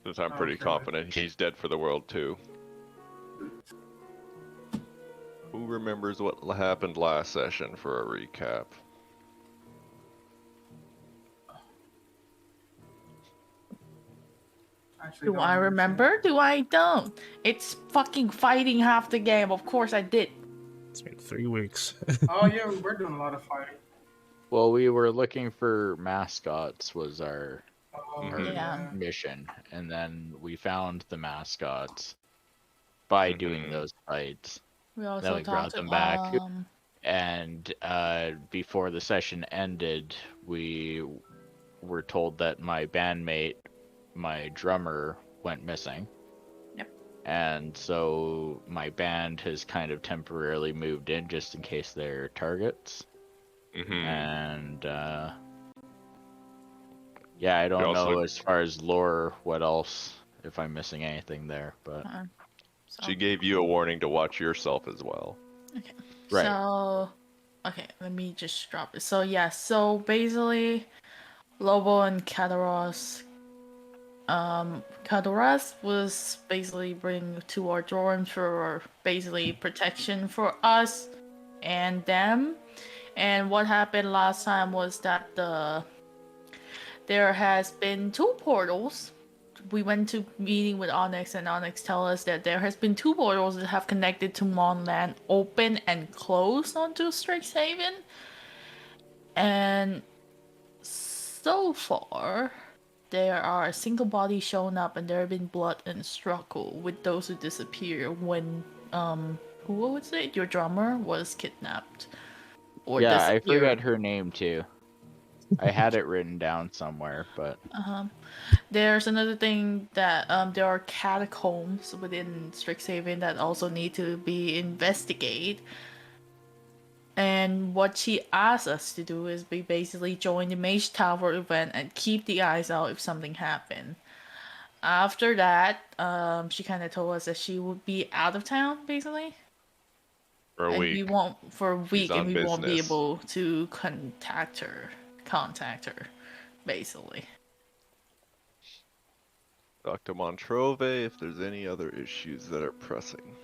Since I'm pretty confident he's dead for the world too. Who remembers what happened last session for a recap? Do I remember? Do I don't? It's fucking fighting half the game. Of course I did. It's been 3 weeks. Oh yeah, we're doing a lot of fighting. Well, we were looking for mascots was our Yeah. mission, and then we found the mascots by doing those fights. We also Then we brought talked them to, back, and before the session ended, we were told that my bandmate, my drummer, went missing. Yep. And so my band has kind of temporarily moved in just in case they're targets. And yeah, I don't know as far as lore what else, if I'm missing anything there, but she gave you a warning to watch yourself as well. Okay. Right. So okay, let me just drop it. So yeah, so basically Lobo and Kadaros Kadaras was basically bringing to our dorm for basically protection for us and them. And what happened last time was that there has been 2 portals. We went to meeting with Onyx, and Onyx tell us that there has been 2 portals that have connected to Monland, open and closed onto STRIXHAVEN. And so far, there are a single body shown up, and there have been blood and struggle with those who disappear when who was it? Your drummer was kidnapped. Or yeah, I forgot her name too. I had it written down somewhere, but there's another thing that there are catacombs within STRIXHAVEN that also need to be investigated. And what she asked us to do is we basically join the Mage Tower event and keep the eyes out if something happened. After that, she kind of told us that she would be out of town, basically. For a week. We won't for a week, and we won't be business. able to contact her, basically. Dr. Montrove, if there's any other issues that are pressing.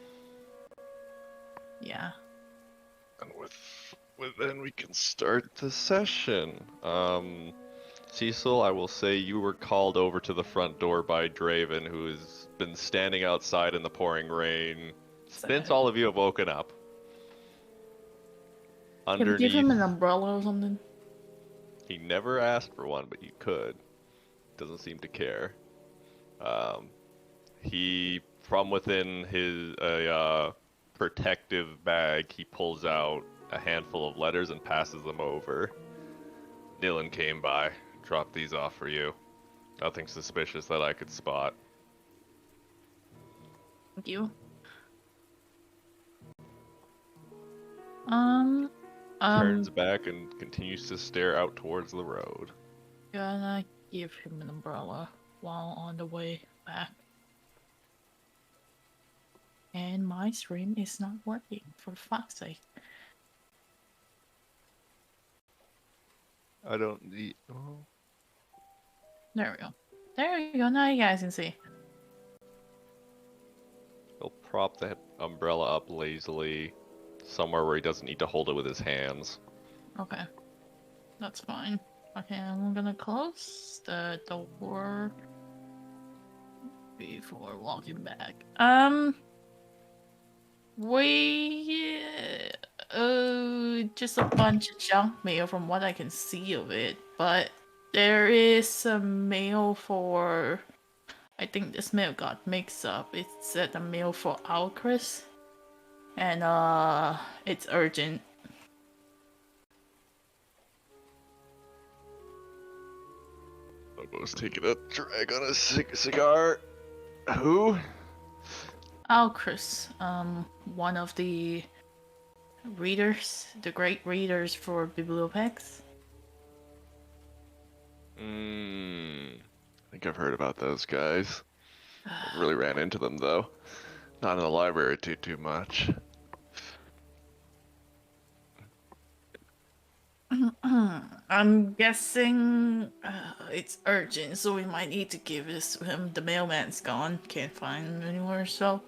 Yeah. And with then we can start the session. Cecil, I will say you were called over to the front door by Draven, who has been standing outside in the pouring rain since all of you have woken up. Can you give him an umbrella or something? He never asked for one, but you could. Doesn't seem to care. He, from within his protective bag, he pulls out a handful of letters and passes them over. Dylan came by, dropped these off for you. Nothing suspicious that I could spot. Thank you. Turns back and continues to stare out towards the road. Gonna give him an umbrella while on the way back. And my stream is not working, for fuck's sake. I don't need... Oh. There we go. There you go, now you guys can see. He'll prop that umbrella up lazily somewhere where he doesn't need to hold it with his hands. Okay. That's fine. Okay, I'm gonna close the door before walking back. Just a bunch of junk mail from what I can see of it, but there is some mail for... I think this mail got mixed up. It said a mail for Alcris, and it's urgent. Lobo's taking a drag on a cigar. Who? Alcris, one of the readers, the great readers for Bibliopex. I think I've heard about those guys. I really ran into them though. Not in the library too much. I'm guessing it's urgent, so we might need to give this to him. The mailman's gone. Can't find him anywhere, so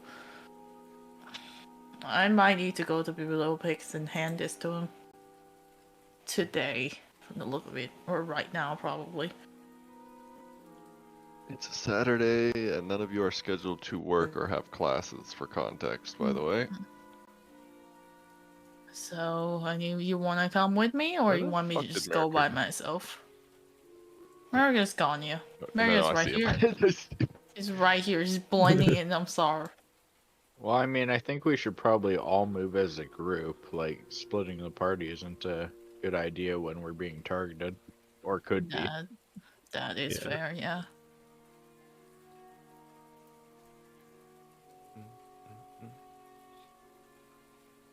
I might need to go to Bibliopix and hand this to him today, from the look of it, or right now probably. It's a Saturday, and none of you are scheduled to work or have classes, for context, by the way. So, you want to come with me, or Where you the want me to fuck did just go Merrick by go? myself? Merrick's gone, yeah. No, Merrick's I right see here. him. He's right here. He's blending in. I'm sorry. Well, I mean, I think we should probably all move as a group. Like, splitting the party isn't a good idea when we're being targeted. Or could be. That is Yeah. fair, yeah.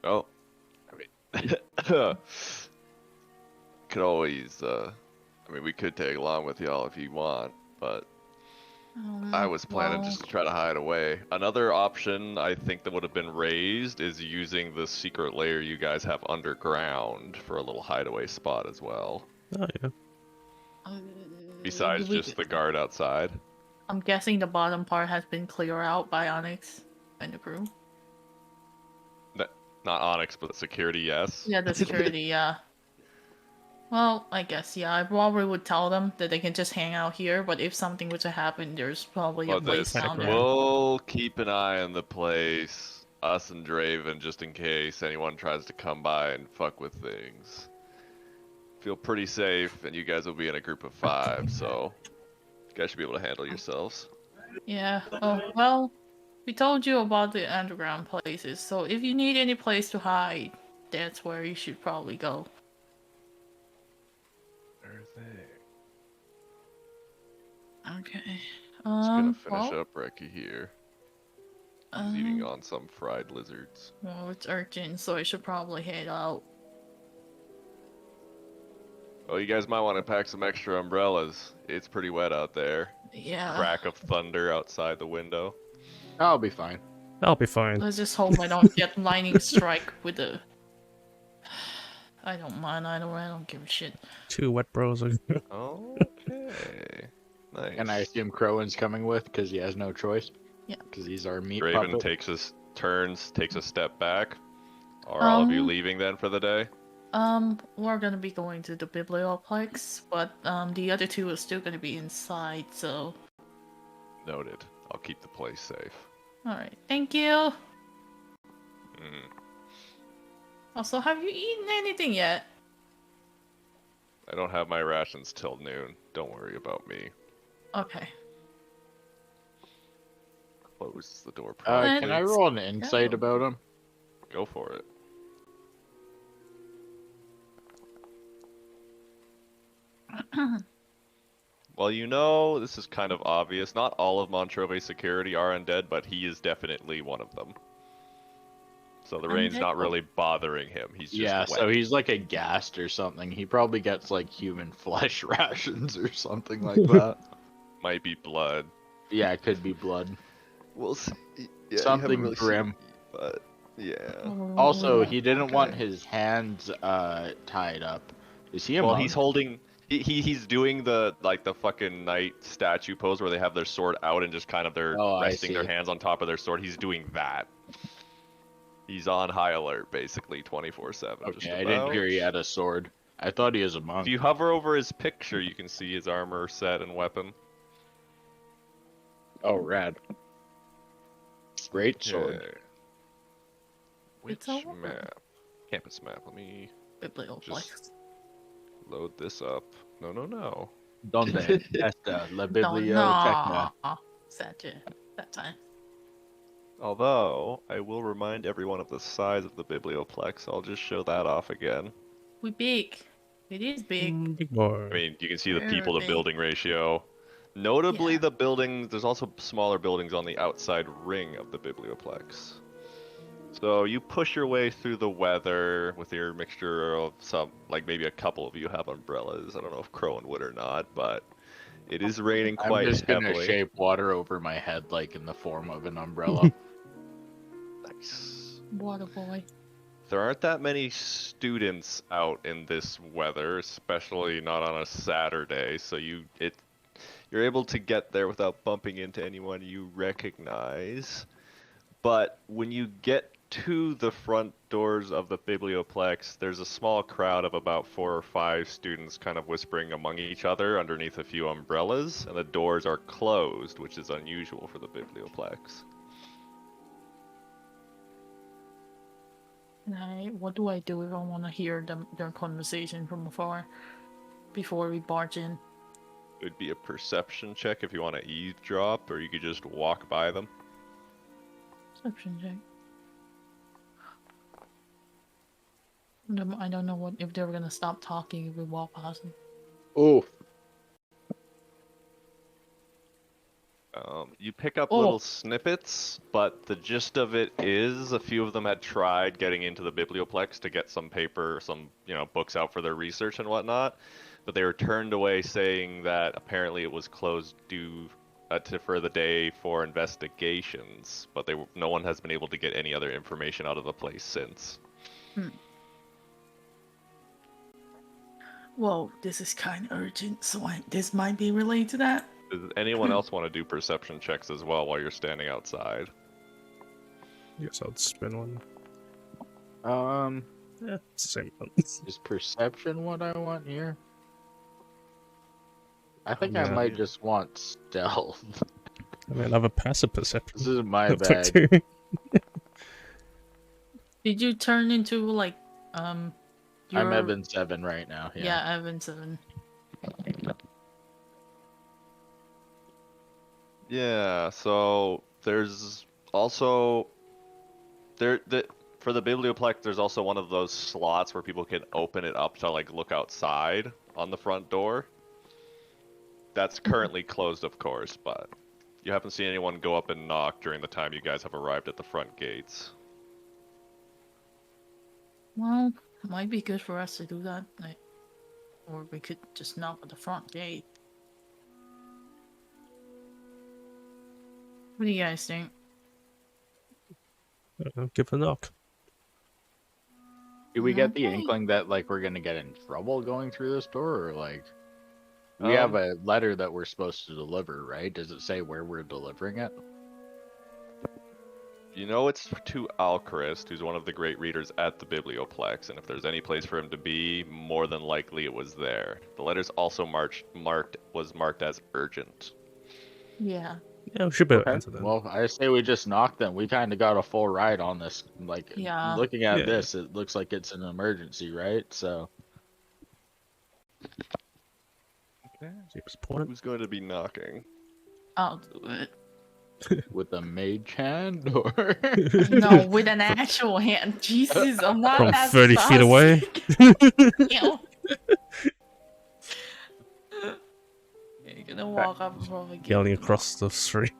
Oh, I mean, could always, I mean, we could tag along with y'all if you want, but I was planning well, just to try to hide away. Another option I think that would have been raised is using the secret layer you guys have underground for a little hideaway spot as well. Oh yeah. Besides just the guard outside. I'm guessing the bottom part has been cleared out by Onyx and the crew. Not Onyx, but security, yes. Yeah, the security, yeah. Well, I guess, yeah. I probably would tell them that they can just hang out here, but if something were to happen, there's probably a But place this, down there. we'll keep an eye on the place, us and Draven, just in case anyone tries to come by and fuck with things. Feel pretty safe, and you guys will be in a group of 5, so you guys should be able to handle yourselves. Yeah, oh, well, we told you about the underground places, so if you need any place to hide, that's where you should probably go. Where are they? Okay. Just gonna finish well, up Reki here. He's eating on some fried lizards. well, it's urgent, so I should probably head out. Well, you guys might want to pack some extra umbrellas. It's pretty wet out there. Yeah. Crack of thunder outside the window. I'll be fine. I'll be fine. Let's just hope I don't get lightning strike with the. I don't mind. I don't give a shit. 2 wet bros. Okay. Nice. And I assume Crowan's coming with because he has no choice. Yeah. Because he's our meat Raven puppet. takes a step back. Are all of you Um, leaving then for the day? We're gonna be going to the Biblioplex, but the other 2 are still gonna be inside. So, Noted. I'll keep the place safe. all right. Thank you. Mm. Also, have you eaten anything yet? I don't have my rations till noon. Don't worry about me. Okay. Close the door Can properly. I roll an insight about him? Go for it. Well, you know, this is kind of obvious. Not all of Montrove's security are undead, but he is definitely one of them. So the rain's Undead? not really bothering him. He's just Yeah, wet. so he's like a ghast or something. He probably gets like human flesh rations or something like that. Might be blood. Yeah, it could be blood. We'll see. Yeah, you Something haven't really grim. seen, but yeah. Also, he didn't want Okay. his hands tied up. Is he a Well, monk? he's holding. He's doing the fucking knight statue pose where they have their sword out and just kind of they're Oh, I resting their see. hands on top of their sword. He's doing that. He's on high alert basically 24/7. Okay, I didn't hear he had a sword. I thought he was a monk. If you hover over his picture, you can see his armor set and weapon. Oh, rad. Great sword. Okay. Which It's a weapon. map? Campus map. Let me Biblioplex. load this up. No. Donde está la No, biblioteca? no. That time. Although, I will remind everyone of the size of the Biblioplex. I'll just show that off again. We big. It is big. Big boy. I mean, you can see the Very people to big. building ratio. Notably, Yeah. the buildings, there's also smaller buildings on the outside ring of the Biblioplex. So you push your way through the weather with your mixture of some, like maybe a couple of you have umbrellas. I don't know if Crowan would or not, but it is raining quite I'm just gonna heavily. shape water over my head like in the form of an umbrella. Nice. Water boy. there aren't that many students out in this weather, especially not on a Saturday, so you're able to get there without bumping into anyone you recognize. But when you get to the front doors of the biblioplex, there's a small crowd of about 4 or 5 students kind of whispering among each other underneath a few umbrellas, and the doors are closed, which is unusual for the biblioplex. What do I do if I want to hear their conversation from afar before we barge in? It would be a perception check if you want to eavesdrop, or you could just walk by them. Perception check. I don't know if they were gonna stop talking if we walk past them. Oh, You pick up little snippets, but the gist of it is a few of them had tried getting into the biblioplex to get some paper, some books out for their research and whatnot, but they were turned away saying that apparently it was closed due for the day for investigations, but no one has been able to get any other information out of the place since. Well, this is kind of urgent, so this might be related to that. Does anyone else want to do perception checks as well while you're standing outside? Yes, I'll spin one. Yeah, Same one. is perception what I want here? I think I Yeah. might just want stealth. I mean, I have a passive perception. This is my I've bad. took two. Did you turn into like I'm your- Evan 7 right now. Yeah, Evan 7. Yeah, so there's also for the biblioplex there's also one of those slots where people can open it up to like look outside on the front door. That's currently closed, of course, but you haven't seen anyone go up and knock during the time you guys have arrived at the front gates. Well, it might be good for us to do that. Or we could just knock at the front gate. What do you guys think? Give a knock. Do we get the Okay. inkling that like we're gonna get in trouble going through this door, or like we have a letter that we're supposed to deliver, right? Does it say where we're delivering it? You know it's to Alchrist, who's one of the great readers at the biblioplex, and if there's any place for him to be, more than likely it was there. The letter's also was marked as urgent. Yeah. Yeah, we should be able to Okay. answer that. Well, I say we just knock them. We kind of got a full ride on this. Like, Yeah. looking at Yeah. this, it looks like it's an emergency, right? So, Seems important. Who's going to be knocking? I'll do it. with a mage hand, or No, with an actual hand. Jesus, I'm not From that 30 feet away. Ew. You're gonna walk up from a gate. Yelling across the street.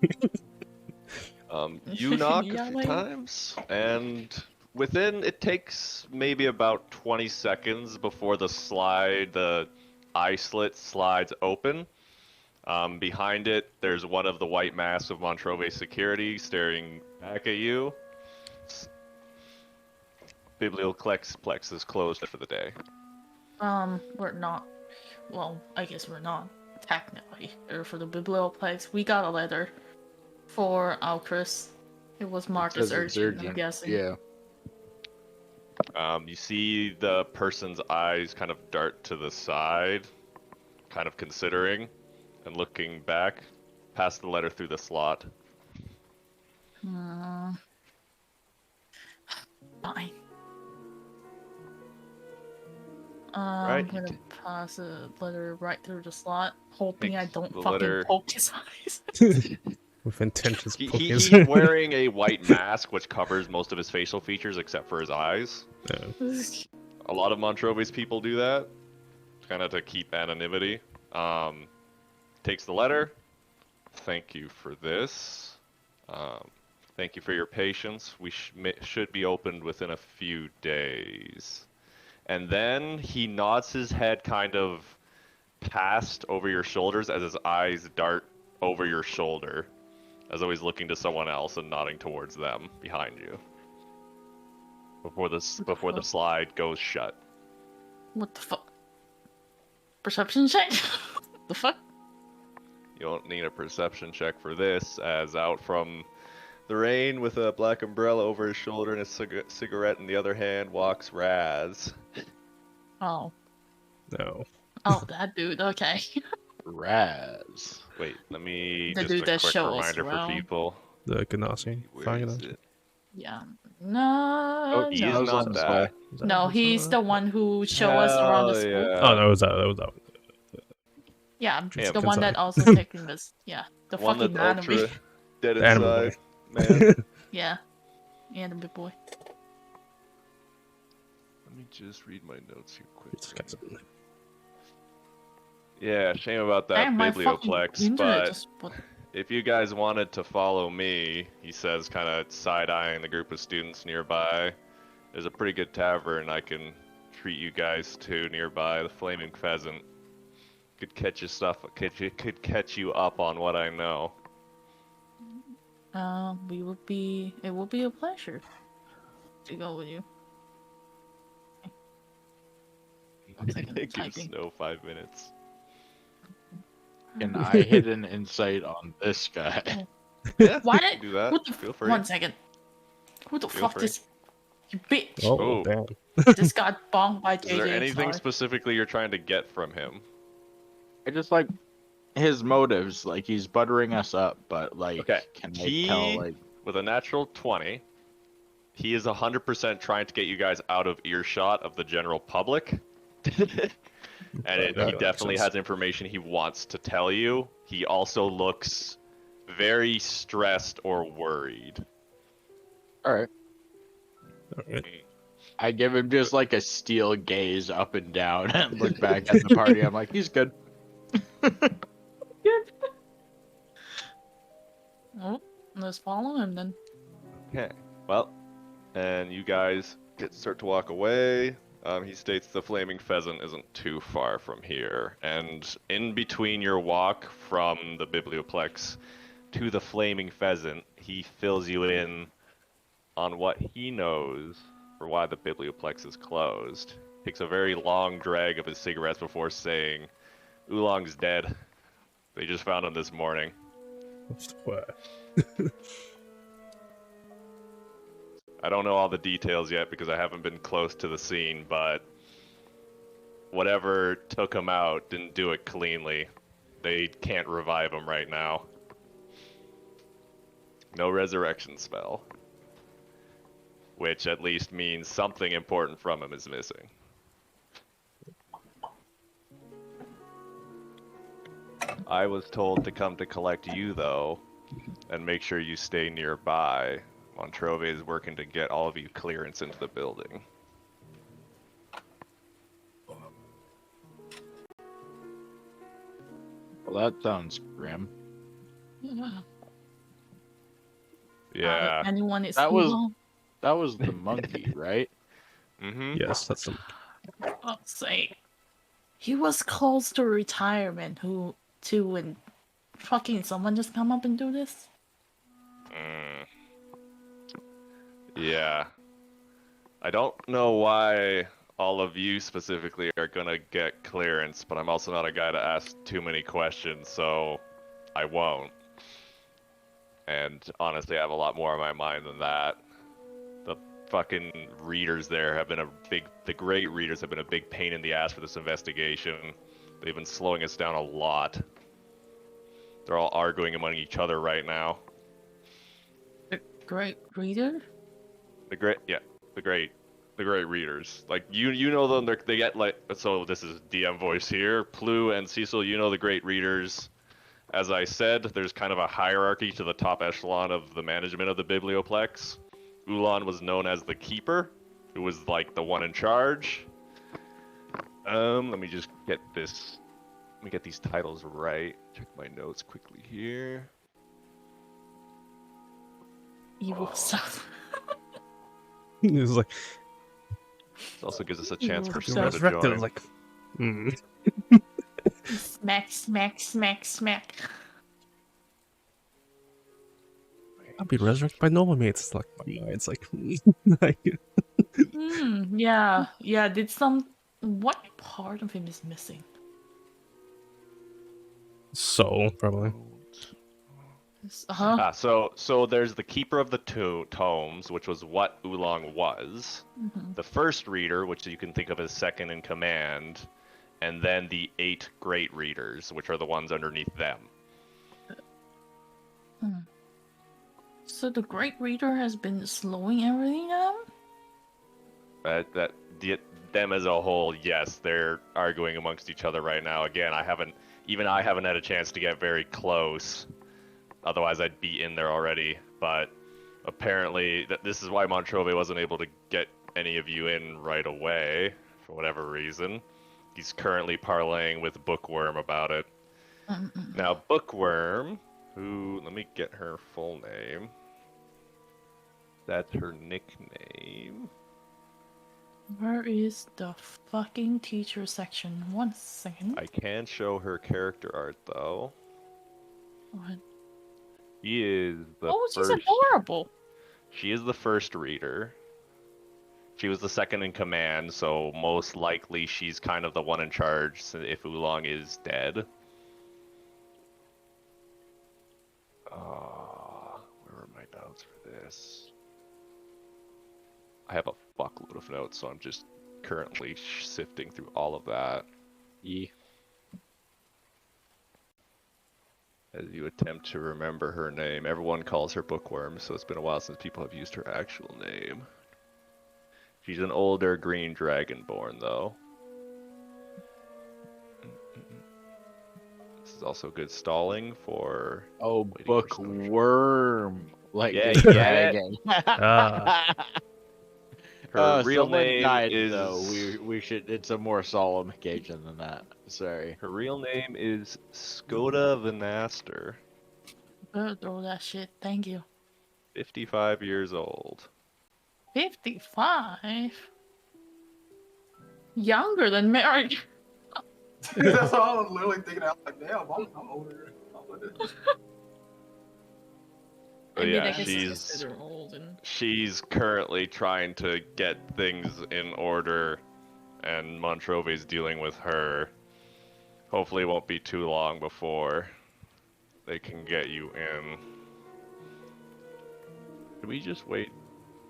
You knock a few Yelling. times, and it takes maybe about 20 seconds before the eye slit slides open. Behind it, there's one of the white masks of Montrove security staring back at you. Biblioplex is closed for the day. We're not. Well, I guess we're not technically there for the biblioplex. We got a letter for Alchrist. It was marked as Says it's urgent, I'm guessing. Yeah. You see the person's eyes kind of dart to the side, kind of considering, and looking back, past the letter through the slot. Fine. Right. I'm gonna pass a letter right through the slot, hoping I Makes don't the fucking letter- poke his eyes. With intentions. He's wearing a white mask which covers most of his facial features except for his eyes. A lot of Montrove's people do that, kind of to keep anonymity. Takes the letter. Thank you for this. Thank you for your patience. We should be opened within a few days. And then he nods his head kind of past over your shoulders as his eyes dart over your shoulder, as though he's looking to someone else and nodding towards them behind you. before the slide goes shut. What the fuck? Perception check? The fuck? You don't need a perception check for this, as out from the rain with a black umbrella over his shoulder and a cigarette in the other hand walks Raz. Oh. No. Oh, that dude. Okay. Raz. Wait, let me The just dude a that quick shows us reminder for around. people. The Ganassi. Where Fine is Ganassi. it? Yeah. No. He no. is not on his that. way. Is that No, what's he's on the that? one who showed us around the Hell school. yeah. Oh, no, it was that. That was that. Yeah, Him. it's the one that also taking this. Yeah, the One fucking that's anime. ultra dead Anime inside, boy. man. Yeah, anime boy. Let me just read my notes here It's quick. got some- Yeah, shame about that Damn, my fucking biblioplex, internet but just what? if you guys wanted to follow me, he says, kind of side-eyeing the group of students nearby, there's a pretty good tavern I can treat you guys to nearby, the Flaming Pheasant. Could catch you could catch you up on what I know. It would be a pleasure to go with you. One second, Give typing. Snow 5 minutes. Can I hit an insight on this guy? Yeah, Why you did? can do that. What the? Feel free. 1 second. Who the Feel fuck free. this? You bitch! Oh, Oh. damn. Just got bonked by Is there JJ. anything Sorry. specifically you're trying to get from him? I just like his motives. Like he's buttering us up, but like, Okay. can I tell? Like, With a natural 20, he is 100% trying to get you guys out of earshot of the general public. And he That definitely makes has information he wants to tell you. He also looks very stressed or worried. all right. Alright. I give him just like a steel gaze up and down and look back at the party. I'm like, he's good. Oh, let's follow him then. Okay. Well, and you guys start to walk away. He states the Flaming Pheasant isn't too far from here, and in between your walk from the Biblioplex to the Flaming Pheasant, he fills you in on what he knows for why the Biblioplex is closed. Takes a very long drag of his cigarettes before saying, "Oolong's dead. They just found him this morning." What? I don't know all the details yet because I haven't been close to the scene, but whatever took him out didn't do it cleanly. They can't revive him right now. No resurrection spell. Which at least means something important from him is missing. I was told to come to collect you, though, and make sure you stay nearby. Montrove is working to get all of you clearance into the building. Well, that sounds grim. Yeah. Yeah. Anyone is That was- Oolong? That was the monkey, right? Mm-hmm. Yes, that's some. Oh, say. He was close to retirement. And fucking someone just come up and do this? Yeah. I don't know why all of you specifically are gonna get clearance, but I'm also not a guy to ask too many questions, so I won't. And honestly, I have a lot more on my mind than that. The fucking readers there have been the great readers have been a big pain in the ass for this investigation. They've been slowing us down a lot. They're all arguing among each other right now. The great reader? The great readers. Like you know them. They get like, so this is DM voice here. Plu and Cecil, you know the great readers. As I said, there's kind of a hierarchy to the top echelon of the management of the Biblioplex. Ulan was known as the Keeper, who was like the one in charge. Let me just get this. Let me get these titles right. Check my notes quickly here. Evil stuff. It's like, This also gives us a chance for You're Snow to resurrected. join. It's like, hmm. Smack, smack, smack, smack. I'll be resurrected by normal mates. It's like, my mind's like, like Yeah. Did some. What part of him is missing? Soul, probably. Huh? So there's the Keeper of the Tomes, which was what Oolong was. Mhm. The First Reader, which you can think of as second in command, and then the 8 Great Readers, which are the ones underneath them. So the Great Reader has been slowing everything down? Them as a whole, yes, they're arguing amongst each other right now. Again, I haven't had a chance to get very close. Otherwise, I'd be in there already. But apparently, this is why Montrove wasn't able to get any of you in right away, for whatever reason. He's currently parlaying with Bookworm about it. Now, Bookworm, let me get her full name. That's her nickname. Where is the fucking teacher section? 1 second. I can show her character art, though. What? She is the She's first. adorable. She is the first reader. She was the second in command, so most likely she's kind of the one in charge if Oolong is dead. Where are my notes for this? I have a fuckload of notes, so I'm just currently sifting through all of that. Yeah. As you attempt to remember her name, everyone calls her Bookworm, so it's been a while since people have used her actual name. She's an older green dragonborn, though. This is also good stalling for. Oh, waiting for Bookworm. Like Yeah, the you get it? dragon. Her real someone name died, is. though. We should. It's a more solemn occasion than that. Sorry. Her real name is Skoda Vanaster. Better throw that shit. Thank you. 55 years old. 55? Younger than Mary. That's all I'm literally thinking. I'm like, damn, I'm older. But I mean, yeah, I guess it's considered old and... she's currently trying to get things in order, and Montrove's dealing with her. Hopefully it won't be too long before they can get you in. Can we just wait?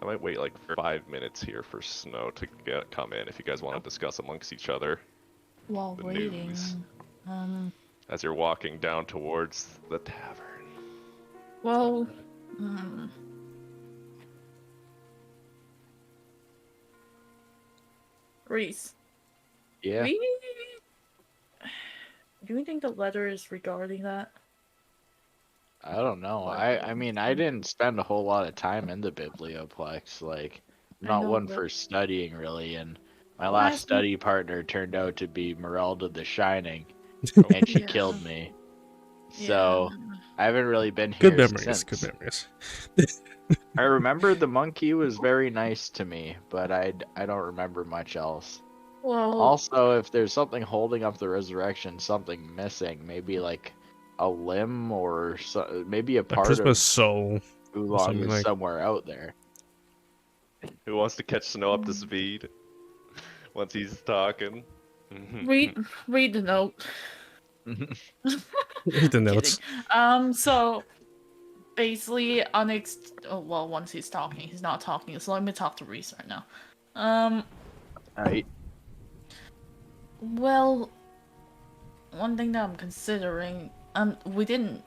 I might wait like 5 minutes here for Snow to come in if you guys want to discuss amongst each other. While The waiting... news. As you're walking down towards the tavern. Well... Reese. Yeah. Do you think the letter is regarding that? I don't know. I mean, I didn't spend a whole lot of time in the Biblioplex. Like, I'm I not know, one but- for studying, really. And my Well, last I see- study partner turned out to be Merelda the Shining, and she Yeah. killed me. So, I haven't really been here Good memories. since. Good memories. I remember the monkey was very nice to me, but I don't remember much else. Well, Also, if there's something holding up the resurrection, something missing, maybe like a limb or maybe a A part Christmas of soul. Oolong something is like- somewhere out there. Who wants to catch Snow up to speed once he's talking? read the note. Read the notes. Kidding. So basically, once he's talking, he's not talking. So let me talk to Reese right now. Right. Well, one thing that I'm considering, we didn't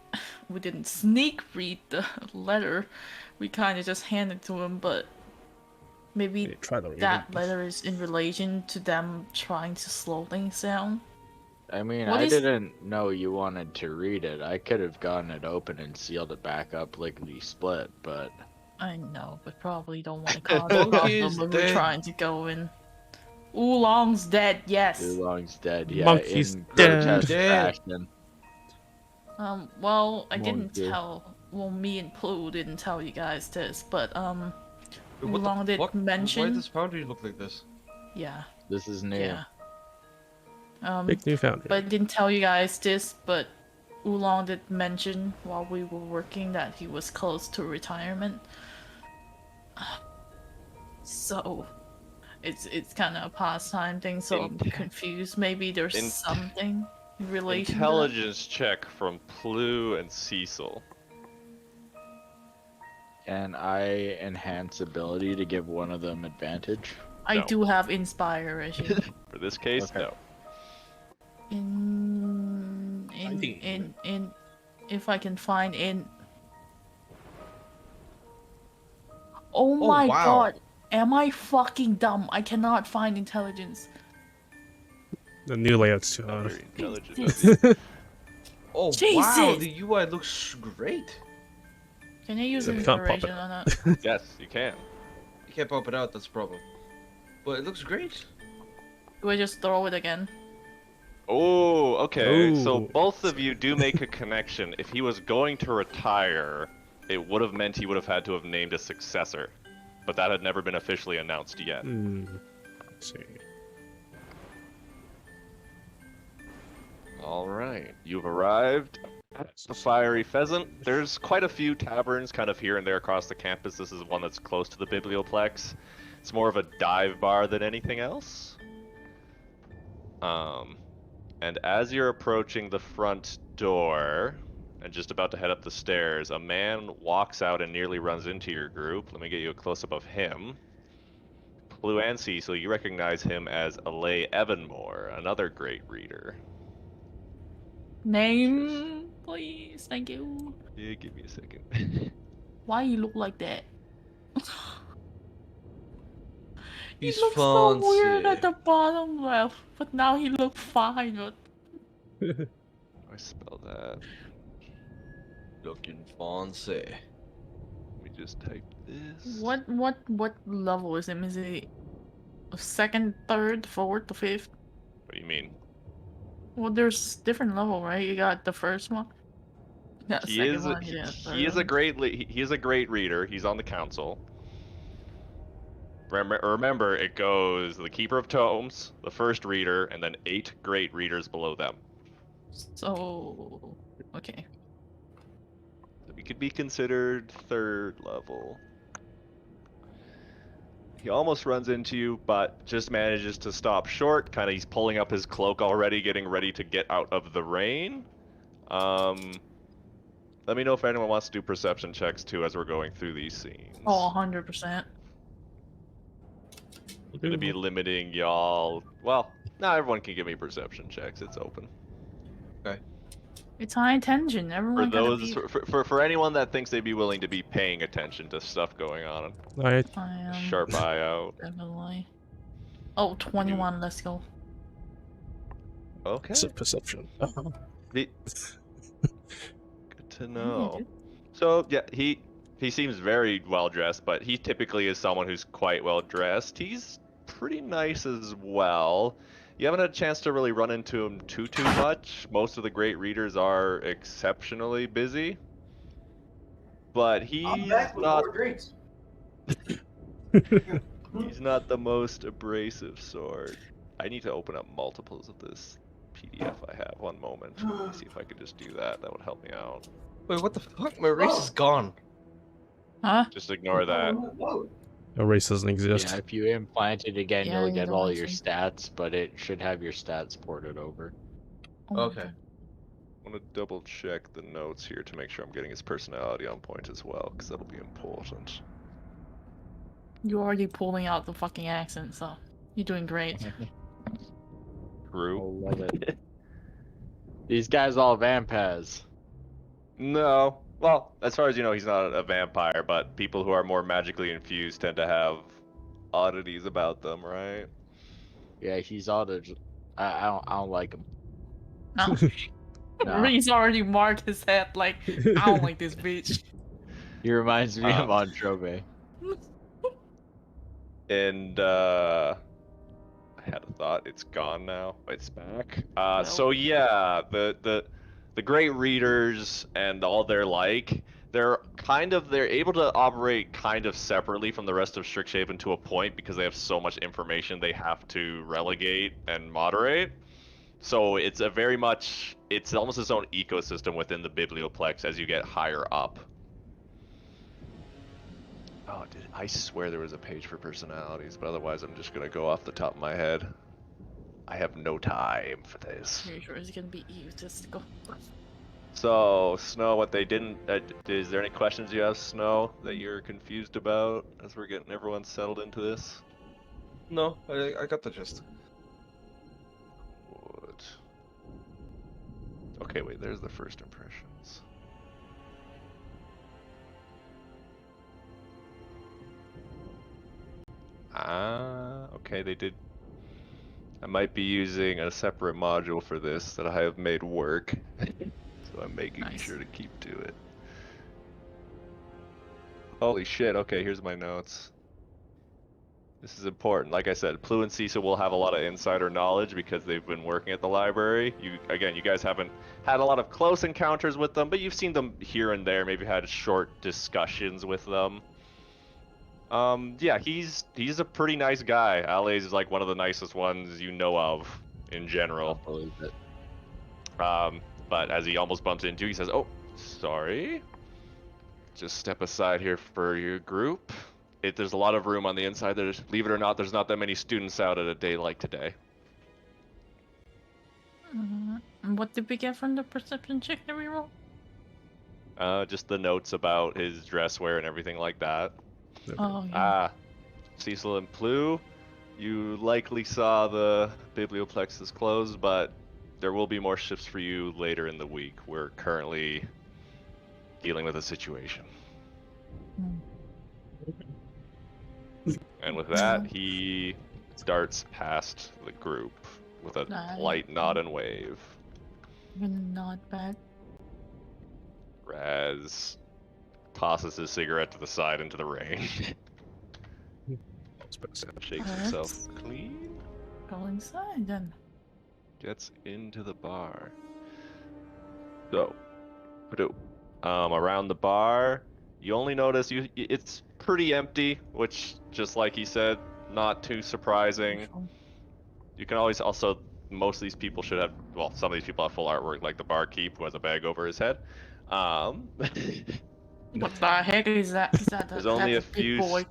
sneak read the letter. We kind of just handed it to him, but maybe Okay, try to read that it. letter is in relation to them trying to slow things down. I mean, What I is- didn't know you wanted to read it. I could have gotten it open and sealed it back up lickety split, but I know, but probably don't want to cause a Monkey problem is when we're dead. trying to go in. Oolong's dead, yes. Oolong's dead. Yeah, Monkey's in dead. grotesque Dead. fashion. Well, I didn't Monkey. tell. Well, me and Plu didn't tell you guys this, but What the Oolong did fuck? Why mention. does Foundry look like this? This is new. Yeah. Big new foundry. But I didn't tell you guys this, but Oolong did mention while we were working that he was close to retirement. So, it's kind of a pastime thing, so I'm confused. Maybe there's something in relation to that. Intelligence check from Plu and Cecil. Can I enhance ability to give one of them advantage? I No. do have inspire, Reggie. For this case, Okay. no. If I can find in. Oh my wow. god, am I fucking dumb? I cannot find intelligence. The new layout's too Not hard. very intelligent. Jesus. Oh wow, Jesus! the UI looks great. Can you use You can't pop inspiration it. on that? Yes, you can. You can't pop it out, that's the problem. But it looks great. Do I just throw it again? Oh, okay. So Ooh. both of you do make a connection. If he was going to retire, it would have meant he would have had to have named a successor. But that had never been officially announced yet. Let's see. Alright, you've arrived at the Fiery Pheasant. There's quite a few taverns kind of here and there across the campus. This is one that's close to the Biblioplex. It's more of a dive bar than anything else. And as you're approaching the front door and just about to head up the stairs, a man walks out and nearly runs into your group. Let me get you a close-up of him. Blue and Cecil, you recognize him as Alay Evanmore, another great reader. Name, please. Thank you. Yeah, give me a second. Why you look like that? He He's looks so weird fancy. at the bottom left, but now he looks fine. But I spell that. Looking fancy. Let me just type this. what level is him? Is he second, third, fourth, or fifth? What do you mean? Well, there's different level, right? You got the first one. You got the He second is one. You got the third he is a one. great he is a great reader. He's on the council. Remember, it goes the Keeper of Tomes, the first reader, and then 8 great readers below them. So okay. So he could be considered 3rd level. He almost runs into you, but just manages to stop short. Kind of, he's pulling up his cloak already, getting ready to get out of the rain. Let me know if anyone wants to do perception checks too as we're going through these scenes. Oh, 100%. I'm gonna be limiting y'all. Well, now everyone can give me perception checks. It's open. It's high tension. For Everyone gotta those, be. for anyone that thinks they'd be willing to be paying attention to stuff going on, Alright. I am sharp eye out. definitely. Oh, 21. Let's go. Okay. It's a perception. Good to Yeah, know. dude. So yeah, he seems very well dressed, but he typically is someone who's quite well dressed. He's pretty nice as well. You haven't had a chance to really run into him too much. Most of the great readers are exceptionally busy, but I'm he's back with not more drinks. he's not the most abrasive sort. I need to open up multiples of this PDF I have. One moment. Let me see if I could just do that. That would help me out. Wait, what the fuck? My race is gone. Huh? Just ignore that. Whoa. No race doesn't exist. Yeah, if you implant it again, Yeah, you'll you get don't all want your to. stats, but it should have your stats ported over. Oh my Okay. God. I want to double check the notes here to make sure I'm getting his personality on point as well, because that'll be important. You're already pulling out the fucking accent, so you're doing great. True. I love it. These guys all vampires. No. Well, as far as you know, he's not a vampire, but people who are more magically infused tend to have oddities about them, right? Yeah, he's all the. I don't like him. No. Nah. Reed's already marked his head like, I don't like this bitch. He reminds me of Um, Antrove. And I had a thought. It's gone now. It's back. So yeah, the great readers and all their like, they're able to operate kind of separately from the rest of Strixhaven to a point because they have so much information they have to relegate and moderate. So it's it's almost its own ecosystem within the Biblioplex as you get higher up. Oh, I swear there was a page for personalities, but otherwise I'm just gonna go off the top of my head. I have no time for this. Pretty sure it's gonna be egotistical. So, Snow, what they didn't... is there any questions you have, Snow, that you're confused about as we're getting everyone settled into this? No, I got the gist. What? Okay, wait, there's the first impressions. Ah, okay, they did... I might be using a separate module for this that I have made work. So I'm making Nice. sure to keep to it. Holy shit, okay, here's my notes. This is important. Like I said, Plu and Cecil will have a lot of insider knowledge because they've been working at the library. You guys haven't had a lot of close encounters with them, but you've seen them here and there, maybe had short discussions with them. Yeah, he's a pretty nice guy. Ale's is like one of the nicest ones you know of in general. I believe it. But as he almost bumps into, he says, "Oh, sorry. Just step aside here for your group. There's a lot of room on the inside. Believe it or not, there's not that many students out at a day like today." And what did we get from the perception check that we rolled? Just the notes about his dress wear and everything like that. Oh, yeah. Ah, Cecil and Plu, you likely saw the biblioplexus closed, but there will be more shifts for you later in the week. We're currently dealing with a situation. And with that, he darts past the group with a Nice. light nod and wave. Not bad. Raz tosses his cigarette to the side into the rain. Shakes himself clean. Go inside then. Gets into the bar. So, around the bar, you only notice it's pretty empty, which, just like he said, not too surprising. You can always also, most of these people should have, well, some of these people have full artwork, like the barkeep who has a bag over his head. What the heck is that? There's only that's a big few boy.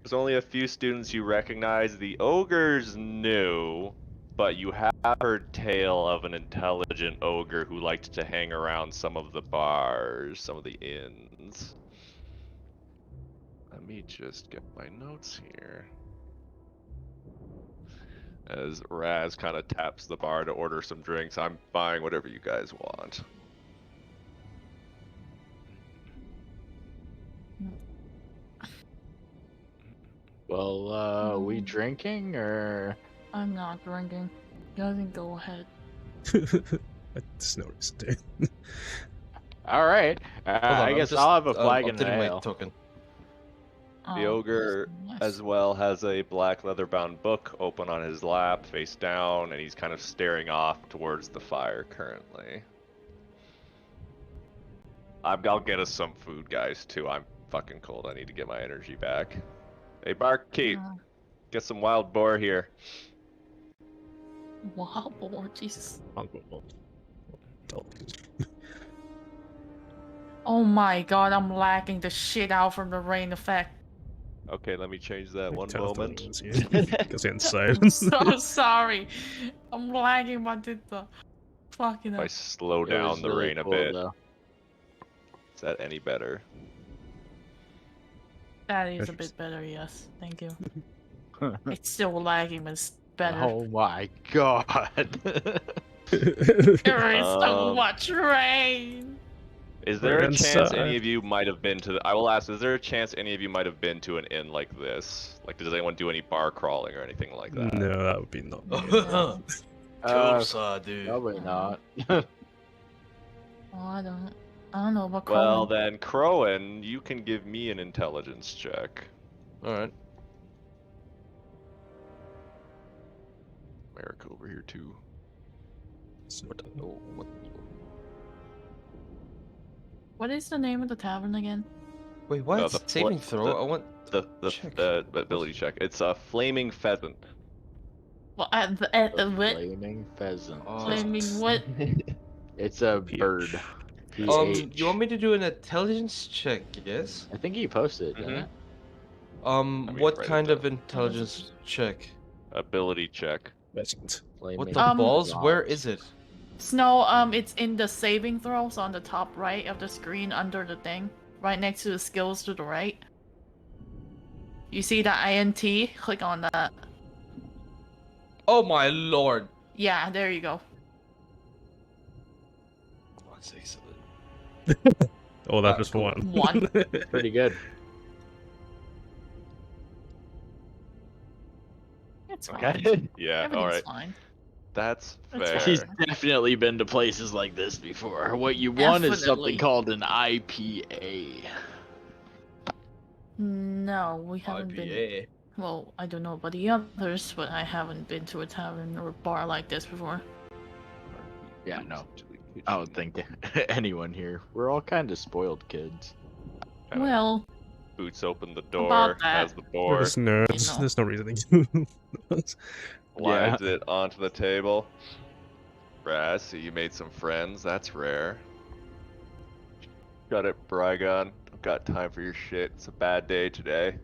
There's only a few students you recognize. The ogre's new, but you have heard tale of an intelligent ogre who liked to hang around some of the bars, some of the inns. Let me just get my notes here. As Raz kind of taps the bar to order some drinks, I'm buying whatever you guys want. Well, we drinking or? I'm not drinking. You can go ahead. I just noticed it. All right. Hold on, I I'm guess just, I'll have a flag and updating an my ale. token. The ogre as well has a black leather-bound book open on his lap, face down, and he's kind of staring off towards the fire currently. I'll get us some food, guys, too. I'm fucking cold. I need to get my energy back. Hey, barkeep, get some wild boar here. Wow, boy, Jesus. Oh my god, I'm lagging the shit out from the rain effect. Okay, let me change that one moment. Goes inside. I'm so sorry. I'm lagging, but did the fucking If I up. slow It down was the really rain a cool, bit, though. is that any better? That is a bit better, yes. Thank you. It's still lagging, but it's better. Oh my god. There is so Um, much rain. Is there We're a chance any inside. of you might have been to I will ask, is there a chance any of you might have been to an inn like this? Like, does anyone do any bar crawling or anything like that? No, that would be not. Dude. Probably not. Oh, I don't know about Well, crawling. then, Crowan, you can give me an intelligence check. Alright. Merrick over here, too. What is the name of the tavern again? Wait, what? the Saving fl- throw? I want. The Check. ability check. It's a flaming pheasant. Well, A what? flaming pheasant. Flaming what? It's a bird. You want me to do an intelligence check? Yes. I think he posted, didn't Mhm. it? me What write it kind of down. intelligence check? Ability check. Legend. Blame What me the for balls? Where jobs. is it? Snow, it's in the saving throws on the top right of the screen under the thing. Right next to the skills to the right. You see the INT? Click on that. Oh my lord! Yeah, there you go. Oh, that's excellent. Oh, that Ah, was cool. one. One. Pretty good. It's fine. Okay. Yeah, Everything's alright. fine. That's That's fair. He's definitely been to places like this before. What you want is Definitely. something called an IPA. No, we haven't been. IPA. Well, I don't know about the others, but I haven't been to a tavern or a bar like this before. Yeah, no. I don't think anyone here. We're all kind of spoiled kids. Kinda Well, boots open the about door, that, has the We're board, just nerds. know. There's no reasoning. slides it onto the table. Raz, so you made some friends, that's rare. Got it, Brygon. Don't got time for your shit. It's a bad day today.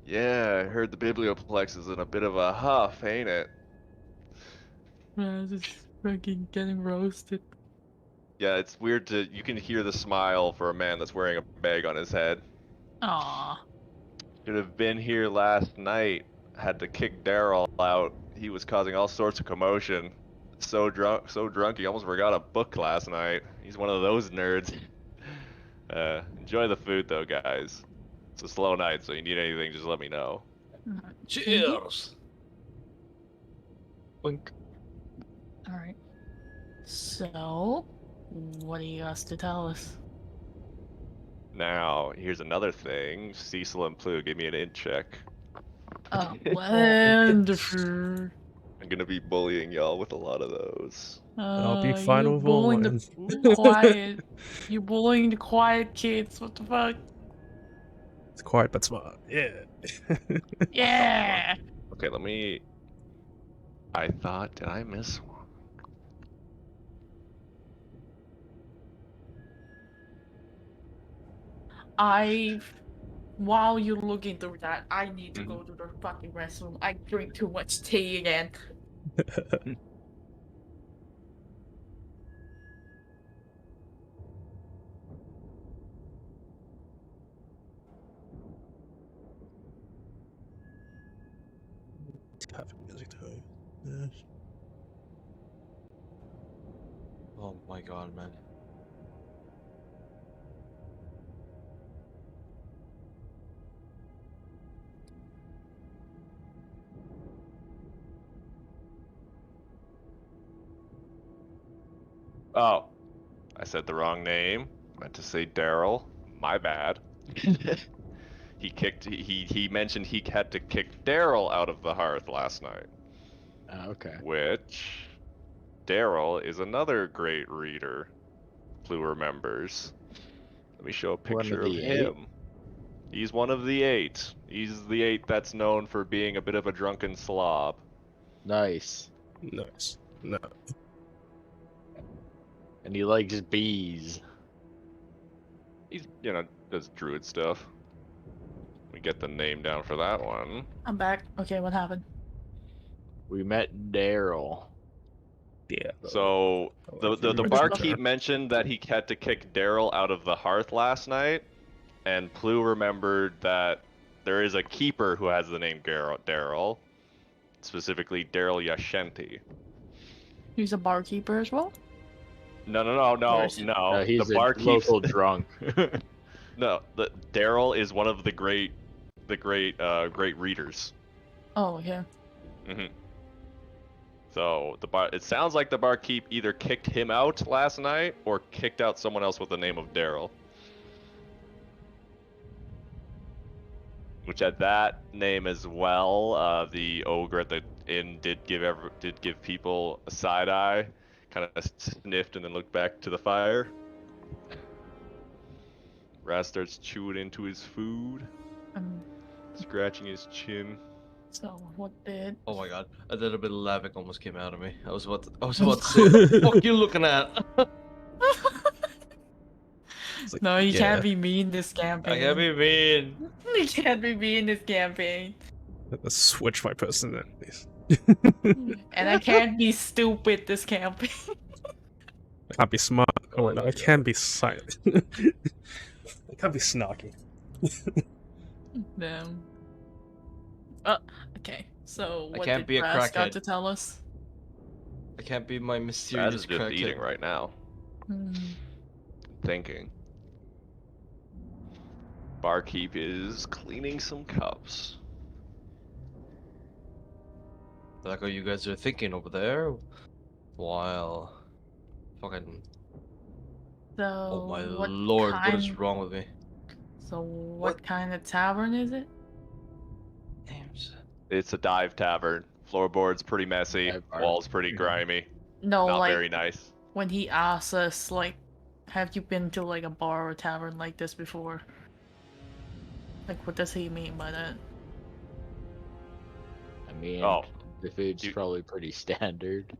Yeah, I heard the Biblioplex is in a bit of a huff, ain't it? just fucking getting roasted. Yeah, it's weird you can hear the smile for a man that's wearing a bag on his head. Aw. Should have been here last night. Had to kick Daryl out. He was causing all sorts of commotion. So drunk he almost forgot a book last night. He's one of those nerds. Enjoy the food though, guys. It's a slow night, so you need anything, just let me know. Cheers! Wink. Alright. So, what do you guys to tell us? Now, here's another thing. Cecil and Plu, give me an int check. Oh, wonderful. I'm gonna be bullying y'all with a lot of those. I'll be fine You with all bullying mine. the quiet. You bullying the quiet kids. What the fuck? It's quiet but smart. Yeah. Yeah. Okay, let me... I thought, did I miss one? While you're looking through that, I need to go to the fucking restroom. I drink too much tea again. Having music too. Yes. Oh my god, man. Oh, I said the wrong name. Meant to say Daryl. My bad. He mentioned he had to kick Daryl out of the hearth last night. Okay. Which Daryl is another great reader. Plu remembers. Let me show a One of picture of the him. He's one of the 8. He's the 8 that's known for being a bit of a drunken slob. Nice. Nice. No. And he likes bees. He's, does druid stuff. We get the name down for that one. I'm back. Okay, what happened? We met Daryl. Yeah. So the barkeep mentioned that he had to kick Daryl out of the hearth last night, and Plu remembered that there is a keeper who has the name Daryl, specifically Daryl Yashenti. He's a barkeeper as well? No. He's The a barkeep's local drunk. no. The Daryl is one of the great readers. Oh, yeah. Mm-hmm. So it sounds like the barkeep either kicked him out last night or kicked out someone else with the name of Daryl. Which at that name as well, the ogre at the inn did give people a side eye, kind of sniffed and then looked back to the fire. Raz starts chewing into his food, scratching his chin. So, what did... Oh my god, a little bit of laughing almost came out of me. I was about to say, what the fuck you looking at? It's like, No, you yeah, can't be mean this I campaign. can't be mean. You can't be mean this campaign. let's switch my personalities. And I can't be stupid this campaign. I can't be smart. Oh, wait, no, my I can be silent. I can't be snarky. Damn. Okay. So I what can't did be a Brass got crackhead. to tell us? I can't be my Brad mysterious is just crackhead. eating right now, Hmm. thinking. Barkeep is cleaning some cups. Like what you guys are thinking over there, while fucking. So Oh my what lord, what is kind? wrong with me? So what What? kind of tavern is it? Names. It's a dive tavern. Floorboard's pretty messy. Dive bar. Walls pretty grimy. No, Not like very nice. when he asks us, like, have you been to like a bar or tavern like this before? Like, what does he mean by that? I mean, Oh, the food's you- probably pretty standard.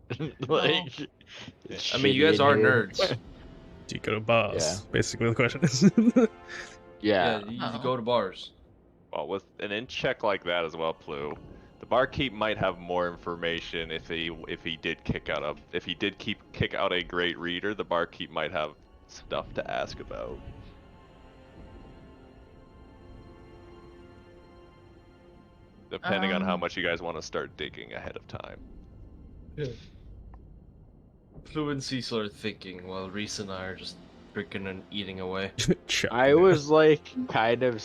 Like, it's I mean, you guys shitty in are here. nerds. Do you go to bars? Yeah. Basically, the question is. Yeah. You Uh-oh. go to bars. well, with an in check like that as well, Plu, the barkeep might have more information if he did kick out a great reader. The barkeep might have stuff to ask about. Depending on how much you guys want to start digging ahead of time. Flu and Cecil are thinking while Reese and I are just drinking and eating away. I was like kind of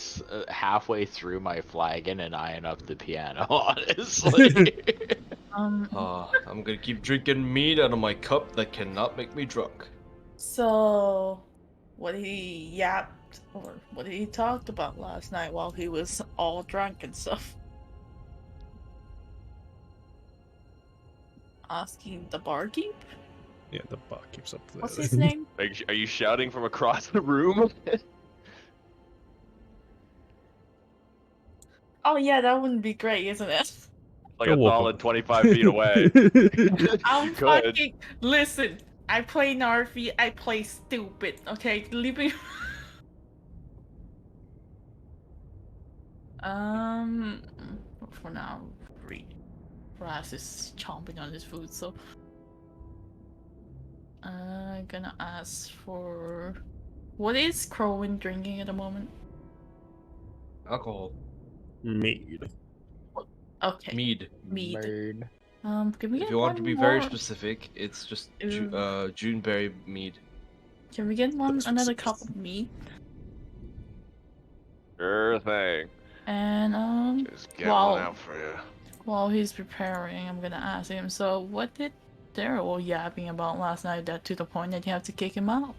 halfway through my flagon and eyeing up the piano, honestly. Um. I'm gonna keep drinking mead out of my cup that cannot make me drunk. So, what he yapped or what he talked about last night while he was all drunk and stuff. Asking the barkeep? Yeah, the bar keeps up there. What's his name? Are you shouting from across the room? Oh yeah, that wouldn't be great, isn't it? Like Go a walk solid over. 25 feet away. I'm Good. fucking listen. I play Narfi. I play stupid. Okay, leave me. For now, Brass is chomping on his food, so I'm gonna ask for what is Crowin drinking at the moment? Alcohol. Mead. Okay, Mead. mead. Bird. Can we If get you want to one be very more- specific, it's just Ew. Juneberry mead. Can we get That's another specific. cup of mead? Sure thing. And Just get Wow. one out for you. while he's preparing, I'm gonna ask him. So, what did Daryl yapping about last night? That to the point that you have to kick him out?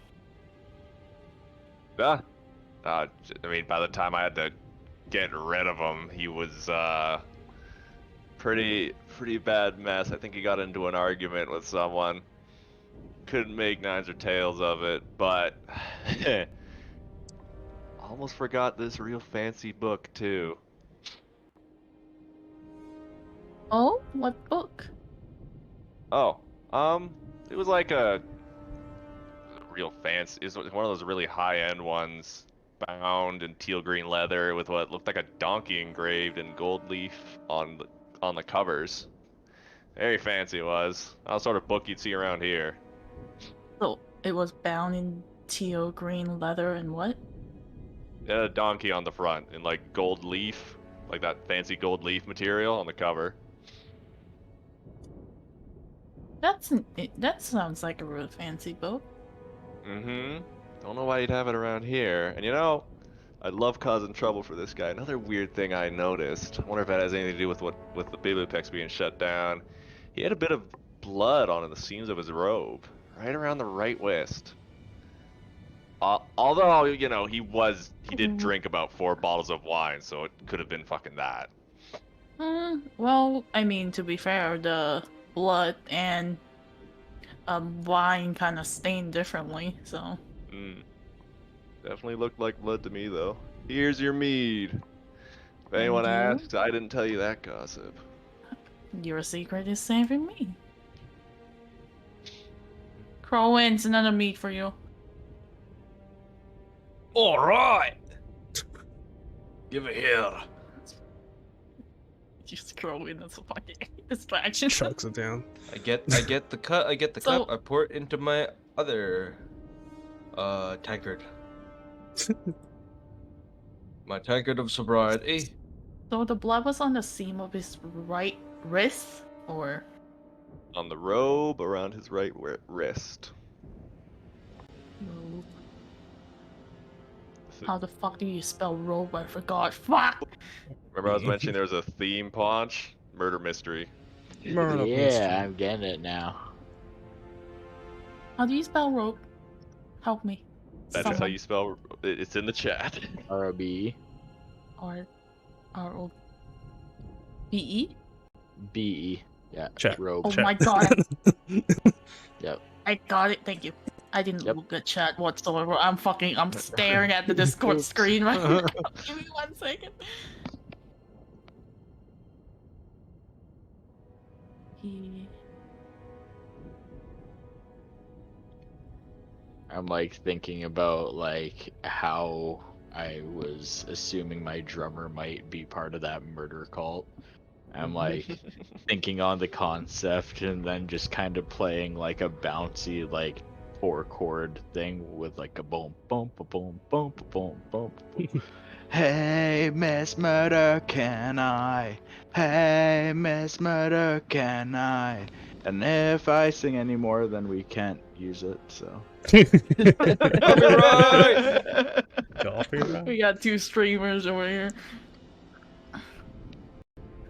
Yeah. I mean, by the time I had to get rid of him, he was pretty bad mess. I think he got into an argument with someone. Couldn't make nines or tails of it, but almost forgot this real fancy book too. Oh, what book? Oh, it was like a real fancy. It was one of those really high-end ones, bound in teal green leather with what looked like a donkey engraved in gold leaf on the covers. Very fancy it was. Not the sort of book you'd see around here. So it was bound in teal green leather and what? It had a donkey on the front in like gold leaf, like that fancy gold leaf material on the cover. That sounds like a real fancy book. Mm-hmm. Don't know why you'd have it around here. And you know, I'd love causing trouble for this guy. Another weird thing I noticed. I wonder if that has anything to do with the Bibliopex being shut down. He had a bit of blood on the seams of his robe, right around the right wrist. Although, you know, he did drink about 4 bottles of wine, so it could have been fucking that. Well, I mean, to be fair, the blood and wine kind of stain differently, so. Definitely looked like blood to me, though. Here's your mead. If anyone Thank you. asks, I didn't tell you that gossip. Your secret is saving me. Crowins, another meat for you. All right. Give it here. Just throw in as a fucking distraction. Chucks it down. I get the cut. I get the So- cup. I pour it into my other tankard. My tankard of sobriety. So the blood was on the seam of his right wrist, or On the robe around his right wrist. robe? How the fuck do you spell robe? I forgot. Fuck! Remember I was mentioning there's a theme, Pawnch? Murder mystery. Murder Yeah, mystery. I'm getting it now. How do you spell robe? Help me. That is how you spell. It's in the chat. R-O-B-E. R-O-B-E? B-E. Yeah. Chat. Robe. Oh Check. my god. Yep. I got it. Thank you. I didn't Yep. look at chat whatsoever. I'm staring at the Discord screen right now. Give me 1 second. I'm like thinking about like how I was assuming my drummer might be part of that murder cult. I'm like thinking on the concept and then just kind of playing like a bouncy like 4-chord thing with like a boom boom boom boom boom boom boom. Hey Miss Murder, can I? Hey Miss Murder, can I? And if I sing any more, then we can't use it. So. Copyright! Copyright. We got 2 streamers over here.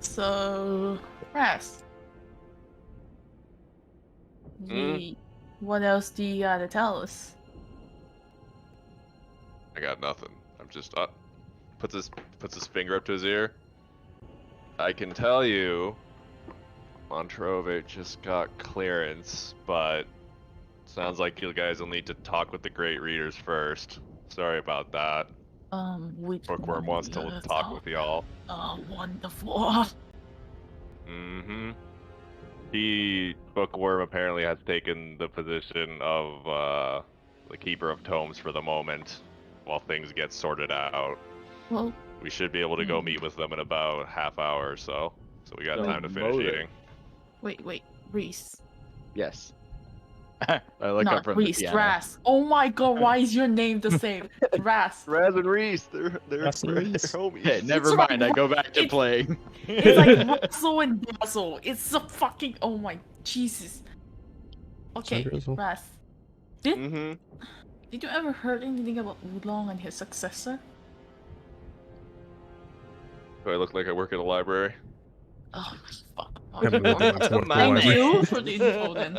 So, Ras. What else do you gotta tell us? I got nothing. I'm just puts his finger up to his ear. I can tell you, Montrove just got clearance, but sounds like you guys will need to talk with the great readers first. Sorry about that. Which Bookworm wants to talk with y'all. Oh, wonderful. Bookworm apparently has taken the position of the keeper of tomes for the moment, while things get sorted out. Well, We should be able to go meet with them in about half hour or so. So we got So time to finish motive. eating. wait, Reese. Yes. I look Not up from Reese, the piano. Ras. Oh my god, why is your name the same? Ras. Raz and Reese, they're Raz and Reese. homies. Hey, never It's mind. like- I go back to it's- playing. It's like Russell and Dazzle. It's a fucking. Oh my Jesus. Okay, Drizzle. Ras. Mm-hmm. Did you ever heard anything about Oolong and his successor? Do I look like I work at a library? Oh my fuck. Haven't been doing this work for a Thank while. you for the info then.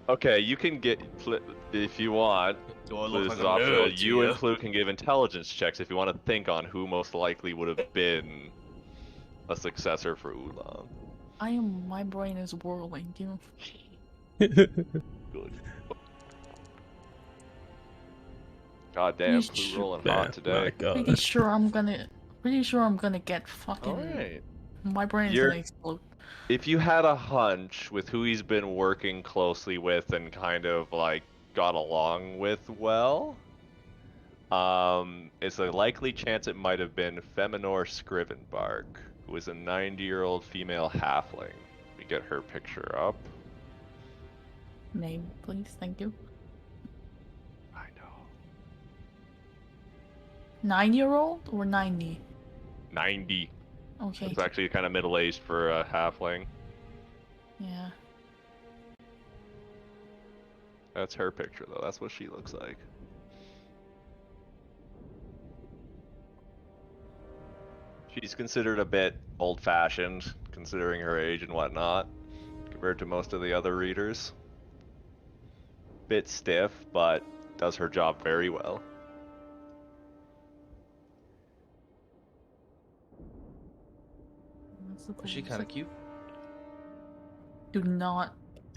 Okay, you can get if you want. Do I This look is like a optional. nerd to You and you? Flu can give intelligence checks if you want to think on who most likely would have been a successor for Oolong. My brain is whirling, you know. Good. God damn, You Flu should- rolling Yeah, hot today. my God. Pretty sure I'm gonna get fucking. Alright. My brain's You're- gonna explode. If you had a hunch with who he's been working closely with and kind of like got along with well, it's a likely chance it might have been Feminor Scrivenbark, who is a 90-year-old female halfling. We get her picture up. Name, please. Thank you. I know. 9-year-old or 90? 90. Okay. It's actually kind of middle-aged for a halfling. Yeah. That's her picture though. That's what she looks like. She's considered a bit old-fashioned, considering her age and whatnot, compared to most of the other readers. Bit stiff, but does her job very well. Is she kind of cute? Do not.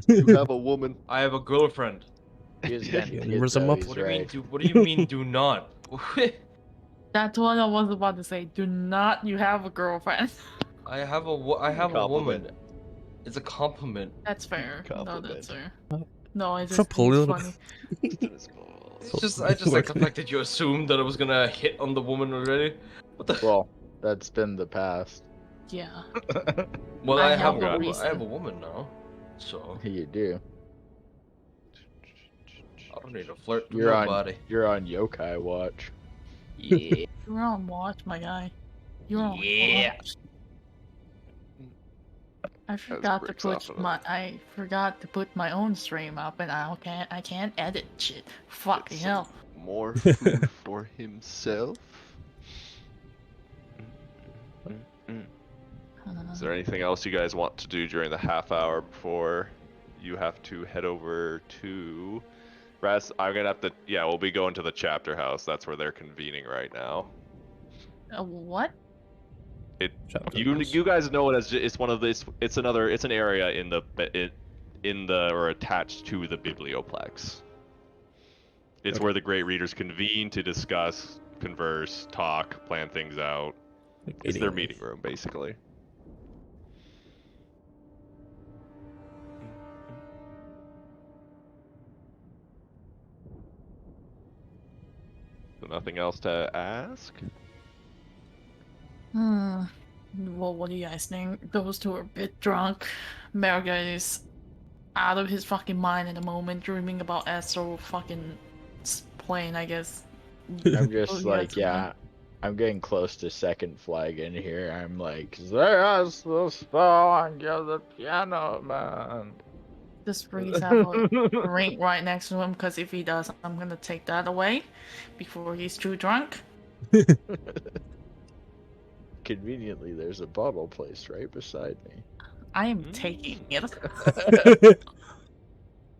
You have a woman. I have a girlfriend. He is Yeah, getting there kids, was a though, mup- he's What do you mean? right. What do you mean? Do not? That's what I was about to say. Do not. You have a girlfriend. I have a woman. Compliment. It's a compliment. That's fair. No, Compliment. that's fair. No, it's So just it's political. funny. I just like the fact that you assumed that I was gonna hit on the woman already. What the? Well, that's been the past. Yeah. Well, I I have have a a reason. woman now, so You do. I don't need to flirt with You're nobody. on yokai watch. Yeah. You're on watch, my guy. You're on Yeah. watch. I forgot to put my own stream up, and I can't edit shit. Fucking Get hell. some more food for himself. Is there anything else you guys want to do during the half hour before you have to head over to Raz? I'm gonna have to. Yeah, we'll be going to the chapter house. That's where they're convening right now. What? You guys know it as it's one of this. It's an area in the or attached to the biblioplex. It's Okay. where the great readers convene to discuss, converse, talk, plan things out. It's their meeting room, basically. So nothing else to ask? Well, what do you guys think? Those two are a bit drunk. Merga is out of his fucking mind at the moment, dreaming about Astro fucking plane, I guess. I'm just Oh, like, yeah. I'm getting close to second flag in here. I'm like, there's the song of the piano man. Just please have a ring right next to him, because if he does, I'm gonna take that away before he's too drunk. Conveniently, there's a bottle placed right beside me. I am taking it.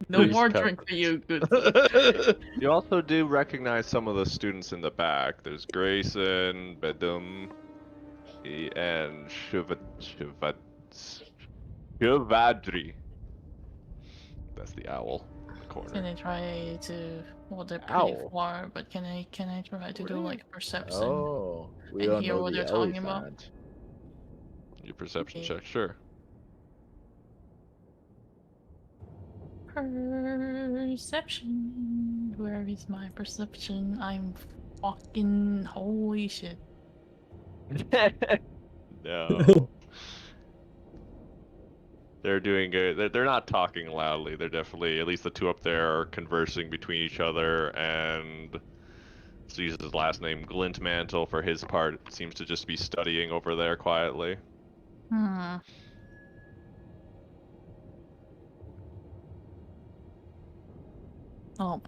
No Please more come. drink for you, good. You also do recognize some of the students in the back. There's Grayson, Bedum, and Shivadri. That's the owl in the Can corner. I try to? Well, they're pretty Owl? far, but can I try to do like perception? Oh, we And don't hear know what the they're talking about? elephant. Your perception Okay. check, sure. Perception. Where is my perception? I'm fucking holy shit. No. They're doing good. They're not talking loudly. They're definitely, at least the two up there, are conversing between each other. And let's use his last name, Glintmantle, for his part, seems to just be studying over there quietly. Hmm. Oh.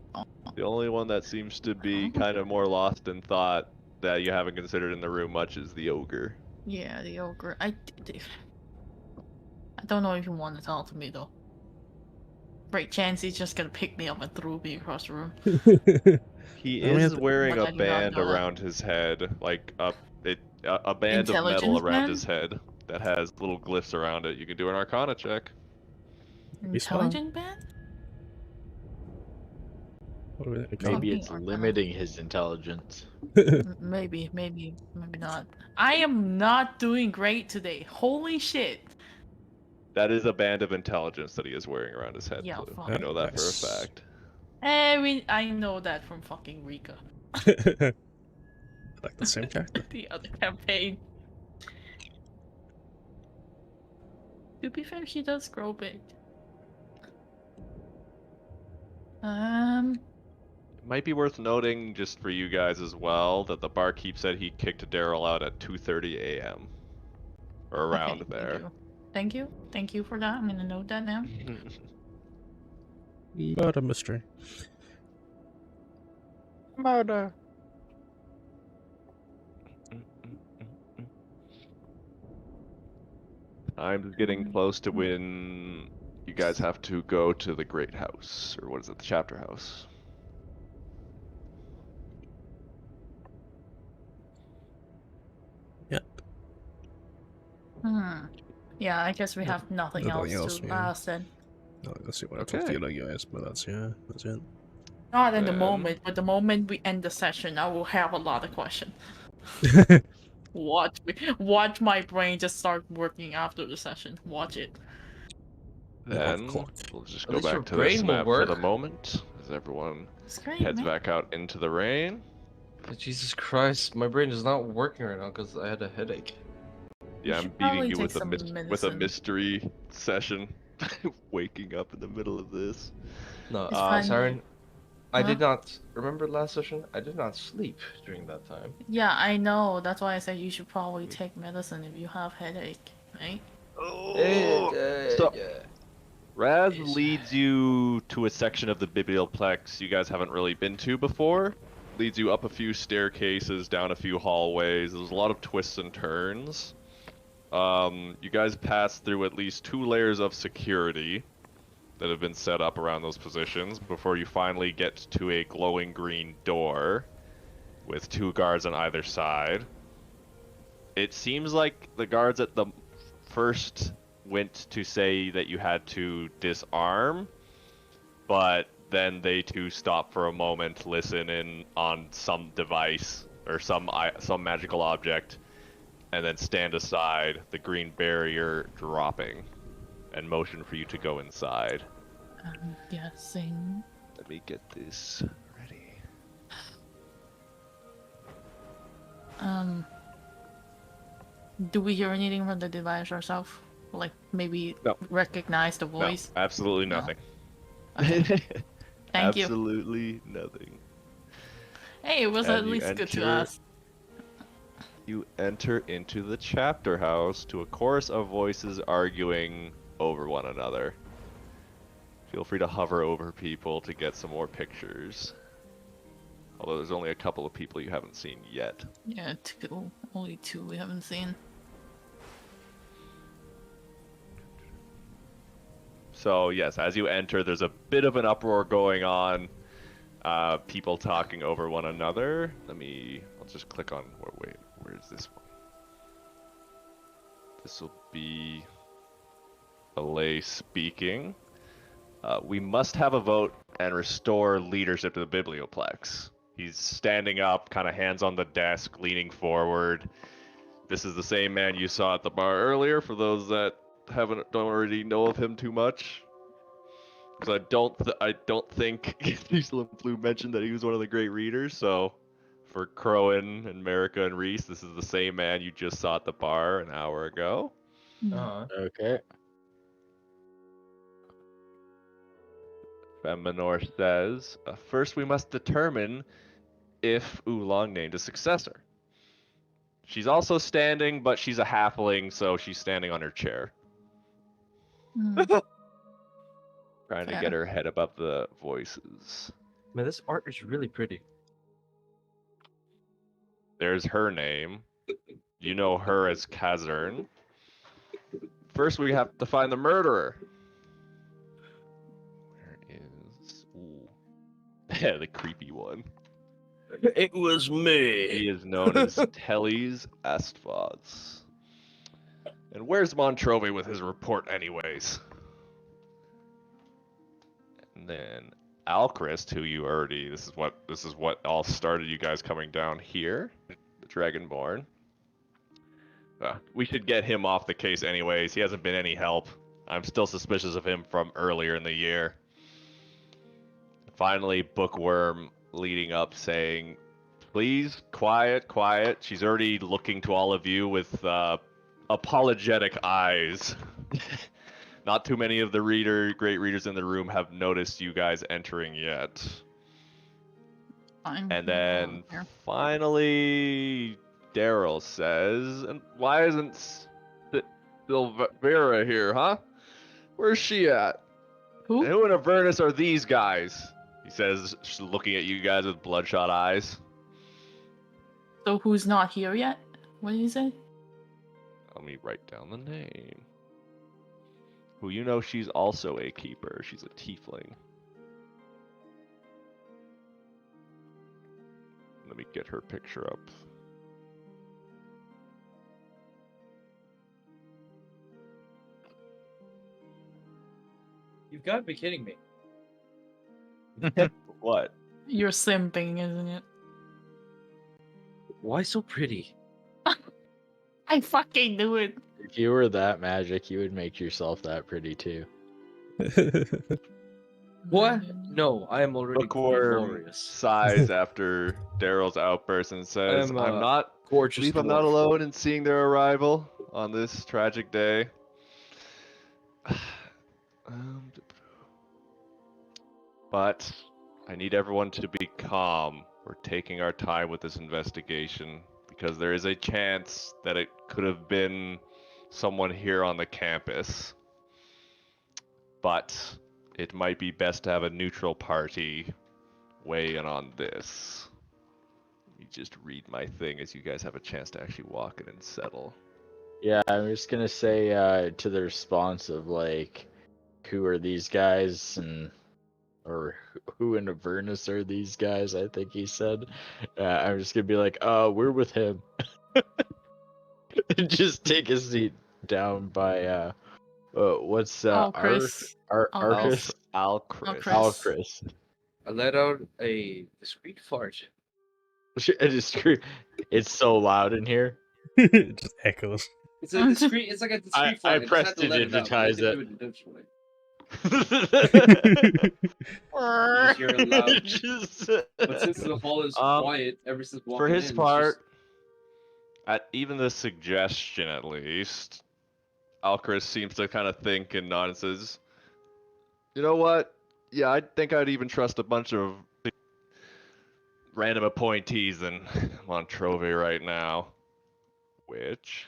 The only one that seems to be kind of more lost in thought that you haven't considered in the room much is the ogre. Yeah, the ogre. I don't know if you want to tell to me though. Great chance he's just gonna pick me up and throw me across the room. He I mean, is wearing But I a do not band know that. around his head, like a band of metal Intelligence around band? his head that has little glyphs around it. You can do an Arcana check. Be smart. Intelligent band? Maybe Fucking it's Arcana. limiting his intelligence. Maybe not. I am not doing great today. Holy shit. That is a band of intelligence that he is wearing around his head, Yeah, Blue. fuck. I know that for a Nice. fact. I know that from fucking Rika. Like the same character. The other campaign. To be fair, she does grow big. It might be worth noting, just for you guys as well, that the barkeep said he kicked Daryl out at 2:30 a.m. or around okay, there. Thank you for that. I'm gonna note that now. Murder mystery. Murder. Time's getting close to when you guys have to go to the Great House, or what is it, the Chapter House? Yeah, I guess we have nothing Nothing else else, to yeah. ask then. No, let's see what I talk to Okay. you like, guys, but that's it. Not in the Then- moment, but the moment we end the session, I will have a lot of questions. Watch my brain just start working after the session. Watch it. Then clock. we'll just At go least your back to brain this will map for the work. moment. as everyone It's great, heads man. back out into the rain. Jesus Christ, my brain is not working right now because I had a headache. You Yeah, I'm should beating probably you take with a some with a medicine. mystery session. Waking up in the middle of this. No, It's fine. Siren, I Huh? did not remember last session. I did not sleep during that time. Yeah, I know. That's why I said you should probably take medicine if you have headache, right? So Yeah. Raz Yes. leads you to a section of the biblioplex you guys haven't really been to before. Leads you up a few staircases, down a few hallways. There's a lot of twists and turns. You guys pass through at least 2 layers of security that have been set up around those positions before you finally get to a glowing green door with 2 guards on either side. It seems like the guards at the first went to say that you had to disarm, but then they too stop for a moment, listen in on some device or some magical object, and then stand aside, the green barrier dropping, and motion for you to go inside. I'm guessing. Let me get this ready. Do we hear anything from the device ourselves? Like maybe No. recognize the No, voice? absolutely No. nothing. Okay. Thank you. Absolutely nothing. Hey, it was And at you least good to enter- ask. You enter into the chapter house to a chorus of voices arguing over one another. Feel free to hover over people to get some more pictures. Although there's only a couple of people you haven't seen yet. Yeah, only 2 we haven't seen. So yes, as you enter, there's a bit of an uproar going on. People talking over one another. I'll just click on, where's this one? This will be Alay speaking. We must have a vote and restore leadership to the biblioplex. He's standing up, kind of hands on the desk, leaning forward. This is the same man you saw at the bar earlier, for those that don't already know of him too much. Because I don't think Diesel and Blue mentioned that he was one of the great readers, so for Crowan and Marika and Reese, this is the same man you just saw at the bar an hour ago. Okay. Feminor says, first we must determine if Oolong named a successor. She's also standing, but she's a halfling, so she's standing on her chair. Trying to get her head above the voices. Man, this art is really pretty. There's her name. You know her as Kazern. First we have to find the murderer. Where is... Ooh. Yeah, the creepy one. It was me. He is known as Teles Astvods. And where's Montrove with his report anyways? And then Alchrist, who you already this is what all started you guys coming down here. The Dragonborn. We should get him off the case anyways. He hasn't been any help. I'm still suspicious of him from earlier in the year. Finally, Bookworm leading up saying, please, quiet, quiet. She's already looking to all of you with apologetic eyes. Not too many of the great readers in the room have noticed you guys entering yet. And then finally, Daryl says, and why isn't Silvera here, huh? Where's she at? Who? And who in Avernus are these guys? He says, looking at you guys with bloodshot eyes. So who's not here yet? What did you say? Let me write down the name. Who you know she's also a keeper. She's a tiefling. Let me get her picture up. You've got to be kidding me. What? You're simping, isn't it? Why so pretty? I fucking knew it. If you were that magic, you would make yourself that pretty too. What? No, I am already Bookworm glorious. sighs after Daryl's outburst and says, am, "I'm not. Gorgeous Believe I'm not dwarf. alone in seeing their arrival on this tragic day." But I need everyone to be calm. We're taking our time with this investigation because there is a chance that it could have been someone here on the campus. But it might be best to have a neutral party weigh in on this. Let me just read my thing as you guys have a chance to actually walk in and settle. Yeah, I'm just gonna say to the response of like, who are these guys, and or who in Avernus are these guys? I think he said. I'm just gonna be like, we're with him. Just take a seat down by what's Oh, Chris. Oh, Arcus? Alchris. Chris. Alchris. I let out a discreet fart. It's so loud in here. It just echoes. It's a discreet. It's like a discreet I fart. pressed just to had to let it out, but I digitize can it. do it in a different way. You just hear it loud. But since the hall is quiet ever since walking For his in, part, at even the suggestion at least, Alchris seems to kind of think and nod and says, "You know what? Yeah, I think I'd even trust a bunch of random appointees in Montrove right now." Which,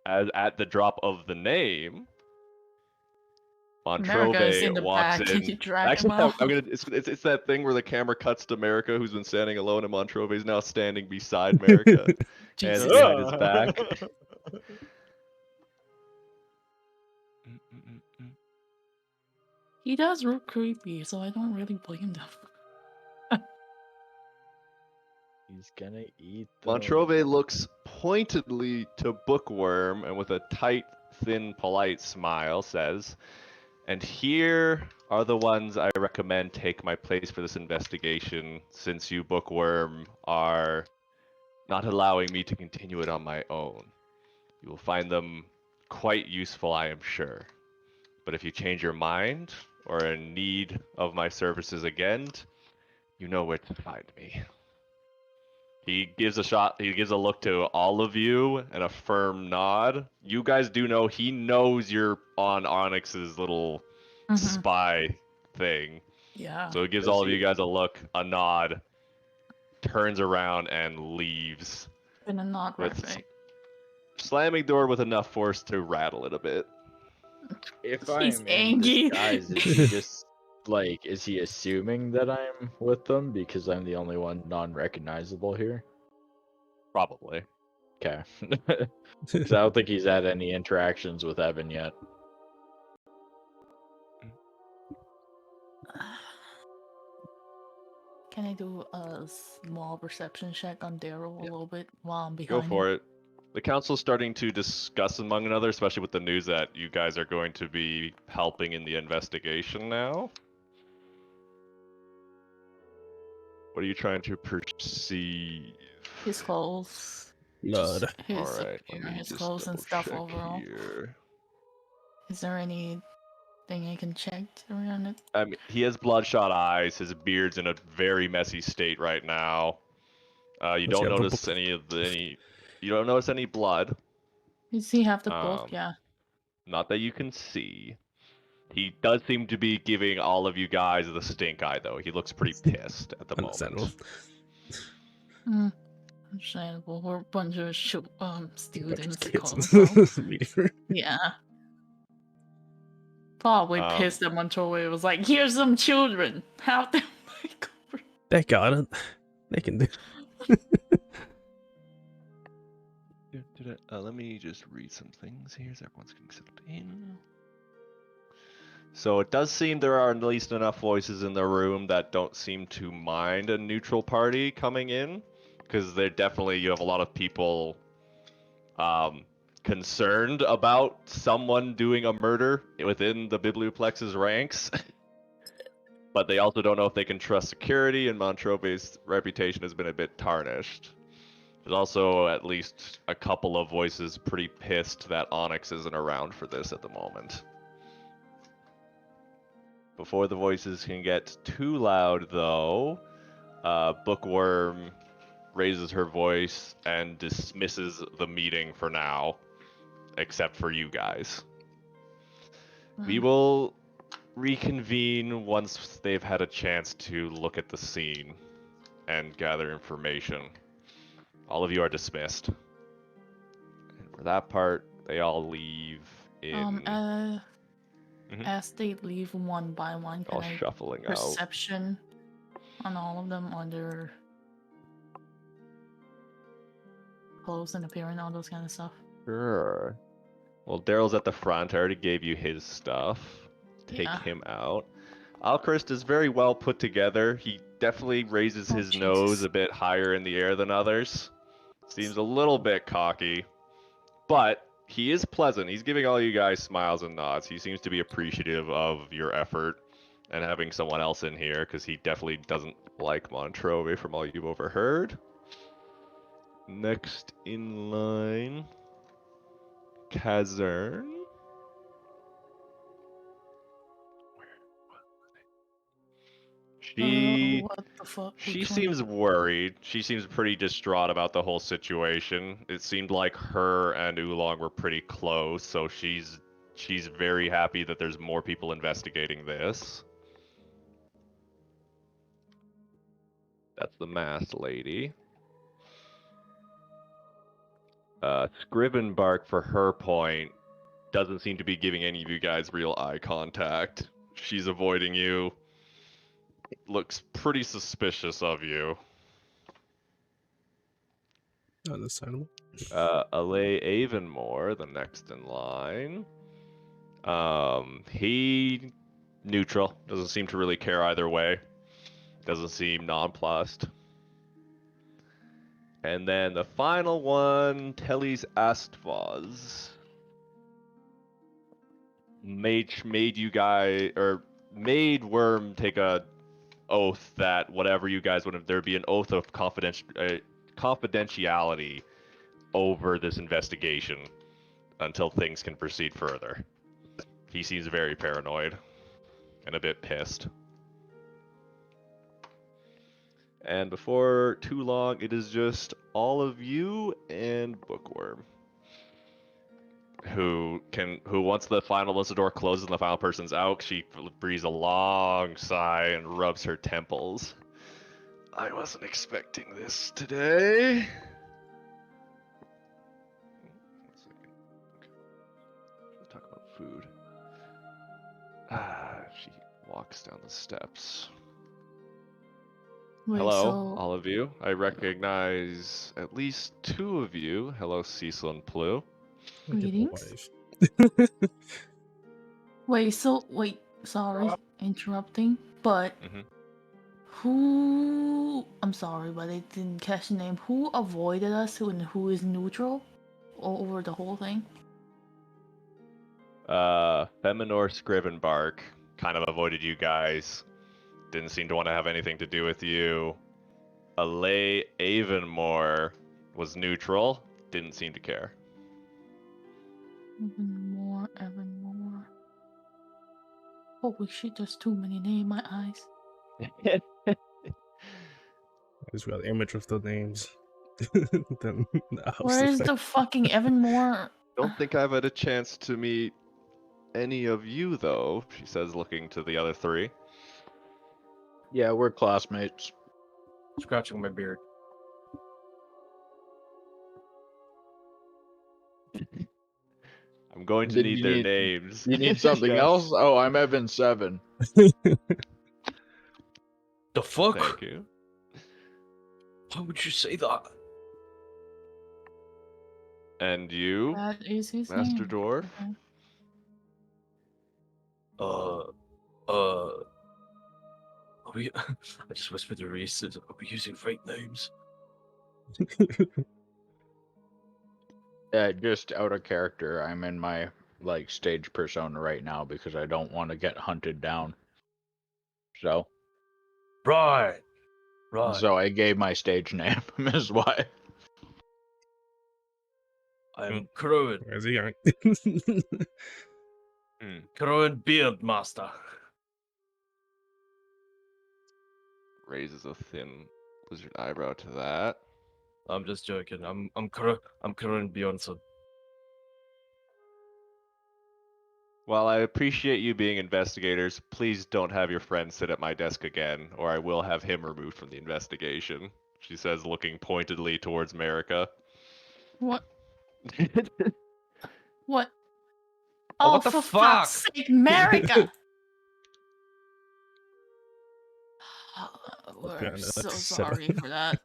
as at the drop of the name, America is in Montrove the walks back. Can in. you drag him Actually, no, out? I'm gonna. It's that thing where the camera cuts to America, who's been standing alone, and Montrove is now standing beside America, hands Jesus. behind his back. He does look creepy, so I don't really blame them. He's gonna eat the... Montrove looks pointedly to Bookworm and with a tight, thin, polite smile says, "And here are the ones I recommend take my place for this investigation, since you, Bookworm, are not allowing me to continue it on my own. You will find them quite useful, I am sure. But if you change your mind, or are in need of my services again, you know where to find me." He gives a look to all of you and a firm nod. You guys do know he knows you're on Onyx's little spy thing. Yeah. So he gives all of you guys a look, a nod, turns around and leaves. Been a not With perfect. slamming door with enough force to rattle it a bit. If He's I'm in angry. disguise, is he just like, is he assuming that I'm with them because I'm the only one non-recognizable here? Probably. Okay. Because I don't think he's had any interactions with Evan yet. Can I do a small perception check on Daryl a little bit while I'm Go behind for him? it. The council's starting to discuss among one another, especially with the news that you guys are going to be helping in the investigation now. What are you trying to perceive? His clothes. Blood. His Alright, let me appearance, just clothes and stuff double-check overall. here. Is there anything I can check around it? I mean, he has bloodshot eyes. His beard's in a very messy state right now. You Does he don't have the notice book? You don't notice any blood. Does he have the book? Yeah. Not that you can see. He does seem to be giving all of you guys the stink eye, though. He looks pretty pissed at the Understandable. moment. Understandable. We're a bunch of students. Kids. Mediocre. Yeah. Probably pissed at Montoya. It was like, here's some children. How them make over? They got it. They can do. Let me just read some things here as everyone's getting settled in. So it does seem there are at least enough voices in the room that don't seem to mind a neutral party coming in, because they're definitely, you have a lot of people concerned about someone doing a murder within the Biblioplex's ranks. But they also don't know if they can trust security, and Montrove's reputation has been a bit tarnished. There's also at least a couple of voices pretty pissed that Onyx isn't around for this at the moment. Before the voices can get too loud, though, Bookworm raises her voice and dismisses the meeting for now, except for you guys. We will reconvene once they've had a chance to look at the scene and gather information. All of you are dismissed. And for that part, they all leave in As they leave one by one, can all I shuffling out. perception on all of them, on their clothes and appearance, all those kind of stuff? Sure. Well, Daryl's at the front. I already gave you his stuff. Take Yeah. him out. Alchrist is very well put together. He definitely raises Oh, his Jesus. nose a bit higher in the air than others. Seems a little bit cocky, but he is pleasant. He's giving all you guys smiles and nods. He seems to be appreciative of your effort and having someone else in here, because he definitely doesn't like Montrove from all you've overheard. Next in line, Kazern. What the fuck? She Which one? seems worried. She seems pretty distraught about the whole situation. It seemed like her and Oolong were pretty close, so she's very happy that there's more people investigating this. That's the masked lady. Scrivenbark, for her point, doesn't seem to be giving any of you guys real eye contact. She's avoiding you. Looks pretty suspicious of you. Understandable. Alay Avonmore, the next in line. He neutral. Doesn't seem to really care either way. Doesn't seem nonplussed. And then the final one, Teles Astvaz. Made you guys, or made Worm take a oath that whatever you guys would, there'd be an oath of confidentiality over this investigation until things can proceed further. He seems very paranoid and a bit pissed. And before too long, it is just all of you and Bookworm. Who once the door closes and the final person's out, she breathes a long sigh and rubs her temples. I wasn't expecting this today. 1 second. Okay. Let's talk about food. She walks down the steps. Wait, Hello, so all of you. I recognize at least 2 of you. Hello, Cecil and Plu. greetings? Wait, sorry, interrupting, but who? I'm sorry, but I didn't catch the name. Who avoided us and who is neutral over the whole thing? Feminor Scrivenbark kind of avoided you guys. Didn't seem to want to have anything to do with you. Alay Avonmore was neutral. Didn't seem to care. Evan more. Holy shit, there's too many names in my eyes. I just got an image of the names. Then the house Where's effect. the fucking Evan Moore? Don't think I've had a chance to meet any of you, though, she says, looking to the other 3. Yeah, we're classmates. Scratching my beard. I'm going to Did need you their need- names. You need something Yes. else? Oh, I'm Evan 7. The fuck? Thank you. Why would you say that? And you, That is his Master name. Dwarf? Okay. Are we? I just whispered to Reese. Are we using fake names? Just out of character. I'm in my stage persona right now because I don't want to get hunted down. So Right. so I gave my stage name is why. I'm Crowan. Where's he going? Crowan Beardmaster. raises a thin lizard eyebrow to that. I'm just joking. I'm Karan Bjornsson. While I appreciate you being investigators, please don't have your friend sit at my desk again, or I will have him removed from the investigation. She says, looking pointedly towards Marika. What? What? Oh, Oh, what the for fuck? fuck's sake, Marika! We're Yeah, no, so that's sorry for that.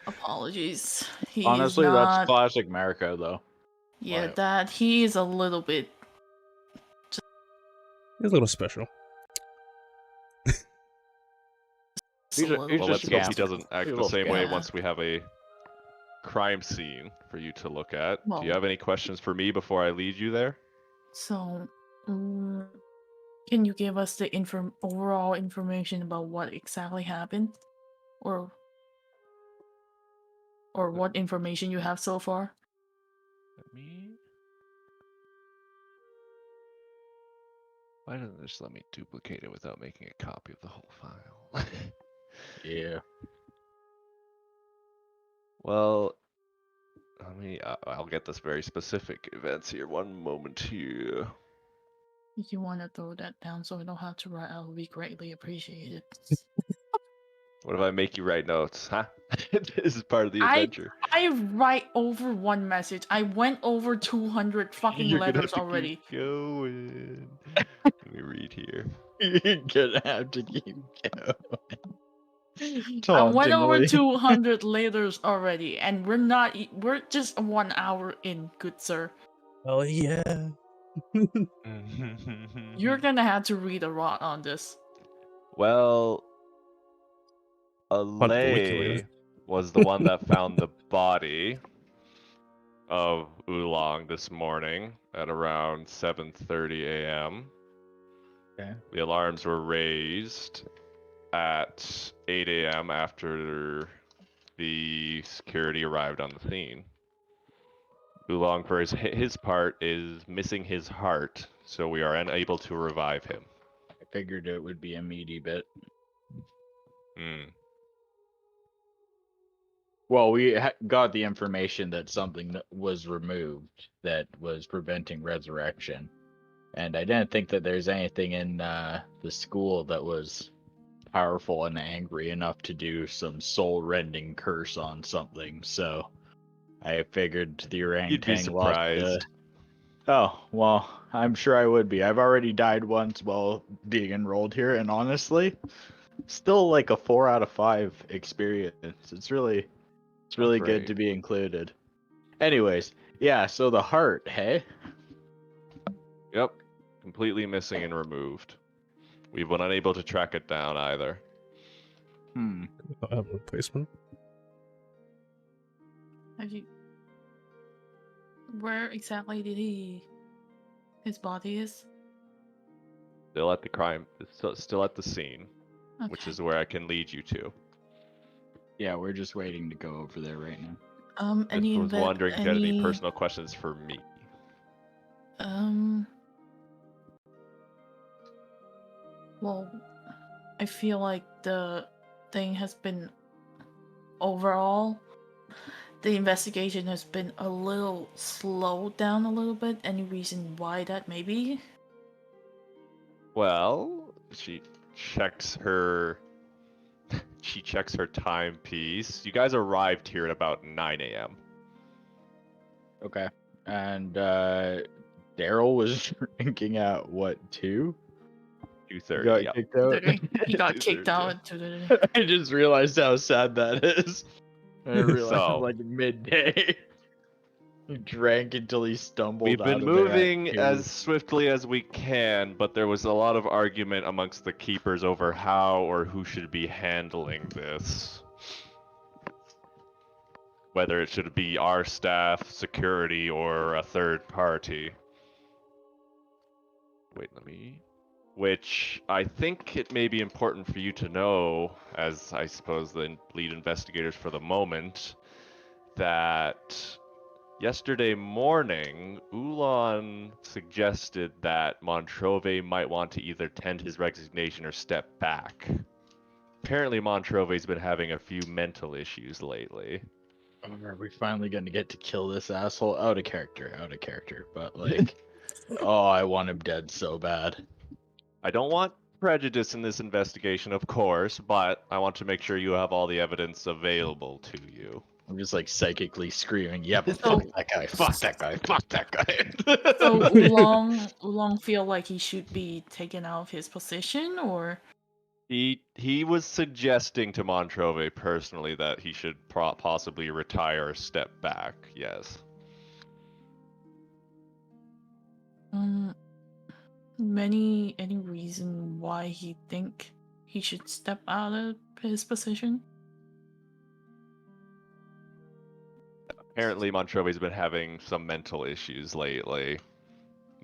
Apologies. He Honestly, is that's not. classic America, though. Yeah, Wow. that he is a little bit. It's a little special. He's A little Well, just let's a hope he scamp. doesn't He's act a the little same way scamp. Yeah. once we have a crime scene for you to look at. Do you Well- have any questions for me before I lead you there? So, can you give us the overall information about what exactly happened, or what information you have so far? Why doesn't this let me duplicate it without making a copy of the whole file? Yeah. Well, I'll get this very specific events here. One moment here. If you want to throw that down so I don't have to write, I would be greatly appreciated. What if I make you write notes, huh? This is part of the adventure. I write over one message. I went over 200 fucking You're gonna have letters to already. keep going. Let me read here. You're gonna have to keep going. I went over Tauntingly. 200 letters already, and we're just 1 hour in, good sir. Oh yeah. You're gonna have to read a lot on this. Well, Wiki. Alay was the one that found the body of Oolong this morning at around 7:30 a.m. Okay. The alarms were raised at 8 a.m. after the security arrived on the scene. Oolong, for his part, is missing his heart, so we are unable to revive him. I figured it would be a meaty bit. Hmm. Well, we got the information that something was removed that was preventing resurrection. And I didn't think that there's anything in the school that was powerful and angry enough to do some soul-rending curse on something. So I figured the orangutan You'd be lost the... surprised. Oh, well, I'm sure I would be. I've already died once while being enrolled here, and honestly, still like a 4 out of 5 experience. It's really good Great. to be included. Anyways, yeah, so the heart, hey? Yep. Completely missing and removed. We've been unable to track it down either. Hmm. I have a replacement. Have you? Where exactly did his body is? Still at the crime, still at the scene, Okay. which is where I can lead you to. Yeah, we're just waiting to go over there right now. I was wondering if you had any personal questions for me. Well, I feel like the thing has been overall, the investigation has been a little slowed down a little bit. Any reason why that may be? Well, she checks her timepiece. You guys arrived here at about 9 a.m. Okay. And Daryl was drinking at what, 2? 2:30. Got Yep. kicked out. He got 2:30, kicked yeah. out today. I just realized how sad that is. I realized So- it was like midday. He drank until he stumbled We've out been of there at moving 2. as swiftly as we can, but there was a lot of argument amongst the keepers over how or who should be handling this. Whether it should be our staff, security, or a third party. Wait, Which I think it may be important for you to know, as I suppose the lead investigators for the moment, that yesterday morning, Ulan suggested that Montrove might want to either tend his resignation or step back. apparently Montrove's been having a few mental issues lately. Are we finally gonna get to kill this asshole? Out of character, out of character. But like, oh, I want him dead so bad. I don't want prejudice in this investigation, of course, but I want to make sure you have all the evidence available to you. I'm just like psychically screaming, yeah, but So- fuck that guy, fuck that guy, fuck that guy. So Oolong feel like he should be taken out of his position, or He was suggesting to Montrove personally that he should possibly retire or step back. Yes. any reason why he think he should step out of his position? Apparently, Montrove's been having some mental issues lately.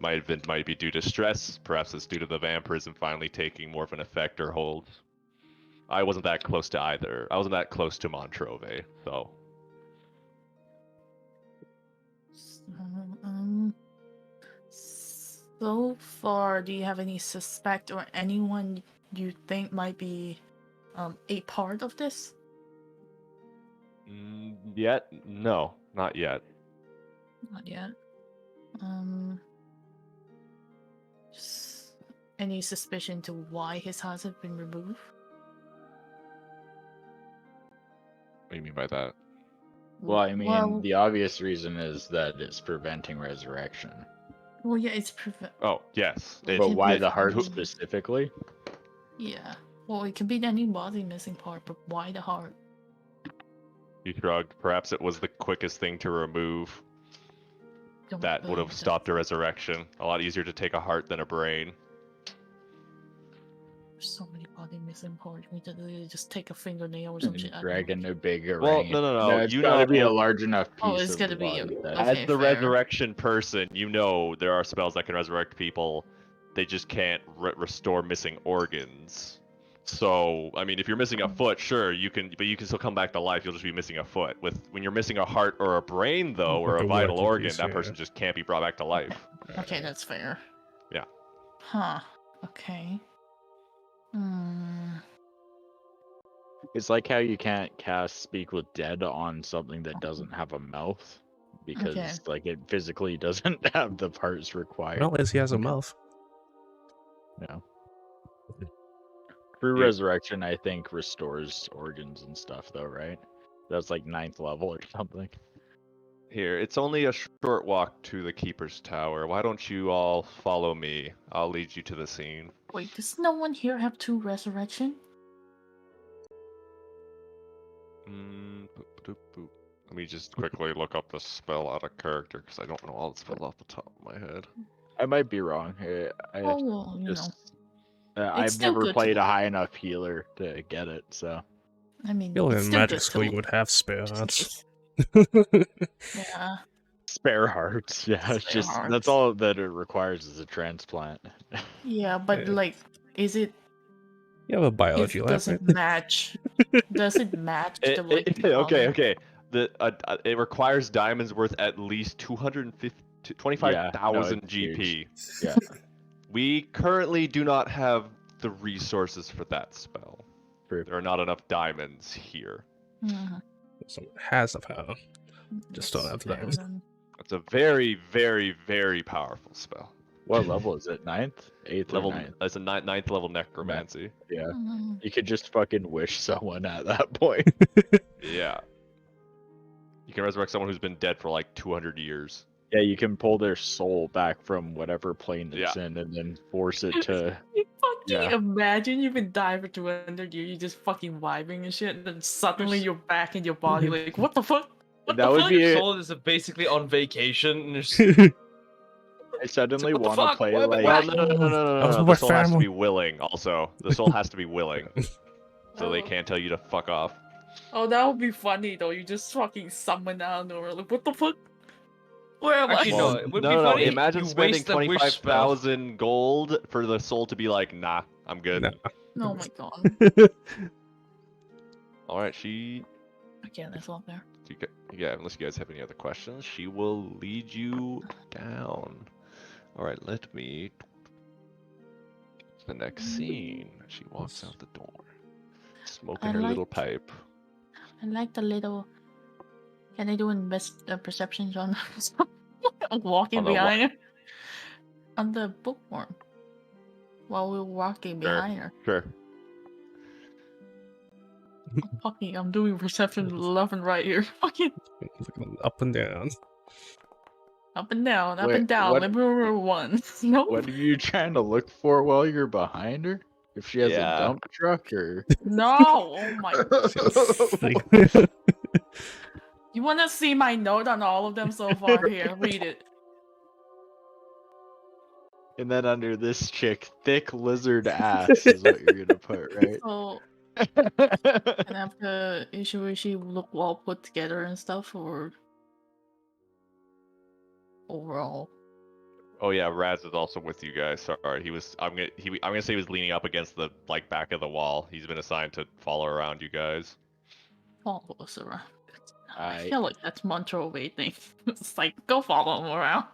Might be due to stress. Perhaps it's due to the vampirism finally taking more of an effect or hold. I wasn't that close to either. I wasn't that close to Montrove, so. So far, do you have any suspect or anyone you think might be a part of this? Yet? No, not yet. Not yet. Just any suspicion to why his house has been removed? What do you mean by that? Well, I mean, well, the obvious reason is that it's preventing resurrection. well, yeah, it's prevent. Oh, yes. It But can why be the heart any- specifically? Yeah. Well, it can be any body missing part, but why the heart? He shrugged. Perhaps it was the quickest thing to remove. Don't That would have believe stopped a resurrection. A lot easier to take a heart than a brain. There's so many body missing parts. We could just take a fingernail or some shit. I don't know. Dragging a bigger. Well, no. It's You gotta be a know- large enough piece Oh, it's of gotta the be a- body that- Okay, As the fair. resurrection person, you know there are spells that can resurrect people. They just can't restore missing organs. So, I mean, if you're missing a foot, sure, you can, but you can still come back to life. You'll just be missing a foot. When you're missing a heart or a brain, though, or Like a a vital working organ, piece, that yeah. person just can't be brought back to life. Okay, that's fair. Yeah. Huh. Okay. It's like how you can't cast Speak with Dead on something that doesn't have a mouth because Okay. like it physically doesn't have the parts required. Well, at least he has a Okay. mouth. No. True Yeah. resurrection, I think, restores organs and stuff, though, right? That's like 9th level or something. Here, it's only a short walk to the Keeper's Tower. Why don't you all follow me? I'll lead you to the scene. Wait, does no one here have 2 resurrection? Boop, boop, boop. Let me just quickly look up the spell out of character because I don't know all the spells off the top of my head. I might be wrong. I Oh, well, you know. just, It's I've still never good to played know. a high enough healer to get it, so. I mean, I feel like it's in still magic good school to you would have spare just in hearts. case. Yeah. Spare hearts, yeah. It's Spare just hearts. that's all that it requires is a transplant. Yeah, but Yeah. like, is it You have a if biology lab, does right? it match? Does it match the like? Okay. It requires diamonds worth at least 25,000 it's GP. huge. Yeah. We currently do not have the resources for that spell. True. There are not enough diamonds here. Mhm. Someone has the power. Just don't That's have the fair diamonds. then. It's a very, very, very powerful spell. What level is it? 9th? 8th Level, or 9th? it's a ninth level necromancy. Yeah. Mhm. You could just fucking wish someone at that point. Yeah. You can resurrect someone who's been dead for like 200 years. Yeah, you can pull their soul back from whatever plane it's Yeah. in and then force it to. You fucking Yeah. imagine you've been dying for 200 years, you're just fucking vibing and shit, and then suddenly you're back in your body, like, what the fuck? What That the would fuck? be Your it. soul is basically on vacation. And there's... I suddenly What the want to fuck? play Why am I like. Well, back? no. I was The with soul has to family. be willing. Also, the soul has to be willing, so they Oh. can't tell you to fuck off. Oh, that would be funny though. You just fucking summon out of nowhere, like, what the fuck? Where am Actually, I? no, it would be no. funny. Imagine you spending waste the wish spell. 25,000 gold for the soul to be like, nah, I'm good. Nah. Oh my god. All right, she. Again, that's not there. Yeah, unless you guys have any other questions, she will lead you down. All right, let me. The next scene. She walks out the door. Smoking I her like- little pipe. I like the little. Can I do invest perception on walking On the behind her? On the bookworm. While we're walking Sure. behind her. Sure. I'm doing perception left and right here. Fucking Looking up and down. up and down, up Wait, and down. what- Let me remember one. Nope. What are you trying to look for while you're behind her? If she has Yeah. a dump truck or No! Oh my. Like- You wanna see my note on all of them so far? Here, read it. and then under this chick, thick lizard ass is what you're gonna put, right? So, and after issue she look well put together and stuff, or overall. Oh yeah, Raz is also with you guys. Sorry, he was. I'm gonna say he was leaning up against the back of the wall. He's been assigned to follow around you guys. Follow us around. I I feel like that's Montrovey thing. It's like, go follow him around.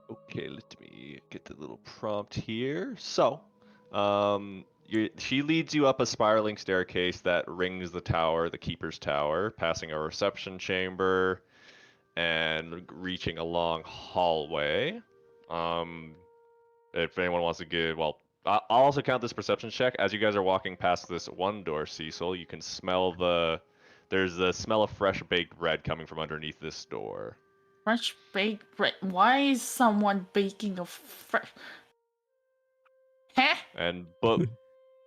Okay, let me get the little prompt here. So, she leads you up a spiraling staircase that rings the tower, the Keeper's Tower, passing a reception chamber and reaching a long hallway. If anyone wants to give, well, I'll also count this perception check. As you guys are walking past this one door, Cecil, you can smell there's the smell of fresh baked bread coming from underneath this door. Fresh baked bread. Why is someone baking a fresh? Huh? And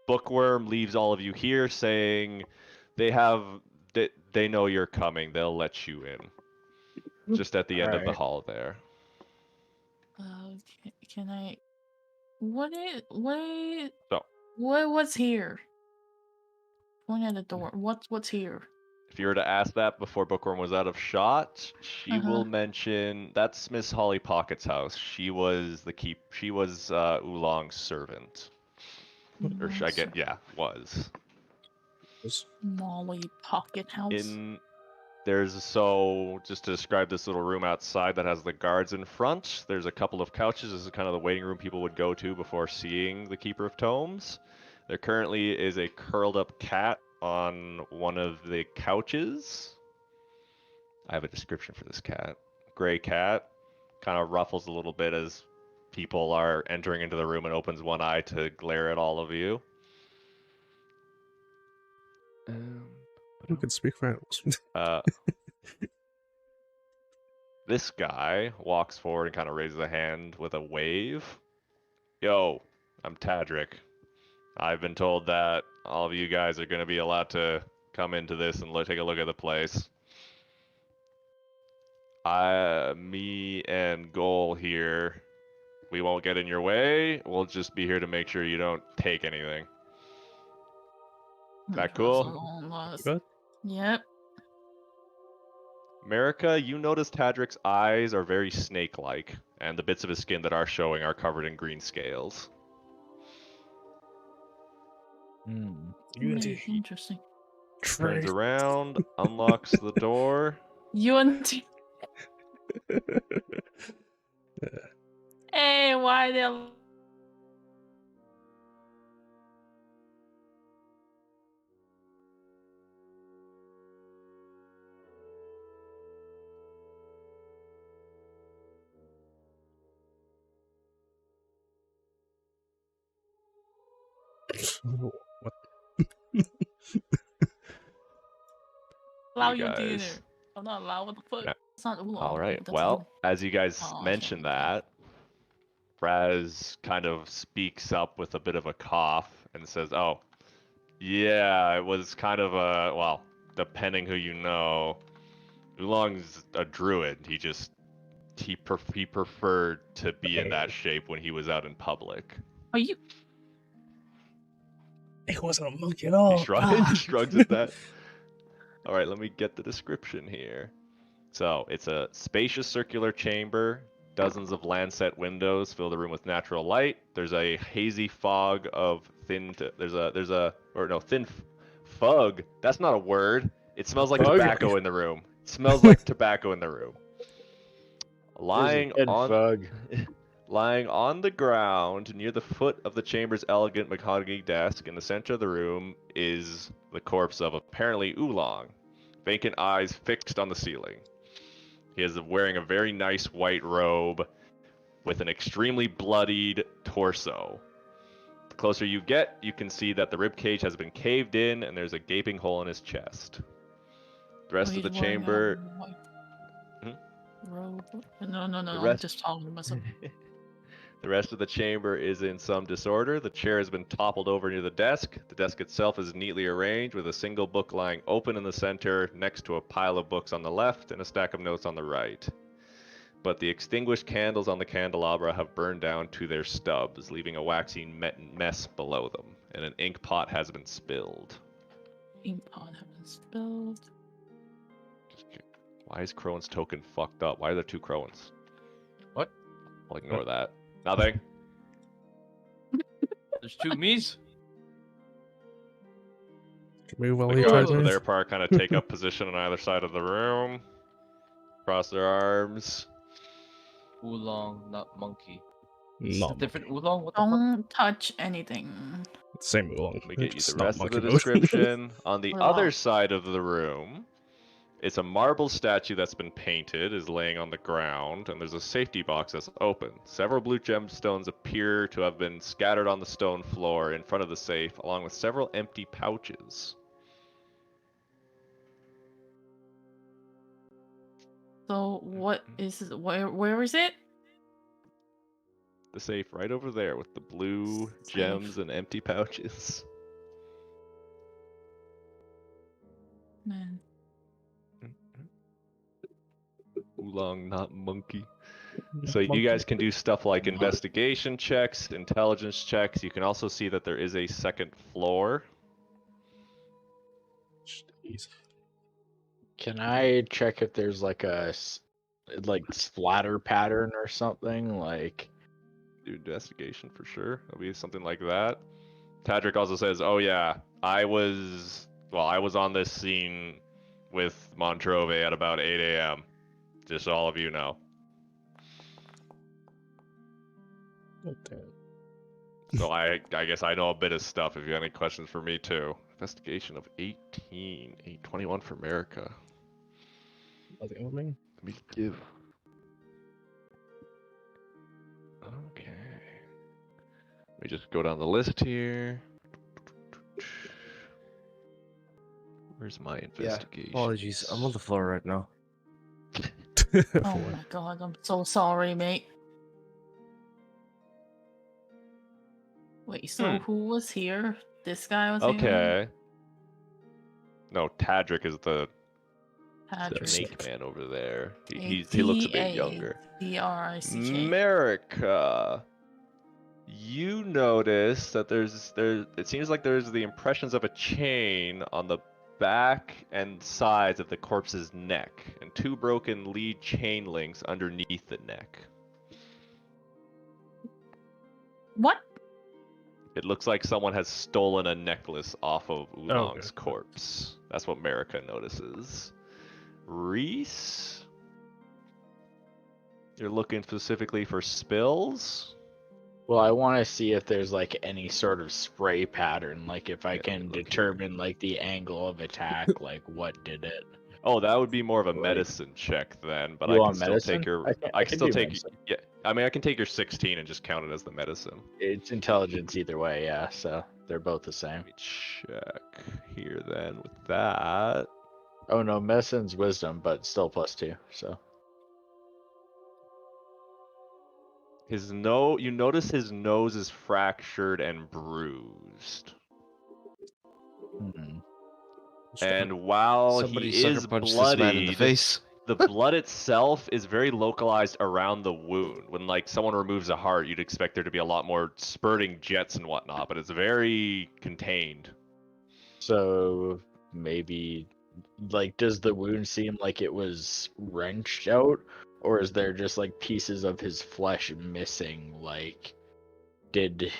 Bookworm leaves all of you here, saying they know you're coming. They'll let you in. Just at the end of the Alright. hall there. Can I? What? So. What's here? Point at the door. What's here? If you were to ask that before Bookworm was out of shot, she will mention that's Miss Holly Pocket's house. She was Oolong's servant. Or should I get was. Molly Pocket House. Just to describe this little room outside that has the guards in front, there's a couple of couches. This is kind of the waiting room people would go to before seeing the Keeper of Tomes. There currently is a curled up cat on one of the couches. I have a description for this cat. Gray cat, kind of ruffles a little bit as people are entering into the room and opens one eye to glare at all of you. Who can speak French? This guy walks forward and kind of raises a hand with a wave. Yo, I'm Tadric. I've been told that all of you guys are going to be allowed to come into this and take a look at the place. Me and Goal here, we won't get in your way. We'll just be here to make sure you don't take anything. That cool? Good. Yep. America, you notice Tadric's eyes are very snake-like, and the bits of his skin that are showing are covered in green scales. Interesting. Turns around, unlocks the door. UNT. Hey, why they? What? Allow You you to enter. guys- I'm not allowed. What the fuck? Yeah. It's not Oolong. All right. That's Well, Oolong. as you guys Oh, mentioned sorry. that, Raz kind of speaks up with a bit of a cough and says, "Oh, yeah, it was kind of a well, depending who you know. Oolong's a druid. He preferred to be in that shape when he was out in public." Are you? It wasn't a monkey at all. He shrugs at that. All right, let me get the description here. So it's a spacious circular chamber. Dozens of Lancet windows fill the room with natural light. There's a hazy fog of thin fug. That's not a word. It smells like Fug? tobacco in the room. It smells like tobacco in the room. Lying There's a dead on fug. Lying on the ground near the foot of the chamber's elegant mahogany desk in the center of the room is the corpse of apparently Oolong, vacant eyes fixed on the ceiling. He is wearing a very nice white robe with an extremely bloodied torso. The closer you get, you can see that the ribcage has been caved in and there's a gaping hole in his chest. The rest of the He's wearing a chamber... white Hmm? robe. No, The I'm rest... just talking to myself. The rest of the chamber is in some disorder. The chair has been toppled over near the desk. The desk itself is neatly arranged with a single book lying open in the center next to a pile of books on the left and a stack of notes on the right. But the extinguished candles on the candelabra have burned down to their stubs, leaving a waxing mess below them, and an ink pot has been spilled. Ink pot has been spilled. Why is Crowan's token fucked up? Why are there two Crowans? What? I'll ignore that. Nothing. There's two me's. Move while The you try guards to for move. their part kind of take up position on either side of the room. Cross their arms. Oolong, not monkey. Is Not it a different oolong? What the fuck? Don't touch anything. same Oolong. Let me get you Just the not rest of the monkey mode. description. On the Hold other on. side of the room, it's a marble statue that's been painted, is laying on the ground, and there's a safety box that's open. Several blue gemstones appear to have been scattered on the stone floor in front of the safe, along with several empty pouches. So what is where is it? The safe right over there with the blue gems and empty pouches. Man. Oolong, not monkey. So you guys can do stuff like investigation checks, intelligence checks. You can also see that there is a second floor. Jeez. Can I check if there's like a splatter pattern or something? Like, Do investigation for sure. It'll be something like that. Tadric also says, "Oh yeah, I was on this scene with Montrove at about 8 a.m. Just so all of you know." Oh, damn. So I guess I know a bit of stuff. If you have any questions for me too. Investigation of 18, 821 for America. Nothing on me. Let me give. Okay. Let me just go down the list here. Where's my investigation? Apologies, I'm on the floor right now. Oh my god, I'm so sorry, mate. Wait, so who was here? This guy was here? Okay. No, Tadric is the Patrick. snake man over there. He looks a bit younger. D-R-I-C-K. America. You notice that it seems like there's the impressions of a chain on the back and sides of the corpse's neck, and two broken lead chain links underneath the neck. What? It looks like someone has stolen a necklace off of Oolong's corpse. That's what America notices. Reese? You're looking specifically for spills? well, I want to see if there's like any sort of spray pattern, like if I Yeah, can look here. determine like the angle of attack, like what did it. Oh, that would be more of a Right. medicine check then, but You I can want still medicine? take your I I can can still do take medicine. yeah. I mean, I can take your 16 and just count it as the medicine. It's intelligence either way, yeah. So they're both the same. Let me check here then with that. Oh no, medicine's wisdom, but still +2. So You notice his nose is fractured and bruised. And while Somebody he sucker is punched this man in the bloodied, face. the blood itself is very localized around the wound. When like someone removes a heart, you'd expect there to be a lot more spurting jets and whatnot, but it's very contained. So maybe, like, does the wound seem like it was wrenched out, or is there just like pieces of his flesh missing? Like, did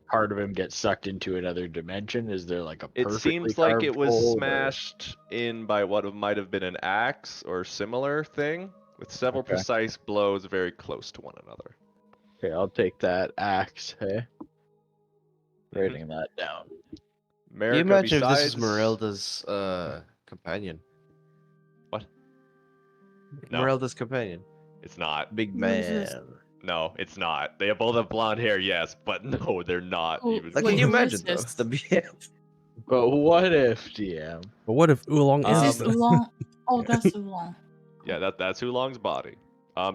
part of him get sucked into another dimension? Is there like a It perfectly seems like carved it was hole, or- smashed in by what might have been an axe or similar thing, with several Okay. precise blows very close to one another. Okay, I'll take that axe. Hey, Mhm. writing that down. Can you America, imagine if this is besides... Merelda's companion? What? No, Merelda's companion. it's not. Big Who is this? man. No, it's not. They both have blonde hair, yes, but no, they're not Who- even Like, Wait, can you who close. is imagine though? this? The BF. But what if, DM? But what if Oolong Is is this the... Oolong? Oh, that's Oolong. Yeah, that's Oolong's body.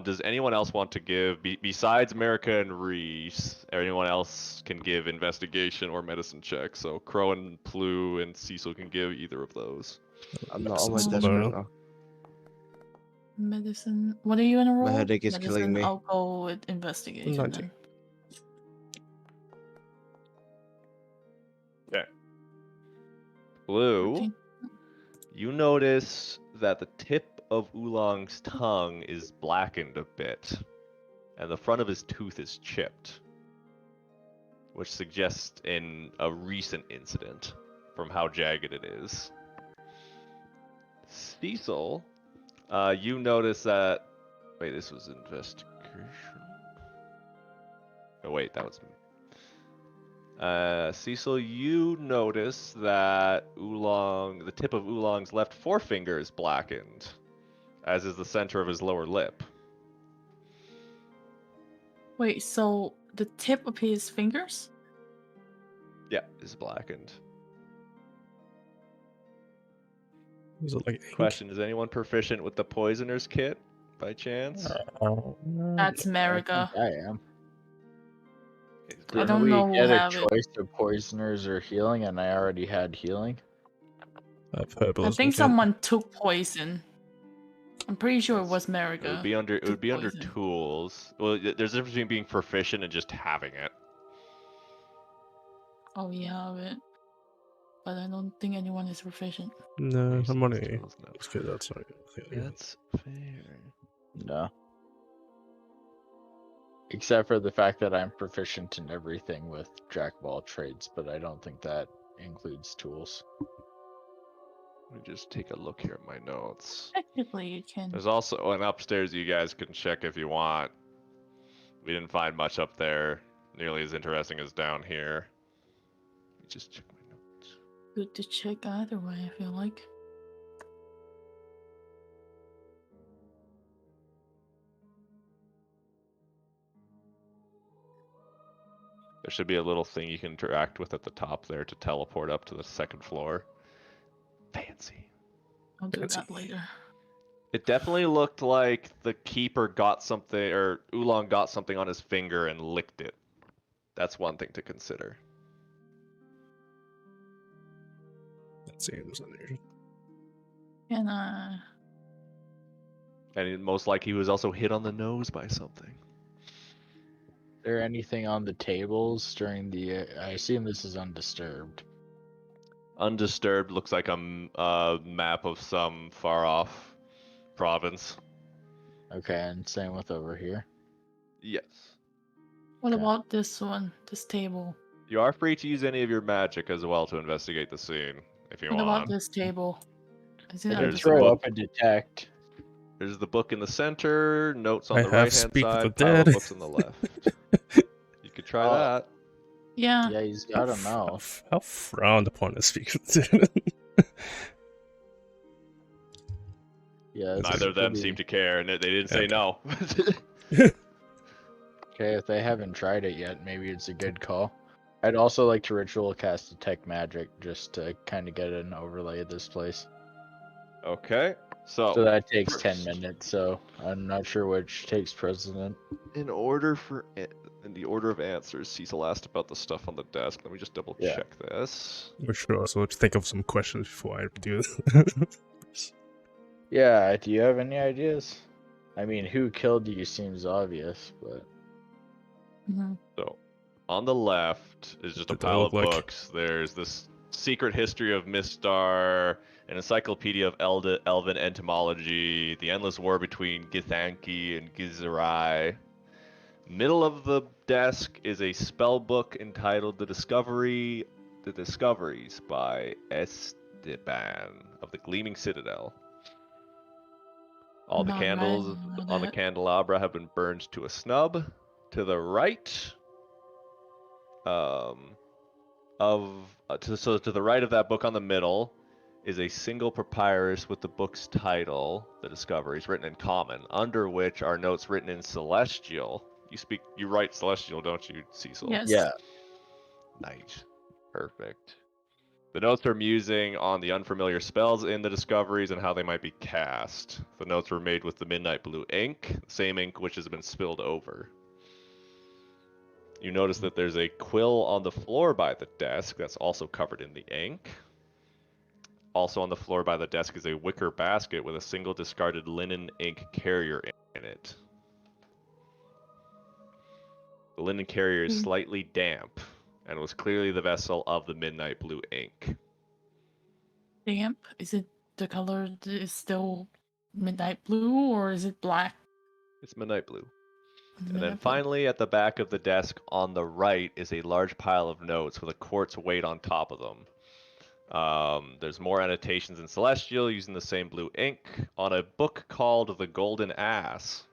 Does anyone else want to give, besides America and Reese, anyone else can give investigation or medicine checks? So Crow and Plu and Cecil can give either of those. I'm not on my Medicine's desk low. right now. Medicine. What are you gonna roll? headache is killing Medicine, me. I'll go with investigation 90. then. Okay. Plu, 14. you notice that the tip of Oolong's tongue is blackened a bit, and the front of his tooth is chipped, which suggests a recent incident from how jagged it is. Cecil, you notice that... Wait, this was investigation? Oh wait, that was... Cecil, you notice that the tip of Oolong's left forefinger is blackened, as is the center of his lower lip. Wait, so the tip of his fingers? Yeah, is blackened. Is it like ink? Question, is anyone proficient with the poisoner's kit, by chance? That's I America. think I am. Okay, I Didn't don't we know who get a have it. choice of poisoners or healing, and I already had healing? I've heard I those think again. someone took poison. I'm pretty sure it was America. It would be under took poison. tools. Well, there's a difference between being proficient and just having it. Oh, we have it. But I don't think anyone is proficient. No, Use I'm these only... tools now. Let's get that, sorry. That's fair. No. Except for the fact that I'm proficient in everything with jack of all trades, but I don't think that includes tools. Let me just take a look here at my notes. Technically, you can. There's also an upstairs you guys can check if you want. We didn't find much up there nearly as interesting as down here. Let me just check my notes. Good to check either way, I feel like. There should be a little thing you can interact with at the top there to teleport up to the second floor. Fancy. I'll do Fancy. that later. It definitely looked like the keeper got something, or Oolong got something on his finger and licked it. That's one thing to consider. That seems unusual. And And most likely he was also hit on the nose by something. Is there anything on the tables during the... I assume this is undisturbed. Undisturbed looks like a map of some far-off province. Okay, and same with over here. Yes. what Okay. about this one? This table? You are free to use any of your magic as well to investigate the scene, if you What about want. this table? Is I it can There's throw book. up a detect. There's the book in the center, notes on I the have right-hand Speak of the side, pile of Dead. books on the left. You could try Oh. that. Yeah. Yeah, he's got a mouth. How frowned upon is Speak of the Dead. Yeah, this Neither of them could be- seem to care, and they didn't say no. Okay, if they haven't tried it yet, maybe it's a good call. I'd also like to ritual cast Detect Magic just to kind of get an overlay of this place. Okay, so So that takes 10 first, minutes, so I'm not sure which takes precedent. in the order of answers, Cecil asked about the stuff on the desk. Let me just double Yeah. check this. For sure, so let's think of some questions before I do this. Yeah, do you have any ideas? I mean, who killed you seems obvious, but... Mhm. So, on the left is just a What did that pile look of like? books. There's this Secret History of Mistar, an Encyclopedia of Elven Entomology, The Endless War between Githyanki and Gizrai. Middle of the desk is a spell book entitled The Discoveries by Esteban of the Gleaming Citadel. All the Not candles ready for on the that. candelabra have been burned to a snub. to the right to the right of that book on the middle is a single papyrus with the book's title, The Discoveries, written in Common, under which are notes written in Celestial. You write Celestial, don't you, Cecil? Yes. Yeah. Nice. Perfect. The notes are musing on the unfamiliar spells in the Discoveries and how they might be cast. The notes were made with the midnight blue ink, the same ink which has been spilled over. You notice that there's a quill on the floor by the desk that's also covered in the ink. Also on the floor by the desk is a wicker basket with a single discarded linen ink carrier in it. The linen carrier is slightly damp and was clearly the vessel of the midnight blue ink. Damp? Is it the color is still midnight blue or is it black? It's midnight blue. And then Midnight blue. finally, at the back of the desk on the right is a large pile of notes with a quartz weight on top of them. There's more annotations in Celestial using the same blue ink on a book called The Golden Ass.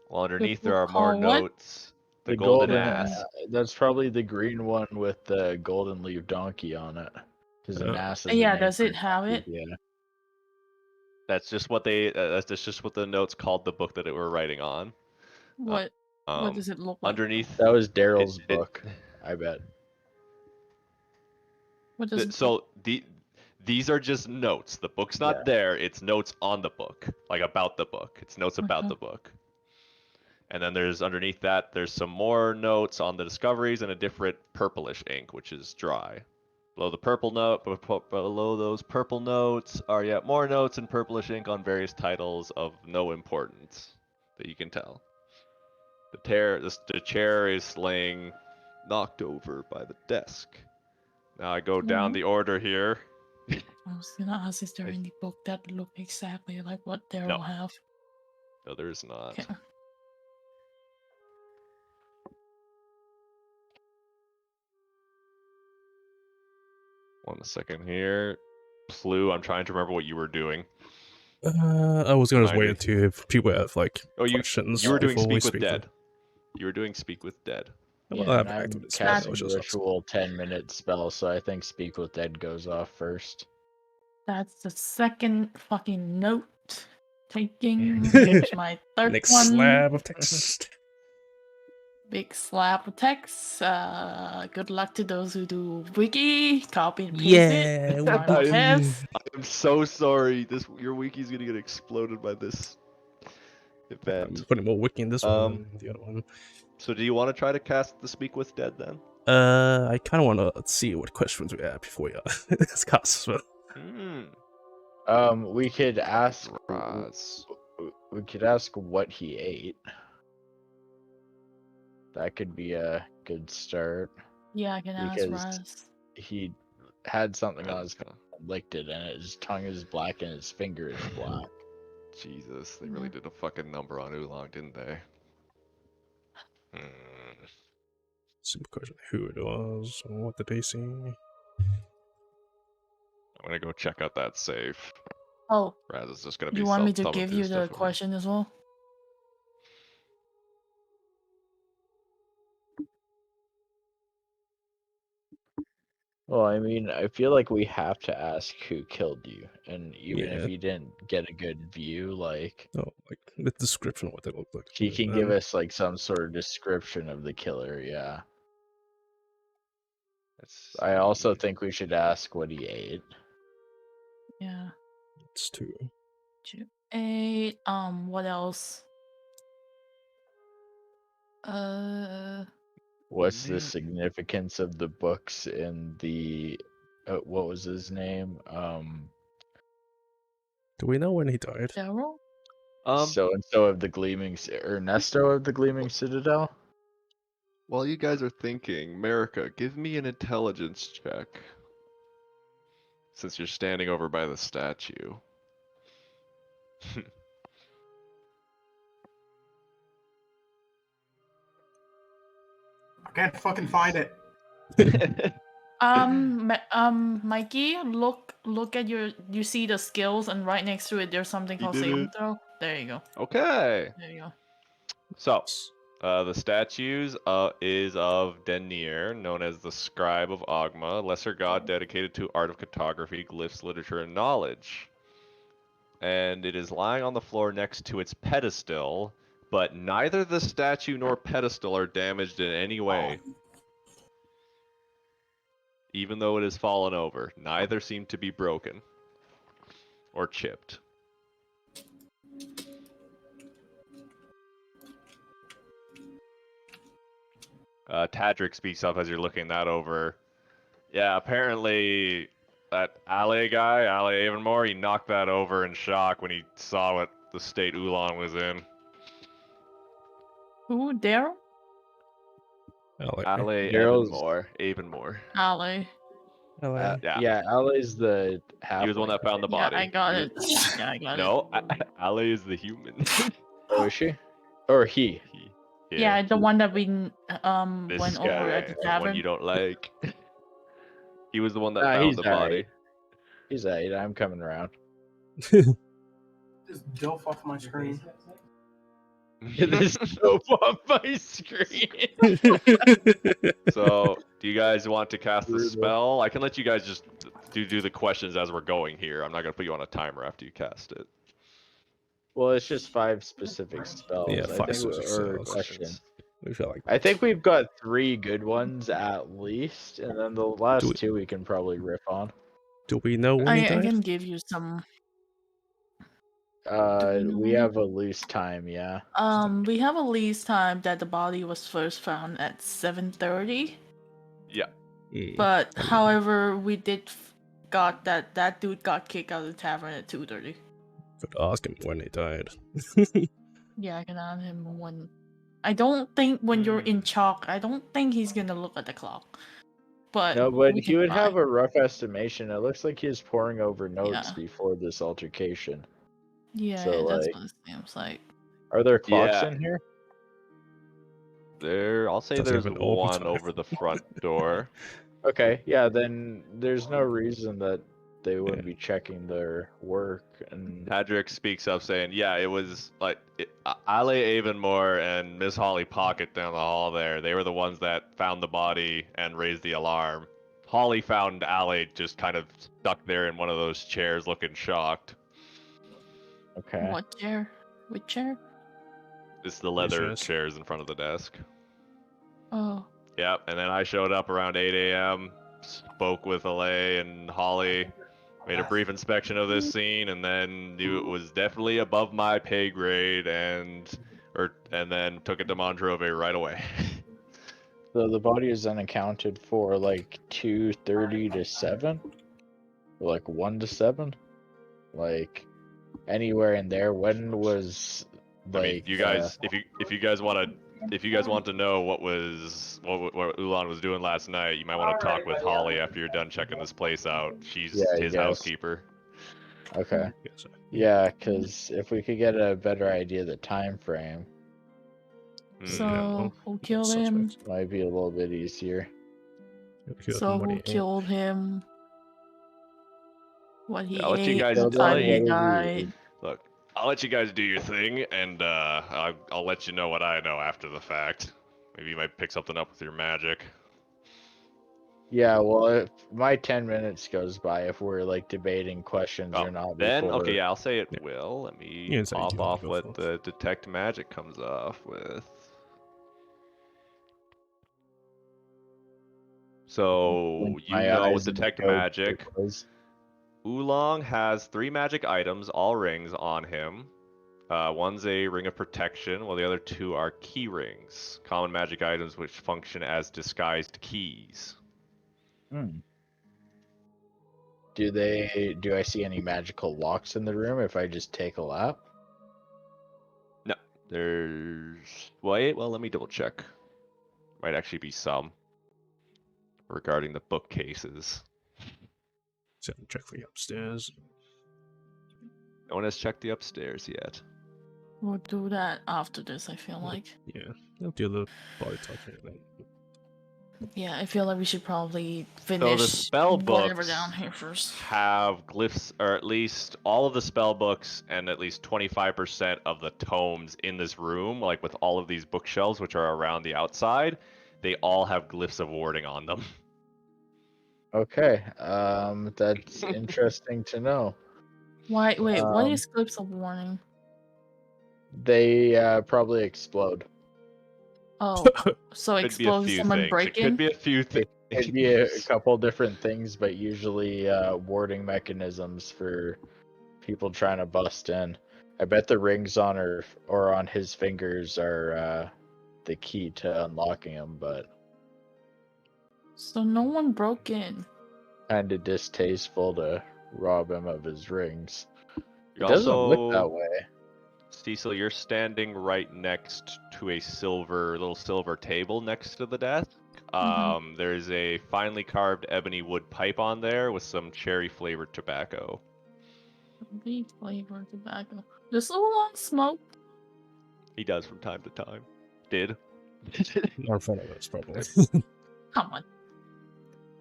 While underneath there are more called what? notes. The Golden Ass. That's probably the green one with the golden leaf donkey on it. Because an ass is a Yeah, name does for it have it? Yeah. That's just what they. That's just what the notes called the book that they were writing on. What does it look like? Underneath. That was Daryl's it- book, I bet. What does it So these are just notes. The book's not Yeah. there. It's notes on the book, like about the book. It's notes about the book. And then there's underneath that, there's some more notes on the discoveries and a different purplish ink, which is dry. Below the purple note, below those purple notes are yet more notes in purplish ink on various titles of no importance that you can tell. The chair is laying knocked over by the desk. Now I go down the order here. I was gonna ask, is there any book that look exactly like what Daryl have? No, there is not. Okay. 1 second here. Plu, I'm trying to remember what you were doing. I was gonna Remind me. wait to if people have like Oh, questions. you were doing before we Speak with to- Dead. You were doing Speak with Dead. Well, Yeah, I and haven't I'm activated this yet, I casting was a just ritual 10-minute spell, so I think Speak with Dead goes off first. That's the second fucking note taking. Here's my third next one. slab of text. Big slab of text. Good luck to those who do wiki. Copy and paste Yeah, it. we Try my did. best. I'm so sorry. Your wiki's gonna get exploded by this I'm event. just putting more wiki in this one than the other one. So do you want to try to cast the Speak with Dead then? I kind of want to see what questions we have before we cast as well. We could ask. Raz. We could ask what he ate. That could be a good start. Yeah, I can ask Because Raz. he had something on his tongue, licked it, and his tongue is black and his finger is black. Jesus, they really did a fucking number on Oolong, didn't they? Simple question: who it was, and what did they see? I'm gonna go check out that save. Oh, Raz is just gonna be you want me to thumbing give through you stuff the over here. question as well? Well, I mean, I feel like we have to ask who killed you, and even Yeah. if you didn't get a good view, like Oh, like the description of what they look like. he can give us like some sort of description of the killer. Yeah. Let's I also see. think we should ask what he ate. Yeah. It's 2. 2, 8. What else? What's the significance of the books in the what was his name? Do we know when he died? Daryl? So and so of the Gleaming Ernesto of the Gleaming Citadel. While you guys are thinking, America, give me an intelligence check. Since you're standing over by the statue. I can't fucking find it. Mikey, look at you see the skills, and right next to it there's something You called did saving it. throw. There you go. Okay. There you go. So, The statues is of Denir, known as the Scribe of Ogma, lesser god dedicated to art of cartography, glyphs, literature, and knowledge. And it is lying on the floor next to its pedestal, but neither the statue nor pedestal are damaged in any way. Even though it has fallen over, neither seem to be broken or chipped. Tadric speaks up as you're looking that over. Yeah, apparently that Ale guy, Ale Avonmore, he knocked that over in shock when he saw what the state Ulan was in. Who? Daryl? Ale Daryl's- Avonmore. Ali. LA. Yeah. Yeah, Ali's the He was the one that found the Yeah, body. I got He it. Yeah, I got it. No, Ale is the human. Oh, is she? Or he? Yeah, the one that we This went guy, over at the the one tavern. you don't like. He was the one that Nah, found he's the body. alright. He's alright. I'm coming around. Just delf off my screen. This dope off my screen. So, do you guys want to cast the Brutal. spell? I can let you guys just do the questions as we're going here. I'm not gonna put you on a timer after you cast it. Well, it's just 5 specific spells. Yeah, I 5 think, specific or spells. questions. We feel like I think we've got 3 good ones at least, and then the last Do we- 2 we can probably rip on. do we know when he I died? can give you some. We have a loose time, yeah. We have a lease time that the body was first found at 7:30. Yeah. Mm. But I mean- however, we did got that dude got kicked out of the tavern at 2:30. Could ask him when he died. Yeah, I can add him when. I don't think when you're in chalk, I don't think he's gonna look at the clock. But No, but we he can would try. have a rough estimation. It looks like he was poring over notes Yeah. before this altercation. Yeah, so, that's like- what it seems like. Are there clocks Yeah. in here? I'll say Does he there's have an orb one time? over the front door. Okay, yeah, then there's no reason that they wouldn't be checking their work. And Hadrick speaks up saying, yeah, it was like Ale Avonmore and Miss Holly Pocket down the hall there. They were the ones that found the body and raised the alarm. Holly found Ale just kind of stuck there in one of those chairs looking shocked. okay, What chair? Which chair? It's the leather chairs? chairs in front of the desk. Oh. Yep, and then I showed up around 8 a.m., spoke with Ale and Holly, made a brief inspection of this scene, and then knew it was definitely above my pay grade, and then took it to Montrove right away. so the body is unaccounted for like 2:30 to 7, or like 1 to 7, like anywhere in there. When was I like mean, you guys, if you guys want to know what Ulan was doing last night, you might want to talk with Holly after you're done checking this place out. She's Yeah, I his guess. housekeeper. okay, Yeah, so- yeah, because if we could get a better idea of the time frame, Mm. So Yeah, who killed him? suspect. might be a little bit easier. Killed So what who he ate. killed him? What he I'll let you ate, guys- the I'll time let he you- died. Look, I'll let you guys do your thing, and I'll let you know what I know after the fact. Maybe you might pick something up with your magic. Yeah, well, if my 10 minutes goes by, if we're like debating questions or not, Then, before... okay, yeah, I'll say it Yeah. will. Let You me can say pop you wanna off go what first. the detect magic comes off with. So, blink you my know eyes with and detect go magic, because- Oolong has 3 magic items, all rings, on him. One's a ring of protection, while the other 2 are key rings. Common magic items which function as disguised keys. Hmm. Do I see any magical locks in the room if I just take a lap? There's... Wait, well, let me double check. Might actually be some. Regarding the bookcases. So check for you upstairs. No one has checked the upstairs yet. We'll do that after this, I feel like. Yeah, they'll do the body talking. Then. Yeah, I feel like we should probably So finish the spell whatever books down here first. have glyphs, or at least all of the spell books and at least 25% of the tomes in this room, like with all of these bookshelves which are around the outside, they all have glyphs of warding on them. Okay, that's interesting to know. Wait, what Um, is clips of warning? They probably explode. Oh, so Could be a explode few someone things. break It could in? be a few things. It could be a couple different things, but usually warding mechanisms for people trying to bust in. I bet the rings on her or on his fingers are the key to unlocking them, but So no one broke in. kind of distasteful to rob him of his rings. You It doesn't look that also, way. Cecil, you're standing right next to a little silver table next to the desk. There's a finely carved ebony wood pipe on there with some cherry flavored tobacco. Complete flavored tobacco. Does Oolong smoke? He does from time to time. Did. Not in front of us, probably. Come on.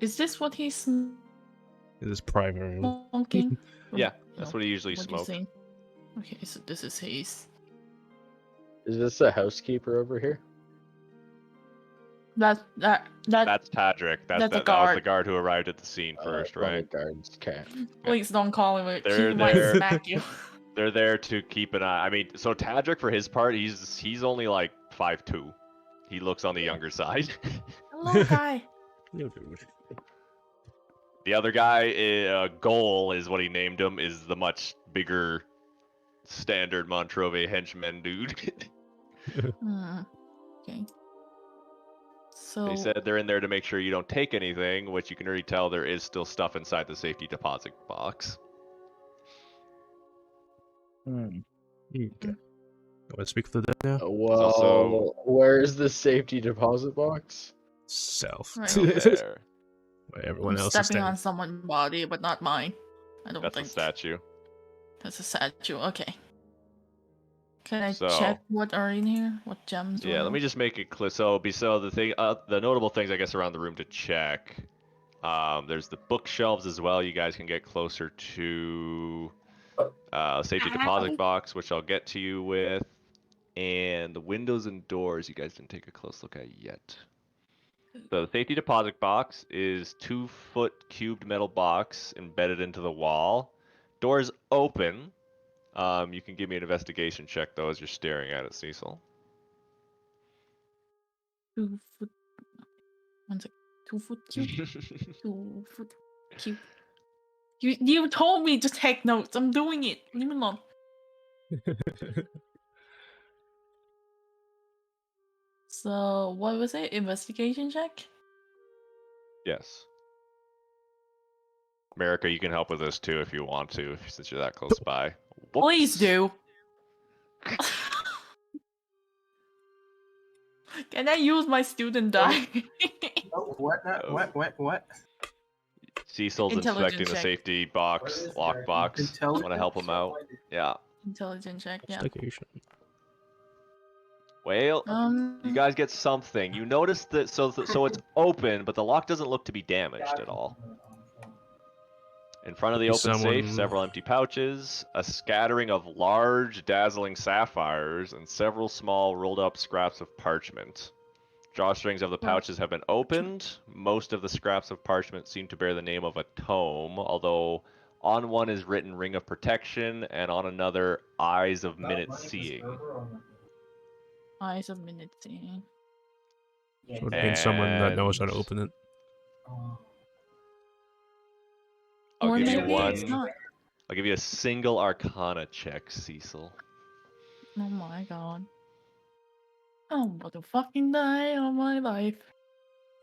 Is this what he's It is private room. smoking? Yeah, that's what he usually What do you smokes. think? Okay, so this is his. Is this a housekeeper over here? That That's Tadric. That's a That was the guard. guard who arrived at the scene first, One of right? the guards. Okay. Please don't call him. They're He might there. smack you. They're there to keep an eye. I mean, so Tadric, for his part, he's only like 5'2". He looks on the younger side. Hello, guy. The other guy, Goal is what he named him, is the much bigger standard Montrove henchman dude. Okay. So They said they're in there to make sure you don't take anything, which you can already tell there is still stuff inside the safety deposit box. Hmm. Okay. Want to speak for the dead now? Well, also- where's the safety deposit box? South. Right Over there. Where everyone I'm else is stepping on standing. someone's body, but not mine. I don't That's a think statue. that's a statue. Okay. Can I So- check what are in here? What gems? Yeah, let me just make it clear. So the notable things I guess around the room to check. There's the bookshelves as well. You guys can get closer to safety deposit box, which I'll get to you with, and the windows and doors. You guys didn't take a close look at yet. So the safety deposit box is 2-foot cubed metal box embedded into the wall. Doors open. You can give me an investigation check though as you're staring at it, Cecil. 2 foot. 1 sec. 2 foot cube. 2 foot cube. You told me to take notes. I'm doing it. Leave me alone. So what was it? Investigation check? Yes. America, you can help with this too if you want to, since you're that close by. Please Whoops. do. Can I use my student die? Oh, what? What? Cecil's Intelligence inspecting the check. safety box, lockbox. Want to help him out? Yeah. Intelligence check, yeah. Investigation. Well, you Um, guys get something. You notice that so it's open, but the lock doesn't look to be damaged at all. In front of the open safe, several empty pouches, a scattering of large, dazzling sapphires, and several small, rolled-up scraps of parchment. Drawstrings of the pouches have been opened. Most of the scraps of parchment seem to bear the name of a tome, although on one is written Ring of Protection, and on another, Eyes of Minute Seeing. Eyes of Minute Seeing. So it means someone that knows how to And- open it. I'll Or give you maybe it's one. not. I'll give you a single Arcana check, Cecil. Oh my god. I'm about to fucking die of my life.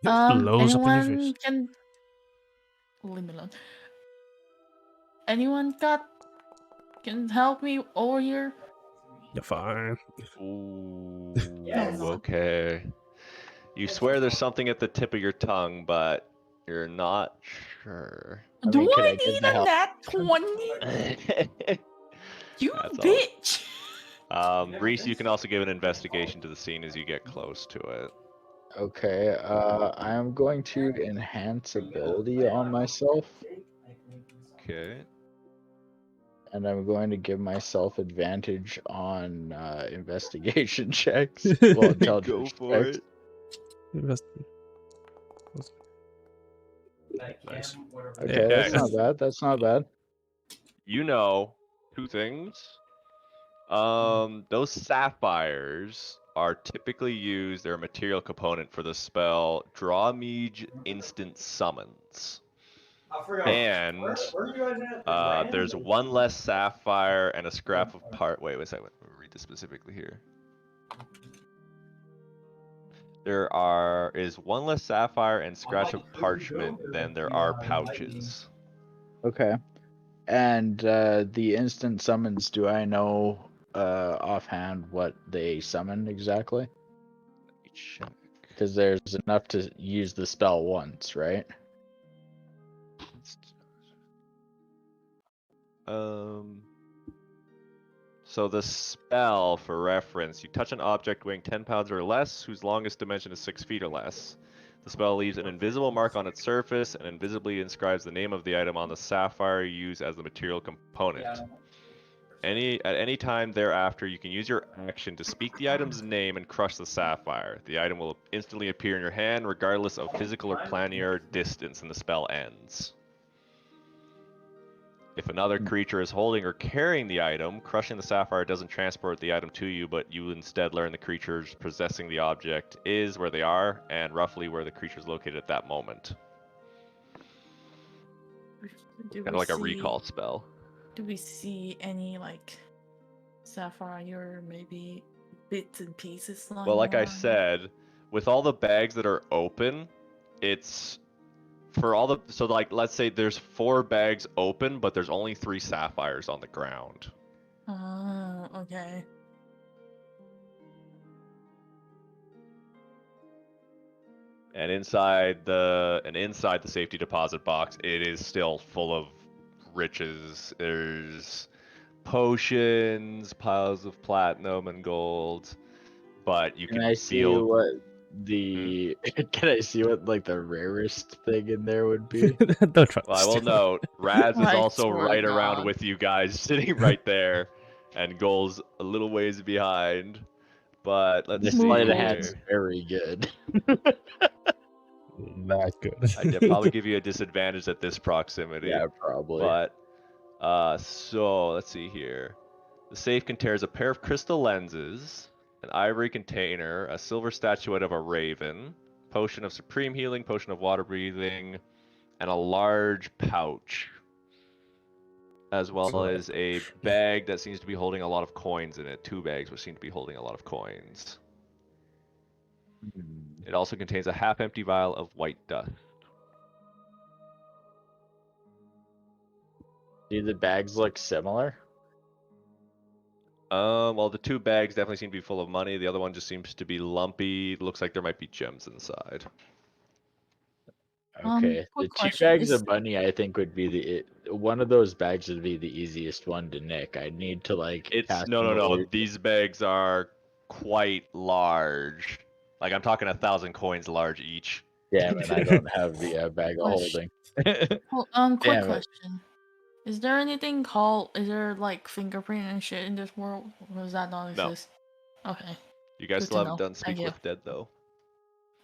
Blows up in your Anyone face. can leave me alone. Anyone can help me over here? You're fine. Ooh, Yes. okay. You swear there's something at the tip of your tongue, but you're not sure. I Do mean, could I I give need the a help? nat 20? You That's all. bitch! Reese, you can also give an investigation to the scene as you get close to it. Okay, I am going to enhance ability on myself, Okay. and I'm going to give myself advantage on investigation checks. Well, Go intelligence for checks. it. Invest- Nice. Okay, that's Okay. not bad. That's not bad. You know two things. Those sapphires are typically used, they're a material component for the spell Draw Mage Instant Summons. And there's one less sapphire and a scrap of wait a second, let me read this specifically here. Is one less sapphire and scratch of parchment than there are pouches. Okay. And the instant summons, do I know offhand what they summon exactly? Let me check. Because there's enough to use the spell once, right? So the spell, for reference, you touch an object weighing 10 pounds or less, whose longest dimension is 6 feet or less. The spell leaves an invisible mark on its surface and invisibly inscribes the name of the item on the sapphire you use as the material component. At any time thereafter, you can use your action to speak the item's name and crush the sapphire. The item will instantly appear in your hand, regardless of physical or planar distance, and the spell ends. If another creature is holding or carrying the item, crushing the sapphire doesn't transport the item to you, but you instead learn the creatures possessing the object is where they are, and roughly where the creature is located at that moment. Do Kind we of like a see- recall spell. Do we see any like sapphire, maybe bits and pieces lying Well, like I around? said, with all the bags that are open, it's for all the so like let's say there's 4 bags open, but there's only 3 sapphires on the ground. Oh, okay. And inside the safety deposit box, it is still full of riches. There's potions, piles of platinum and gold, but you Can can I see feel. what the can I see what like the rarest thing in there would be? Don't try Well, to I will steal. note, Raz is I also swear to right around God. with you guys, sitting right there, and Goal's a little ways behind. But let's The see sleight of Gold. hand's here. very good. Not good. I'd probably give you a disadvantage at this proximity. Yeah, probably. But, so let's see here. The safe contains a pair of crystal lenses, an ivory container, a silver statuette of a raven, potion of supreme healing, potion of water breathing, and a large pouch, as well as a bag that seems to be holding a lot of coins in it. 2 bags which seem to be holding a lot of coins. It also contains a half-empty vial of white dust. Do the bags look similar? Well, the 2 bags definitely seem to be full of money. The other one just seems to be lumpy. Looks like there might be gems inside. Okay, the Quick 2 question. bags Is of money I think would be one of those bags would be the easiest one to nick. I'd need to like It's cast no. an illusion. These bags are quite large. Like I'm talking 1,000 coins large each. Damn it, I don't have the bag of Question. holding. quick Damn it. question. Is there anything called? Is there like fingerprint and shit in this world, or does that not No. exist? Okay. You guys Good still to haven't know. done Thank Speak you. with Dead though.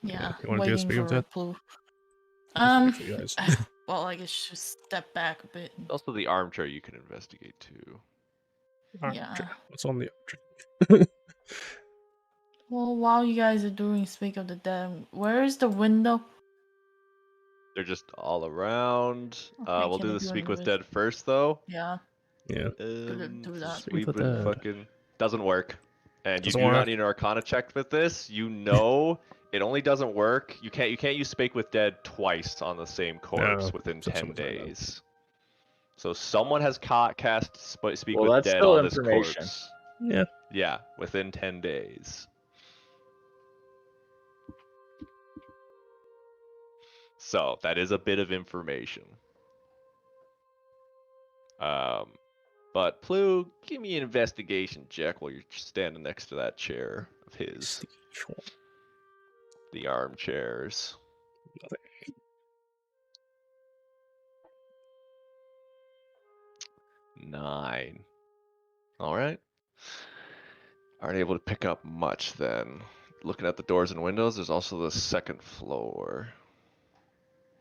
Yeah. You wanna do a Waiting Speak of for a Dead? clue. For you guys. Well, I guess just step back a bit. Also the armchair you can investigate too. Yeah. What's on the archer? Well, while you guys are doing Speak of the Dead, where is the window? They're just all around. Okay, We'll can do I the do Speak an with invest- Dead first though. Yeah. Yeah. Do that. Since Speak we've with been Dead. fucking doesn't work. And you Doesn't do not work. need an Arcana check with this. You know it only doesn't work. You can't use Speak with Dead twice on the same corpse No, within so 10 someone's like that. days. So someone has cast Speak Well, with that's Dead still on this information. corpse. Yeah. Yeah, within 10 days. So that is a bit of information. But Plu, give me an investigation check while you're standing next to that chair of his. The armchairs. 9. All right. Aren't able to pick up much then. Looking at the doors and windows, there's also the second floor.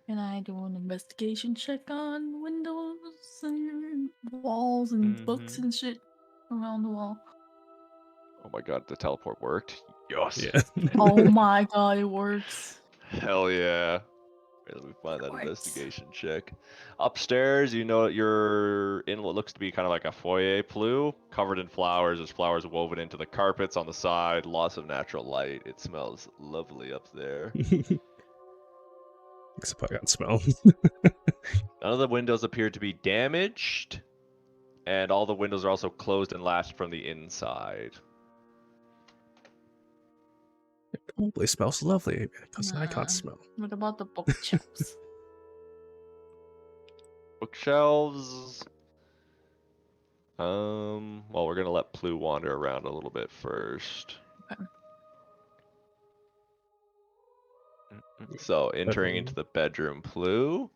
Can I do an investigation check on windows and walls and books Mhm. and shit around the wall? Oh my god, the teleport worked. Yes. Yeah. Oh my god, it works. Hell yeah. Wait, let me find that What? investigation check. Upstairs, you know you're in what looks to be kind of like a foyer flue, covered in flowers. There's flowers woven into the carpets on the side, lots of natural light. It smells lovely up there. Except I got smell. None of the windows appear to be damaged, and all the windows are also closed and latched from the inside. It probably smells lovely because I Nah. can't smell. What about the bookshelves? Bookshelves. Well, we're gonna let Plu wander around a little bit first. Okay. So entering into the bedroom, Plu.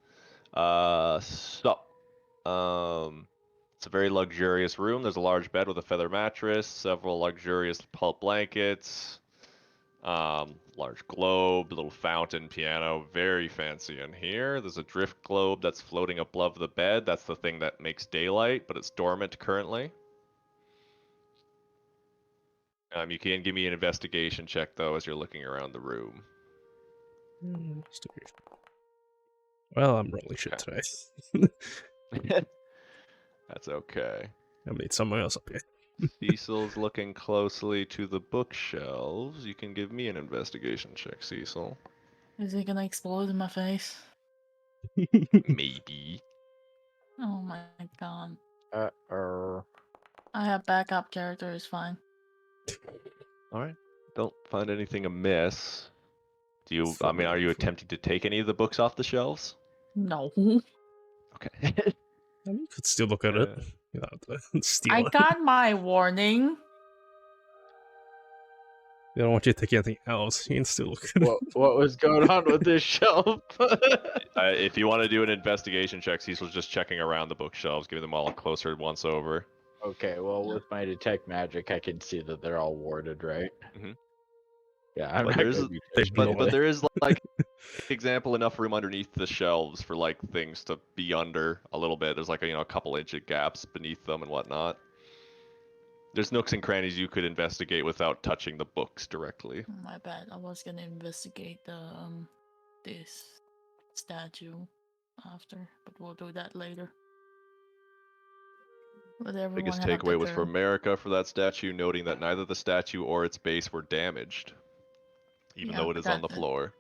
It's a very luxurious room. There's a large bed with a feather mattress, several luxurious pulp blankets, large globe, little fountain, piano, very fancy in here. There's a drift globe that's floating above the bed. That's the thing that makes daylight, but it's dormant currently. You can give me an investigation check though as you're looking around the room. Well, I'm rolling shit Okay. today. That's okay. I made someone else up here. Cecil's looking closely to the bookshelves. You can give me an investigation check, Cecil. Is it gonna explode in my face? Maybe. Oh my god. Uh-oh. I have backup character, it's fine. Alright. Don't find anything amiss. Do you, So- are you attempting to take any of the books off the shelves? No. Okay. I mean, you could still look at it. You know, steal I it. got my warning. They don't want you to take anything else. You can still look at it. What was going on with this shelf? If you want to do an investigation check, Cecil's just checking around the bookshelves, giving them all a closer once over. Okay, well, with my detect magic, I can see that they're all warded, right? Mhm. Yeah, I'm But not there's gonna a- be They touching blow it. But there is like example enough room underneath the shelves for like things to be under a little bit. There's like a couple inch gaps beneath them and whatnot. There's nooks and crannies you could investigate without touching the books directly. My bad. I was gonna investigate the this statue after, but we'll do that later. Let everyone Biggest have takeaway their was turn. from America for that statue, noting that neither the statue or its base were damaged, even Yeah, though it but is on the that's it. floor.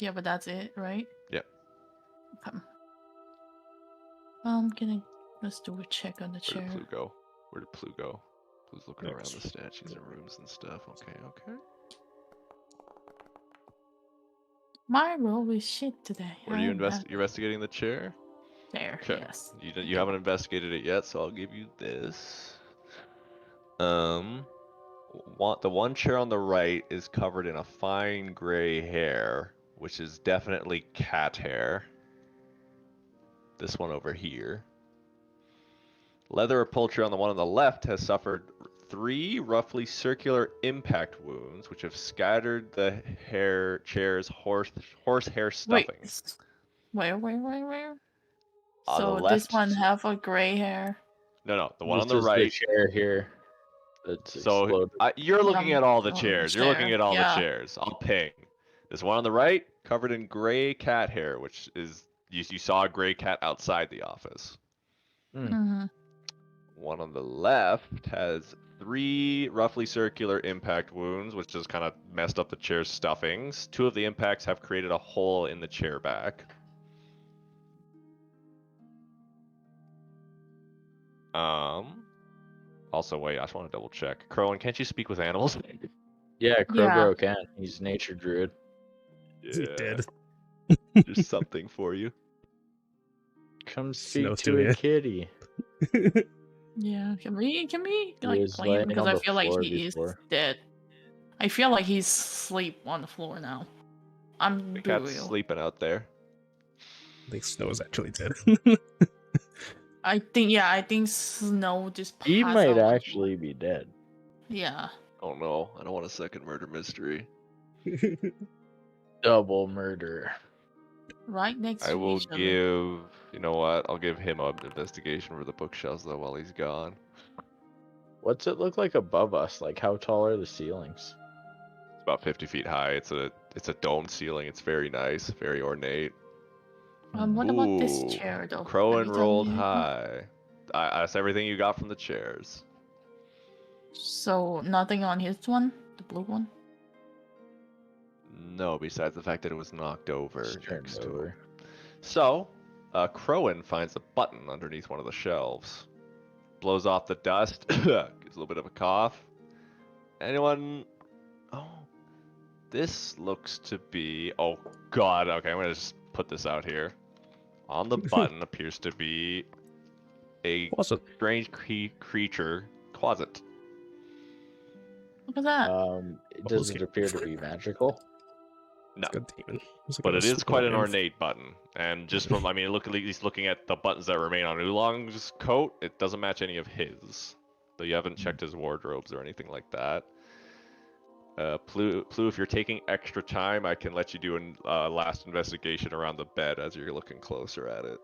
Yeah, but that's it, right? Yep. Okay. Let's do a check on the Where did chair. Plu go? Where did Plu go? Plu's looking around Next. the statues and rooms and stuff. Okay, okay. My roll is shit today. Where are you I'm happy. You're investigating the chair? There, Okay. yes. You haven't investigated it yet, so I'll give you this. The one chair on the right is covered in a fine gray hair, which is definitely cat hair. This one over here. Leather upholstery on the one on the left has suffered 3 roughly circular impact wounds, which have scattered the chair's horsehair stuffing. Wait, where? On the So left, this one have a gray hair. No, the one This on the is right. the chair here that's So exploded. you're looking at all the Oh, chairs. You're looking chair, at all the yeah. chairs. I'll ping. This one on the right, covered in gray cat hair, which is you saw a gray cat outside the office. Mm-hmm. One on the left has 3 roughly circular impact wounds, which has kind of messed up the chair's stuffings. 2 of the impacts have created a hole in the chair back. Also, wait, I just want to double check. Crowan, can't you speak with animals? Yeah, Yeah. Crowbro can. He's nature druid. Is he dead? There's something for you. Come Knows speak to to a me. kitty. Yeah, can we He like was claim laying because on I the feel like floor he before. is dead. I feel like he's asleep on the floor now. I'm The being cat's real. sleeping out there. I think Snow is actually dead. I think Snow just He passed might out on the floor. actually be dead. Yeah. Oh no, I don't want a second murder mystery. Double murder. Right next I to will each other. give. You know what? I'll give him an investigation for the bookshelves though while he's gone. What's it look like above us? Like, how tall are the ceilings? It's about 50 feet high. It's a domed ceiling. It's very nice, very ornate. What about this Ooh, chair though? Have Crowan you told rolled me anything? high. That's everything you got from the chairs. So nothing on his one? The blue one? No, besides the fact that it was knocked over Just turned next to him. over. So, Crowan finds a button underneath one of the shelves. Blows off the dust. Gives a little bit of a cough. Anyone? Oh, this looks to be. Oh God. Okay, I'm gonna just put this out here. On the button appears to be a Closet. strange creature closet. Look at that. Does okay. it appear to be magical? No, It's got demon. It's like but a it is super quite an demon. ornate button. And just from, I mean, look at least looking at the buttons that remain on Oolong's coat, it doesn't match any of his. Though you haven't checked his wardrobes or anything like that. Plu, if you're taking extra time, I can let you do a last investigation around the bed as you're looking closer at it.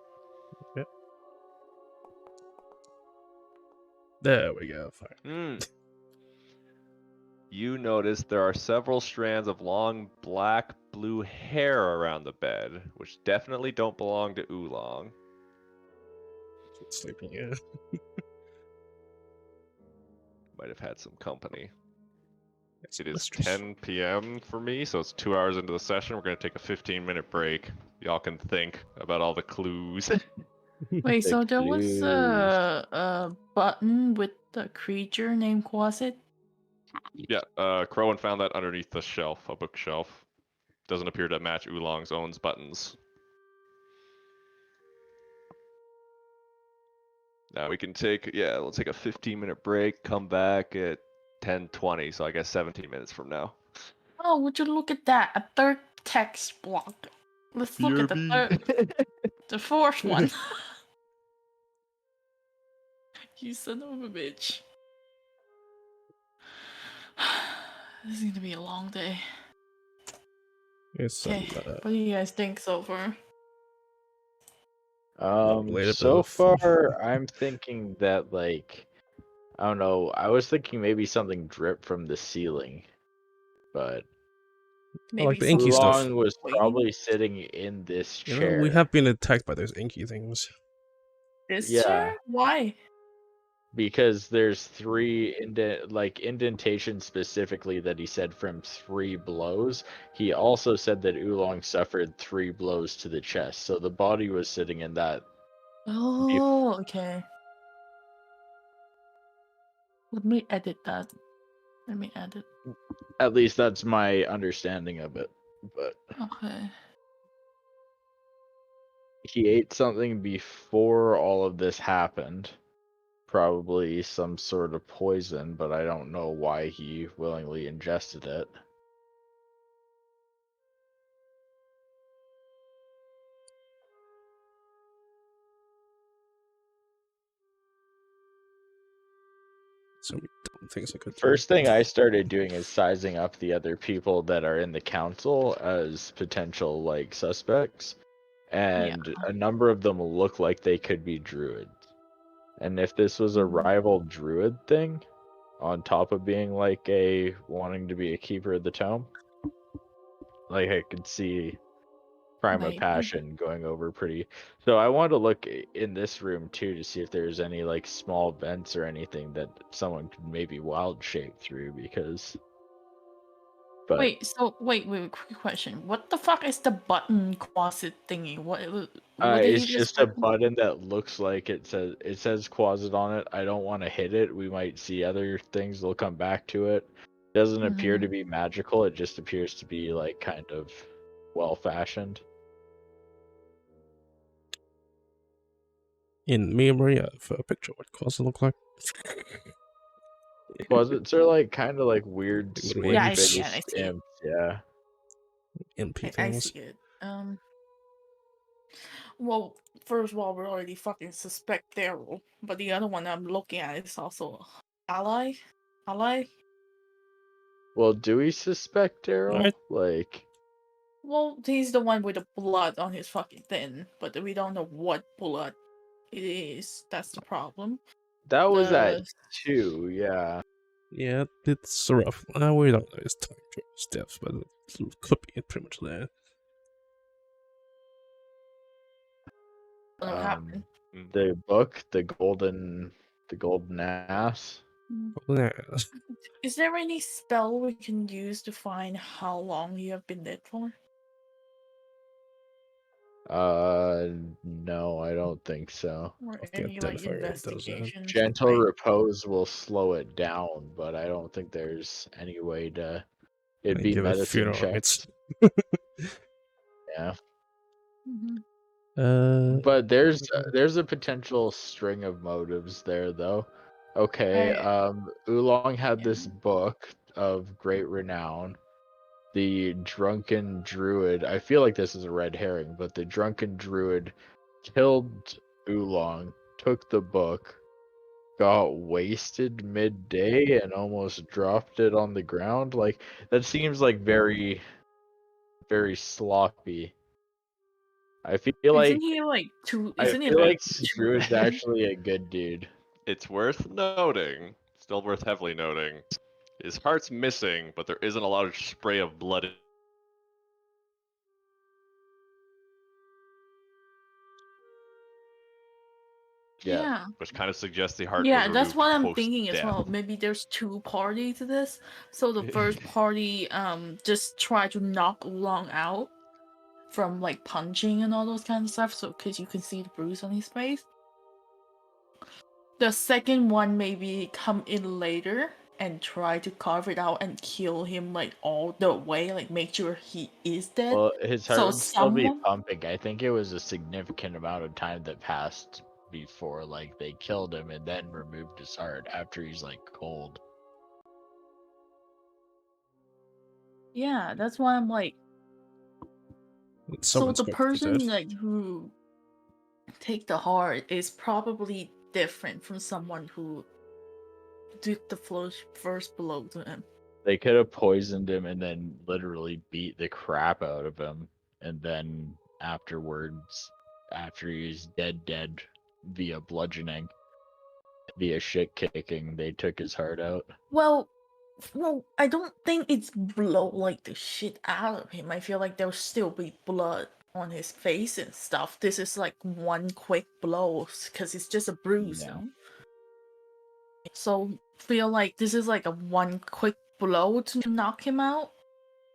Yep. There we go. Fine. You notice there are several strands of long black blue hair around the bed, which definitely don't belong to Oolong. Sleeping, yeah. Might have had some company. It's It is mistress. 10 p.m. for me, so it's 2 hours into the session. We're going to take a 15-minute break. Y'all can think about all the clues. Wait, so The there was clues. a button with the creature named Quasit? Yeah, Crowan found that underneath the shelf, a bookshelf. Doesn't appear to match Oolong's own buttons. Now we can take, we'll take a 15-minute break, come back at 10:20, so I guess 17 minutes from now. Oh, would you look at that? A third text block. Let's look at the third, the fourth one. You son of a bitch. This is gonna be a long day. It's Okay, what do you guys think so far? Later, So both. far, I'm thinking that, like, I don't know. I was thinking maybe something dripped from the ceiling, but I like the some inky stuff. Oolong was waiting? probably sitting in this You chair. know, we have been attacked by those inky things. This Yeah. chair? Why? Because there's three indentations specifically that he said from 3 blows. He also said that Oolong suffered 3 blows to the chest, so the body was sitting in that. Oh, okay. Let me edit that. Let me edit. At least that's my understanding of it. But Okay. he ate something before all of this happened. Probably some sort of poison, but I don't know why he willingly ingested it. So many dumb things I could do. First thing I started doing is sizing up the other people that are in the council as potential like suspects, and a number of them look like they could be druids. And if this was a rival druid thing, on top of being like a wanting to be a keeper of the tome, like I could see Prime of Maybe. Passion going over pretty. So I wanted to look in this room too to see if there's any like small vents or anything that someone could maybe wild shape through because. But Wait, quick question. What the fuck is the button closet thingy? What did it's he just just a button that looks like it says closet on it. I don't want to hit it. We might see other things. They'll come back to it. Doesn't appear to be magical. It just appears to be like kind of well fashioned. In memory of a picture, what closet look like? Closets are like kind of like weird Like little squid Yeah, I imps. see it. I based see it. imps. Yeah. MP I see things. it. Well, first of all, we already fucking suspect Daryl, but the other one I'm looking at is also ally. Ally. Well, do we suspect Daryl? Alright. Like, Well, he's the one with the blood on his fucking thing, but we don't know what blood it is. That's the problem. that was at The 2, yeah. Yeah, it's rough. We don't know his time to his death, but it could be pretty much there. what happened. The book, the golden ass. Oh, yeah. Is there any spell we can use to find how long you have been dead for? No, I don't think so. Or Of the any like identifier does that. investigation? Gentle repose will slow it down, but I don't think there's any way to. It'd I be give a medicine funeral rites. checks. Yeah, but there's a potential string of motives there, though. Okay, Oolong had this book of great renown. The drunken druid. I feel like this is a red herring, but the drunken druid killed Oolong, took the book, got wasted midday, and almost dropped it on the ground. Like that seems like very, very sloppy. I feel like Isn't he like too? I Isn't he feel like like too Druid's red? actually a good dude. It's worth noting, still worth heavily noting, his heart's missing, but there isn't a large spray of blood. Yeah. Yeah. Which kind of suggests the heart was Yeah, that's removed what I'm post thinking as death. well. Maybe there's two parties to this. So the first party just try to knock Long out from like punching and all those kind of stuff, so because you can see the bruise on his face. The second one maybe come in later and try to carve it out and kill him like all the way, like make sure he is dead. Well, his heart So would still be someone pumping. I think it was a significant amount of time that passed before like they killed him and then removed his heart after he's like cold. Yeah, that's why I'm like, so Someone's the got to be dead. person like who take the heart is probably different from someone who took the first blow to him. They could have poisoned him and then literally beat the crap out of him, and then afterwards, after he's dead via bludgeoning, via shit kicking, they took his heart out. Well, I don't think it's blow like the shit out of him. I feel like there'll still be blood on his face and stuff. This is like one quick blow because it's just a bruise. Yeah. You know? So feel like this is like a one quick blow to knock him out.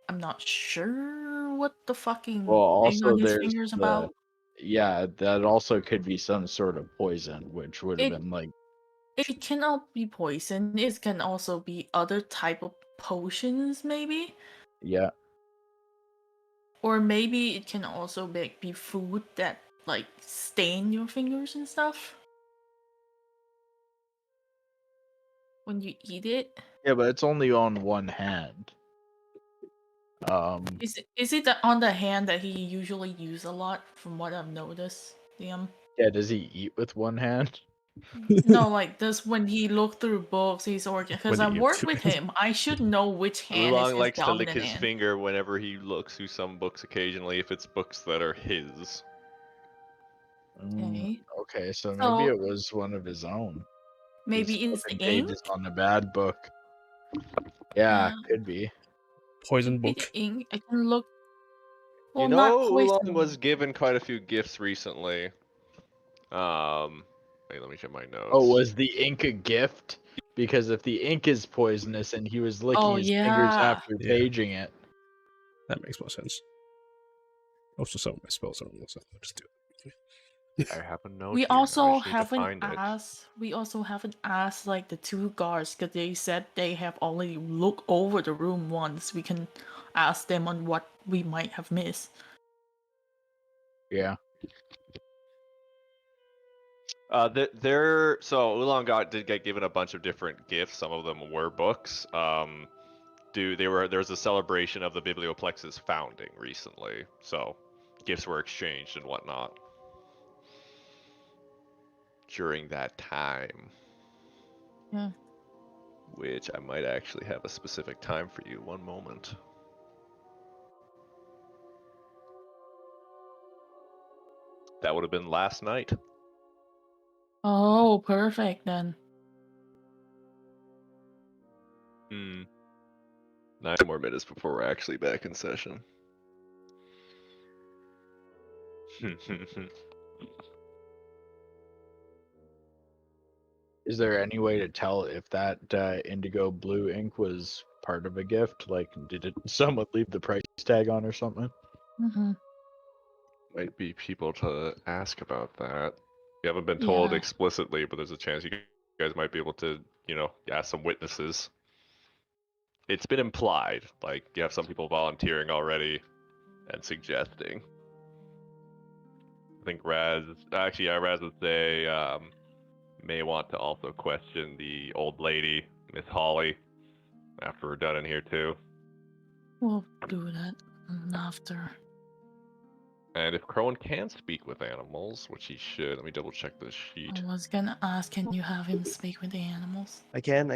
I'm not sure what the fucking Well, thing also on his there's fingers the about. yeah, that also could be some sort of poison, which would have It been like it cannot be poison. It can also be other type of potions, maybe. yeah. Or maybe it can also be food that like stain your fingers and stuff when you eat it. Yeah, but it's only on one hand. Is it on the hand that he usually use a lot from what I've noticed? Liam? Yeah, does he eat with one hand? No, like this when he looked through books, he's organ. Because When I he work eats with it. him, I should know which hand is Oolong his likes to lick dominant his hand. finger whenever he looks through some books occasionally, if it's books that are his. Okay. Okay, so maybe So it was one of his own. maybe He's it's the flipping ink. pages on a bad book. Yeah, Yeah. could be. Poison Maybe book. the ink. I can look. Well, You not know, poison. Oolong was given quite a few gifts recently. Wait, let me check my notes. Oh, was the ink a gift? Because if the ink is poisonous and he was licking Oh his fingers yeah. after Yeah. paging it. That makes more sense. Also, some of my spells are wrong, so I'll just do it. I have a note We here. I also just need to haven't find it. asked. We also haven't asked like the two guards because they said they have already looked over the room once. We can ask them on what we might have missed. Yeah. So Oolong did get given a bunch of different gifts. Some of them were books. There was a celebration of the Biblioplex's founding recently, so gifts were exchanged and whatnot during that time. Yeah. Which I might actually have a specific time for you. One moment. That would have been last night. Oh, perfect then. 9 more minutes before we're actually back in session. Is there any way to tell if that indigo blue ink was part of a gift? Like, did someone leave the price tag on or something? Mm-hmm. Might be people to ask about that. You haven't been told Yeah. explicitly, but there's a chance you guys might be able to, ask some witnesses. It's been implied, like you have some people volunteering already and suggesting. I think Raz would say may want to also question the old lady, Miss Holly, after we're done in here too. We'll do that after. And if Crone can speak with animals, which he should, let me double check this sheet. I was gonna ask, can you have him speak with the animals? I can.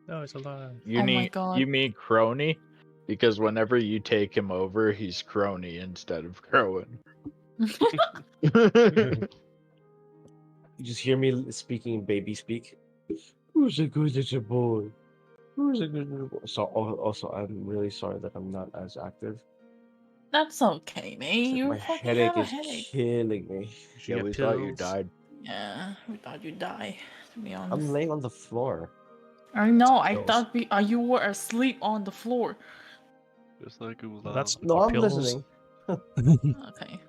No, it's alive. Oh my god. You mean crony? Because whenever you take him over, he's crony instead of Crowan. You just hear me speaking baby speak. Who's a good little boy? Who's a good little boy? So also, I'm really sorry that I'm not as active. That's okay, mate. You My fucking headache have a is headache. killing me. Yeah, we thought you died. Yeah, we thought you'd die, to be honest. I'm laying on the floor. I know, I Pills. thought you were asleep on the floor. Just like Oolong. Well, that's No, more I'm pills. listening. Okay.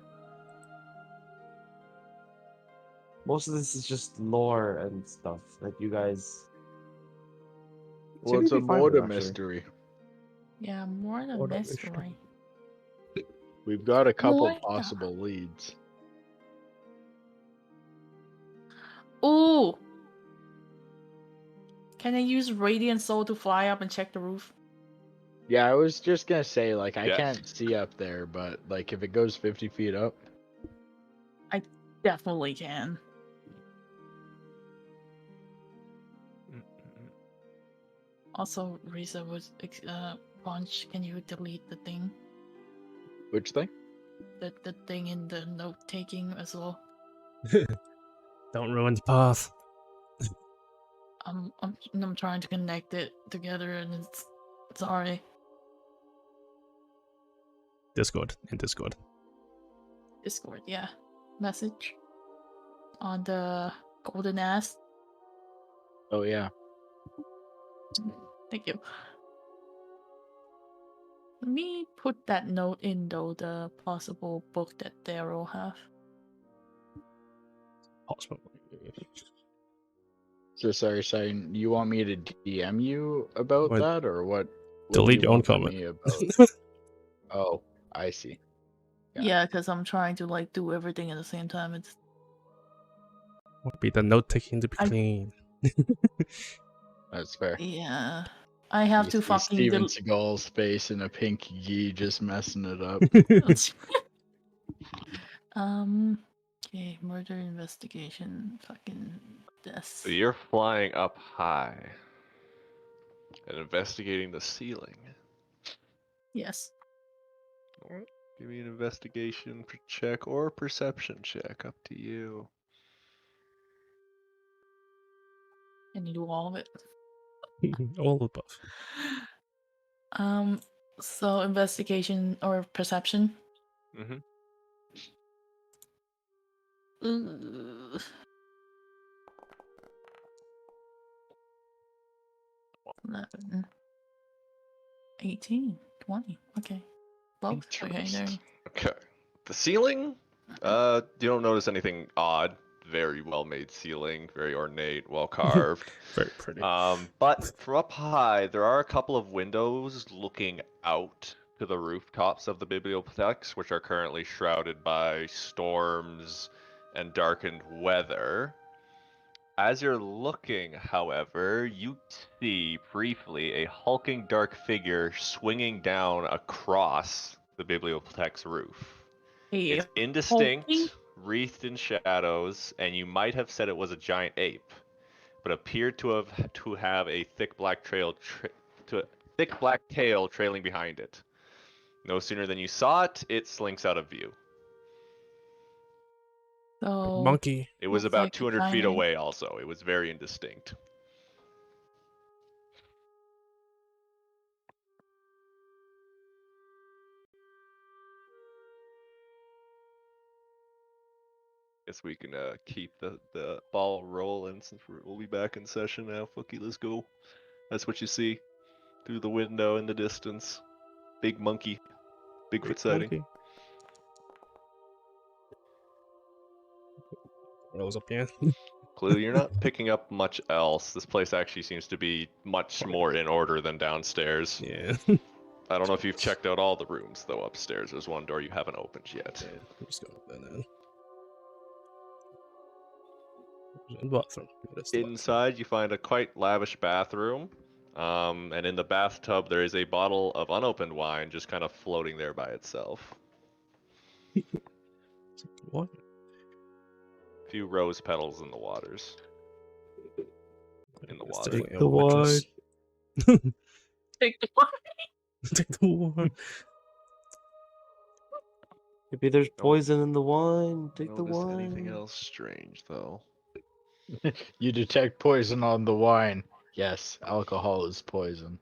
Most of this is just lore and stuff that you guys. Well, it's a Seem to be fine more with, a actually. mystery. Yeah, more than What a mystery. We've got a couple What the- possible leads. Ooh! Can I use Radiant Soul to fly up and check the roof? Yeah, I was just gonna say, like, I Yes. can't see up there, but like, if it goes 50 feet up, Definitely can. Also, Risa was Pawnch, can you delete the thing? which thing? The thing in the note taking as well. Don't ruin the path. I'm trying to connect it together and it's sorry. Discord. In Discord. Discord, yeah. Message on the golden ass. Oh yeah. Thank you. Let me put that note in though, the possible book that Daryl have. Possible. So sorry, you want me to DM you about What? that, or what? What do Delete you your own want from comment. me about? Oh, I see. Yeah. Yeah, because I'm trying to like do everything at the same time. It's Would be the note taking to be I- clean. That's fair. yeah. I have You to see fucking Steven Seagal's face in a pink gi just messing it up. Okay, murder investigation. Fucking this. So you're flying up high and investigating the ceiling. Yes. Alright. Give me an investigation check or perception check. Up to you. Can you do all of it? All above. So investigation or perception? Mm-hmm. Ugh. 11, 18, 20. Okay. Both? Okay, there. Interesting. Okay. The ceiling? You don't notice anything odd. Very well made ceiling, very ornate, well carved. Very pretty. But from up high, there are a couple of windows looking out to the rooftops of the Biblioplex, which are currently shrouded by storms and darkened weather. As you're looking, however, you see briefly a hulking dark figure swinging down across the bibliothèque's roof. Hey, It's hulking? indistinct, wreathed in shadows, and you might have said it was a giant ape, but appeared to have a thick black tail trailing behind it. No sooner than you saw it, it slinks out of view. So Monkey. It was looks about like a 200 feet giant- away. Also, it was very indistinct. Guess we can keep the ball rolling since we'll be back in session now. Fucky, let's go. That's what you see through the window in the distance. Big monkey. Bigfoot sighting. Monkey. Rolls up again. Clearly, you're not picking up much else. This place actually seems to be much more in order than downstairs. Yeah. I don't know if you've checked out all the rooms, though. Upstairs, there's one door you haven't opened yet. Yeah, let's go up there now. And bathroom. That's the bathroom. Inside, you find a quite lavish bathroom. And in the bathtub, there is a bottle of unopened wine just kind of floating there by itself. What? A few rose petals in the waters. In the That's water. definitely The a mattress. Take the one. Take the wine. Maybe there's poison in the wine. Take the Notice wine. anything else strange, though? You detect poison on the wine. Yes, alcohol is poison.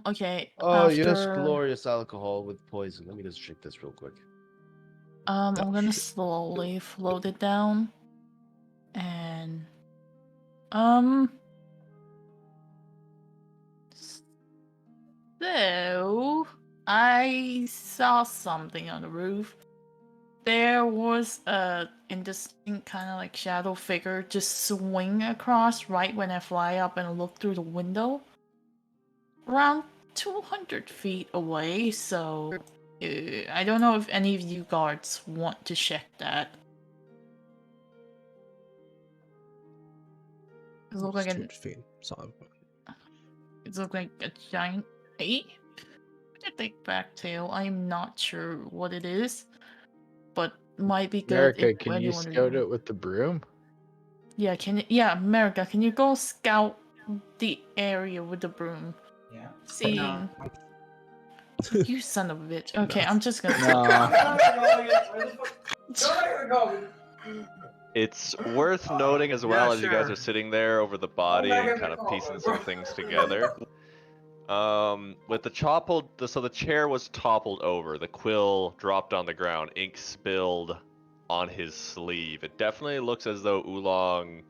Okay. Oh, yes, after... glorious alcohol with poison. Let me just drink this real quick. I'm gonna shit. slowly float it down. And so I saw something on the roof. There was a indistinct kind of like shadow figure just swing across right when I fly up and look through the window. Around 200 feet away, so I don't know if any of you guards want to check that. It looks like it looks like a giant ape with a thick back tail. I'm not sure what it is, but might be good. America, if can you anyone scout knows. it with the broom? Yeah, America, can you go scout the area with the broom? Yeah. Seeing No. you son of a bitch. Okay, No. I'm just gonna. No. I'm not gonna go. It's worth noting as well Yeah, as you guys sure. are sitting there over the body back and in the kind of car, piecing bro. some things together. With the so the chair was toppled over. The quill dropped on the ground. Ink spilled on his sleeve. It definitely looks as though Oolong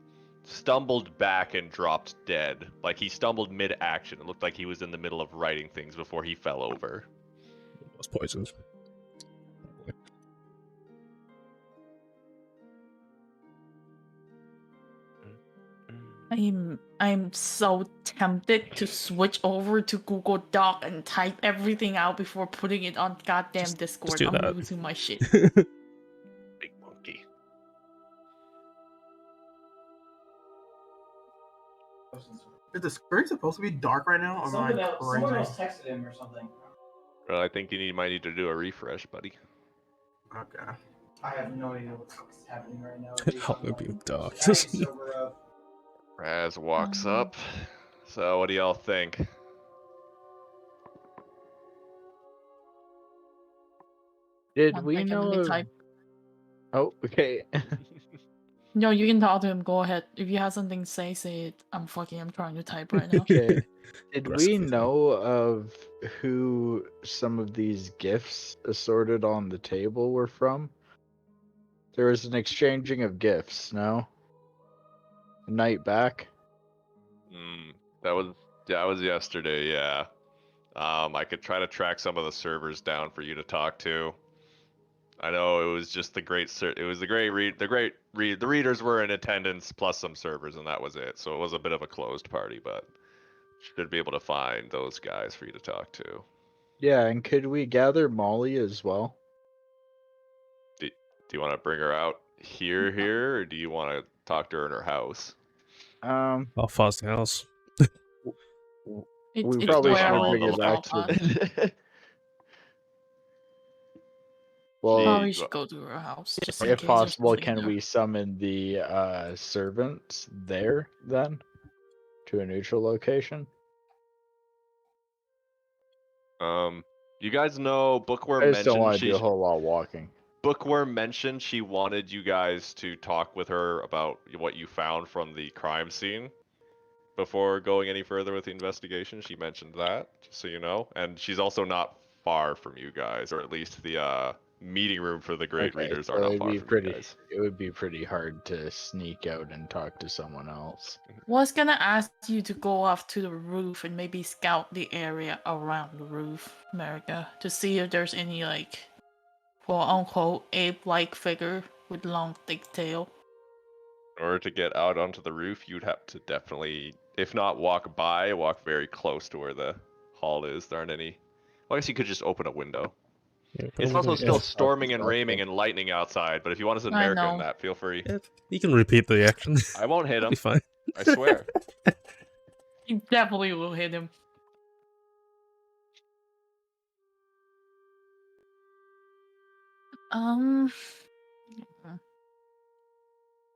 stumbled back and dropped dead. Like he stumbled mid-action. It looked like he was in the middle of writing things before he fell over. It was poisoned. I'm so tempted to switch over to Google Doc and type everything out before putting it on goddamn Discord. do I'm that. losing my shit. Big monkey. Is the screen supposed to be dark right now? Or am I Someone else crazy? texted him or something. Well, I think you might need to do a refresh, buddy. Okay. I have no idea what's happening right now. How would be dark? I ain't sober up. Raz walks up. So, what do y'all think? Did One we second, know let me of... type. Oh, okay. No, you can talk to him. Go ahead. If you have something to say it. I'm trying to type right now. Okay. Did we Aggressively. know of who some of these gifts assorted on the table were from? There was an exchanging of gifts, no? A night back? That was yesterday, yeah. I could try to track some of the servers down for you to talk to. I know it was just the readers were in attendance plus some servers and that was it. So it was a bit of a closed party, but should be able to find those guys for you to talk to. Yeah, and could we gather Molly as well? Do you want to bring her out here, or do you want to talk to her in her house? How far's the house? It's We it's probably where should we'll bring her drop back to. us. Well, Probably She- should go to her house just in if case there's possible, something in can there. we summon the servants there then to a neutral location? You guys know I Bookworm just don't mentioned want to do a whole lot of walking. Bookworm mentioned she wanted you guys to talk with her about what you found from the crime scene before going any further with the investigation. She mentioned that, just so you know. And she's also not far from you guys, or at least the meeting room for the great Okay, readers so are not it'd far be from pretty. you guys. It would be pretty hard to sneak out and talk to someone else. Was gonna ask you to go up to the roof and maybe scout the area around the roof, America, to see if there's any like quote unquote ape-like figure with long thick tail. In order to get out onto the roof, you'd have to definitely, if not walk by, walk very close to where the hall is. There aren't any. Well, I guess you could just open a window. Yeah, It's probably, also yeah. still storming and Okay. raining and lightning outside, but if you want us to I America in know. that, feel free. Yeah, you can repeat the action. I won't hit It'll him. be fine. I swear. You definitely will hit him. Um.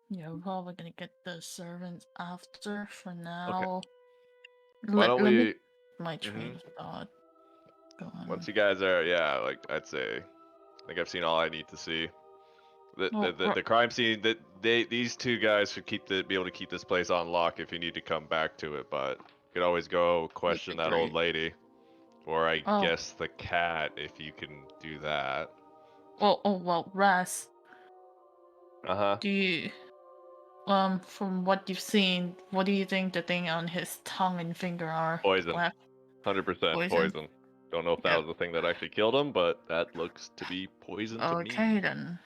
Yeah, we're probably gonna get the servants after for now. Why don't Let me we? my train of thought. Go on. Once you guys are, yeah, like I'd say, I think I've seen all I need to see. Well, The crime scene that these two guys should be able to keep this place on lock if you need to come back to it, but you could always go question that old agree. lady, or I Oh. guess the cat if you can do that. Well, Ras, Uh-huh. do you from what you've seen, what do you think the thing on his tongue and finger are? Poison. Left? 100% Poison? poison. Don't know if that Yeah. was the thing that actually killed him, but that looks to be poison to me. Okay then.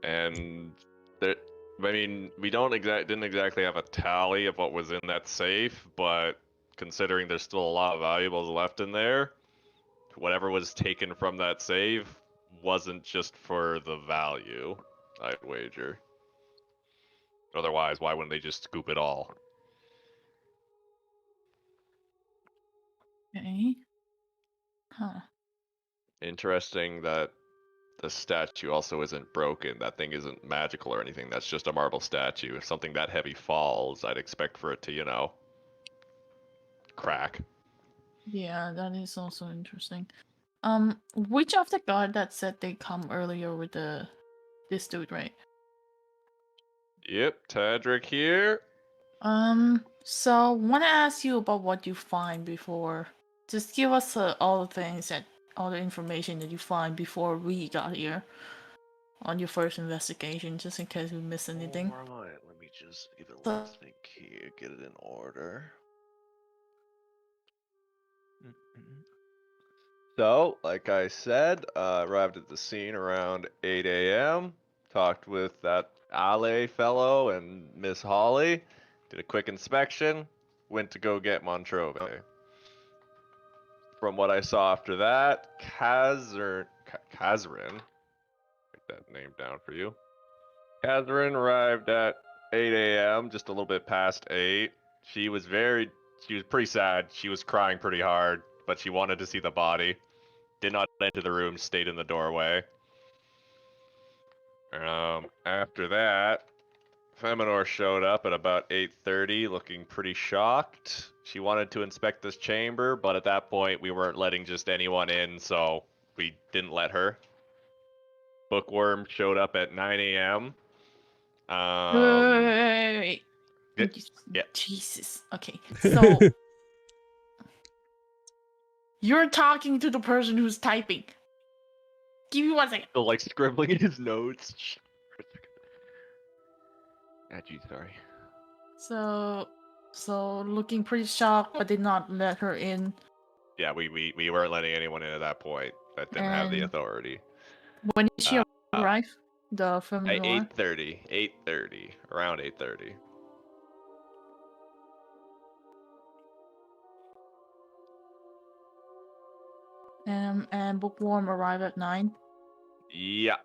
And there, I mean, we didn't exactly have a tally of what was in that safe, but considering there's still a lot of valuables left in there, whatever was taken from that safe wasn't just for the value, I'd wager. Otherwise, why wouldn't they just scoop it all? Okay. Huh. Interesting that the statue also isn't broken. That thing isn't magical or anything. That's just a marble statue. If something that heavy falls, I'd expect for it to, crack. Yeah, that is also interesting. Which of the guard that said they come earlier with this dude, right? Yep, Tadric here. So wanna ask you about what you find before. Just give us all the information that you find before we got here on your first investigation, just in case we missed anything. Alright, let me just give it a So- little think here, get it in order. So, like I said, arrived at the scene around 8 a.m. Talked with that Ale fellow and Miss Holly. Did a quick inspection. Went to go get Montrove. From what I saw after that, Kazrin, write that name down for you. Kazrin arrived at 8 a.m., just a little bit past 8. She was pretty sad. She was crying pretty hard, but she wanted to see the body. Did not enter the room, stayed in the doorway. After that, Feminor showed up at about 8:30, looking pretty shocked. She wanted to inspect this chamber, but at that point we weren't letting just anyone in, so we didn't let her. Bookworm showed up at 9 a.m. Wait. Yeah. Jesus. Okay. So you're talking to the person who's typing. Give me 1 second. Still like scribbling in his notes. Ah, geez, sorry. So looking pretty shocked, but did not let her in. Yeah, we weren't letting anyone in at that point. That didn't have the And authority. when did she Uh, arrive? The At Feminor? 8:30, around 8:30. And Bookworm arrived at 9. Yeah.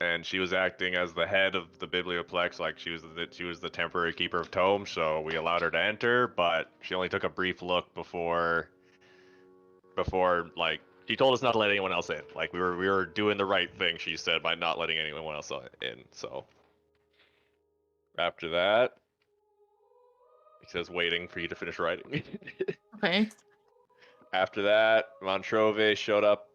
And she was acting as the head of the biblioplex, like she was the temporary keeper of tomes, so we allowed her to enter, but she only took a brief look before like she told us not to let anyone else in. Like we were doing the right thing, she said, by not letting anyone else in. So after that, he says waiting for you to finish writing. Okay. After that, Montrove showed up,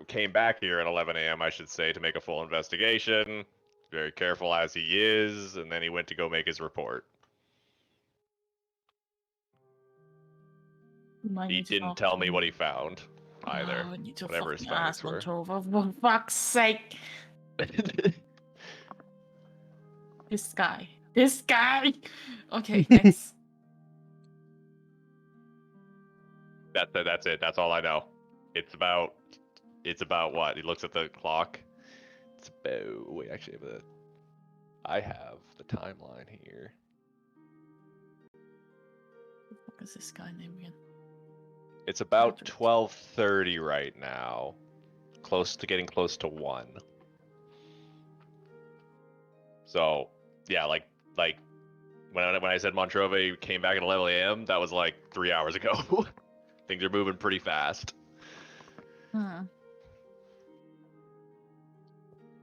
came back here at 11 a.m., I should say, to make a full investigation. Very careful as he is, and then he went to go make his report. He didn't tell me what he found, either. Oh, I need to Whatever his fucking findings ask were. Montrova, for fuck's sake. This guy. This guy! Okay, next. That's it. That's all I know. It's about what? He looks at the clock. It's about. Wait, actually, I have the timeline here. What is this guy name again? It's about Patrick. 12:30 right now. Getting close to 1. So, yeah, like when I said Montrove came back at 11 a.m., that was like 3 hours ago. Things are moving pretty fast.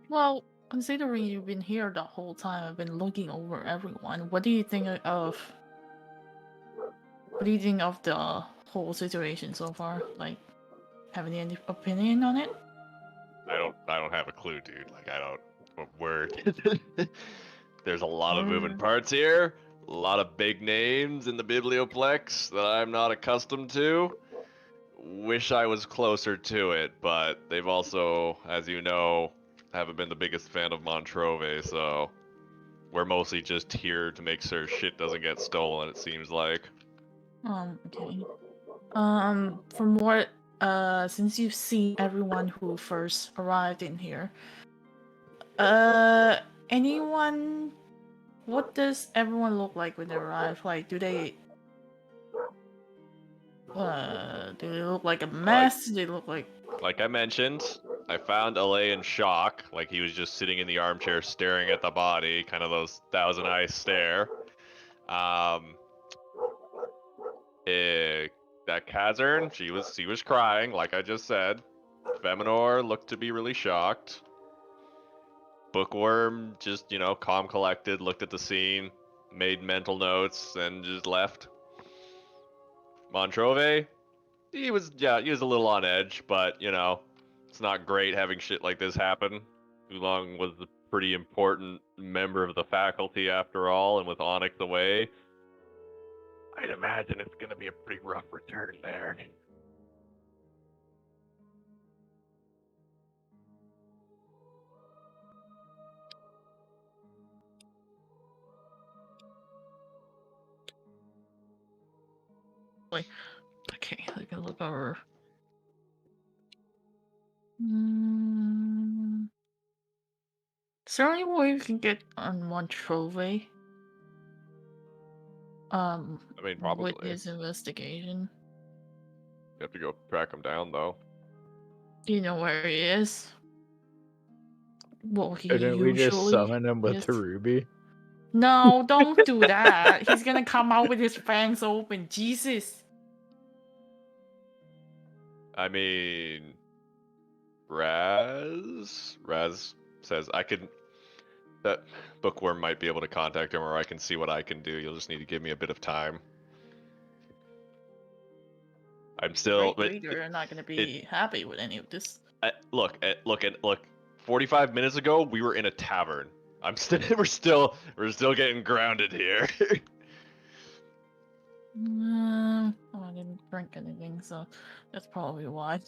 Well, considering you've been here the whole time, I've been looking over everyone. What do you think of the whole situation so far? Like, have any opinion on it? I don't have a clue, dude. Like I don't. We're there's a lot of moving parts here. A lot of big names in the biblioplex that I'm not accustomed to. Wish I was closer to it, but they've also, as you know, haven't been the biggest fan of Montrove, so we're mostly just here to make sure shit doesn't get stolen, it seems like. Okay. From what, since you've seen everyone who first arrived in here, anyone, what does everyone look like when they arrive? Like, do they look like a mess? Do they look like... Like I mentioned, I found LA in shock, like he was just sitting in the armchair staring at the body, kind of those thousand eyes stare. That Kazern, she was crying, like I just said. Feminor looked to be really shocked. Bookworm just, calm, collected, looked at the scene, made mental notes, and just left. Montrove, he was a little on edge, but, it's not great having shit like this happen. Oolong was a pretty important member of the faculty after all, and with Onyx away, I'd imagine it's gonna be a pretty rough return there. Okay, I can look over. Is there any way we can get on Montrove? I mean, probably. With his investigation. You have to go track him down, though. Do you know where he is? Well, he Didn't we just usually summon him with is. the ruby? No, don't do that. He's gonna come out with his fangs open. Jesus. I mean, Raz says that Bookworm might be able to contact him, or I can see what I can do. You'll just need to give me a bit of time. I'm still. You're not gonna be happy with any of this. Look. 45 minutes ago, we were in a tavern. We're still getting grounded here. I didn't drink anything, so that's probably why.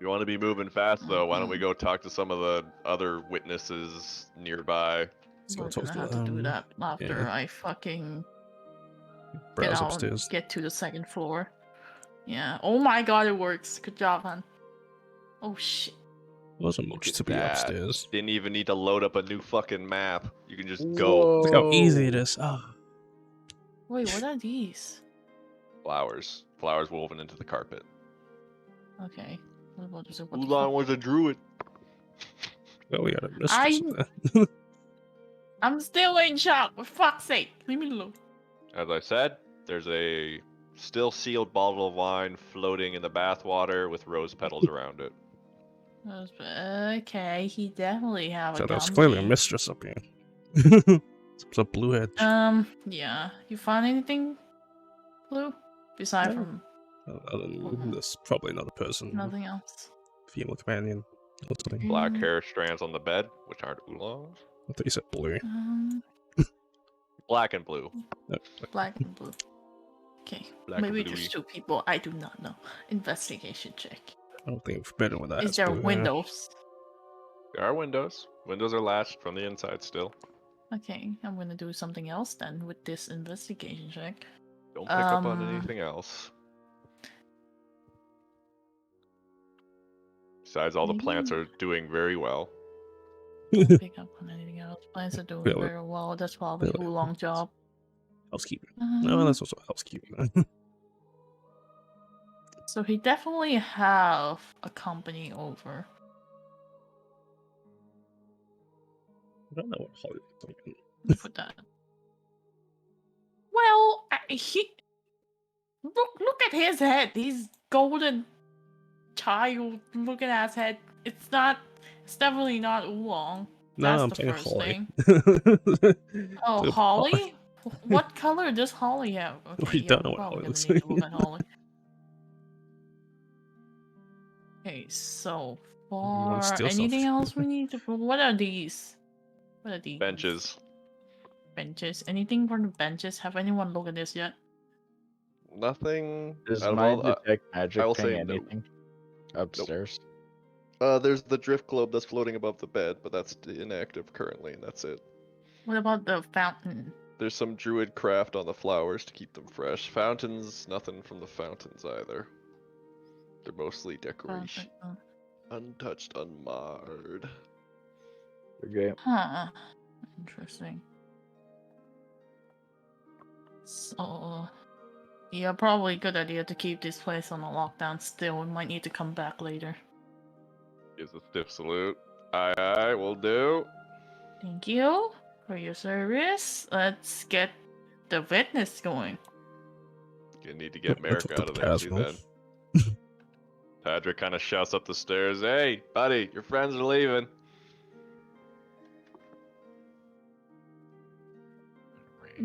You want to be moving fast, though? Why don't we go talk to some of the other witnesses nearby? We're gonna have to do that after I fucking browse upstairs. get to the second floor. Yeah. Oh my god, it works. Good job, man. Oh shit. Wasn't much to be upstairs. Didn't even need to load up a new fucking map. You can just go. Look how easy it is. Ah. Wait, what are these? Flowers woven into the carpet. Okay. Oolong was a druid. Well, we got a mistress I- there. I'm still in shock. For fuck's sake, leave me alone. As I said, there's a still sealed bottle of wine floating in the bathwater with rose petals around it. Okay, he definitely have So a there's clearly a company. mistress up here. It's a blue hedge. Yeah. You found anything, Blue? Besides No. from Other than this, probably another person. nothing else. Female companion. Or something. Black Mm. hair strands on the bed, which aren't oolongs. I thought you said blue. Black and blue. No, Black and blue. Okay. Black Maybe and there's bluey. 2 people. I do not know. Investigation check. I don't think I'm familiar with that. Is there windows? There are windows. Windows are latched from the inside still. Okay, I'm gonna do something else then with this investigation check. Don't pick up on anything else. Besides, all the plants Maybe- are doing very well. Don't pick up on anything else. Plants are doing Really? very well. That's probably Really? Oolong job. Housekeeping. No, that's also housekeeping. So he definitely have a company over. I don't know what Hollywood's thinking. Let me put that. Well, he look at his head. He's golden child looking ass head. It's definitely not Oolong. No, That's I'm the saying first Holly. thing. Oh, So, Holly? What color does Holly have? Okay, We don't know we're what probably Holly gonna looks need to like. look at Holly. Okay, so wanna for steal anything something? else we need to. What are these? What are these? Benches. Benches. Anything from the benches? Have anyone looked at this yet? Nothing. Does out of my all, detect I magic will ping say no. anything upstairs? There's the drift globe that's floating above the bed, but that's inactive currently, and that's it. What about the fountain? There's some druid craft on the flowers to keep them fresh. Fountains, nothing from the fountains either. They're mostly decoration. Fountain, Untouched, unmarred. Okay. Huh. Interesting. So, yeah, probably a good idea to keep this place on a lockdown still. We might need to come back later. Gives a stiff salute. Aye, will do. Thank you for your service. Let's get the witness going. You need to get Let's Merrick look out at of the there too casual. then. Patrick kind of shouts up the stairs, "Hey, buddy, your friends are leaving."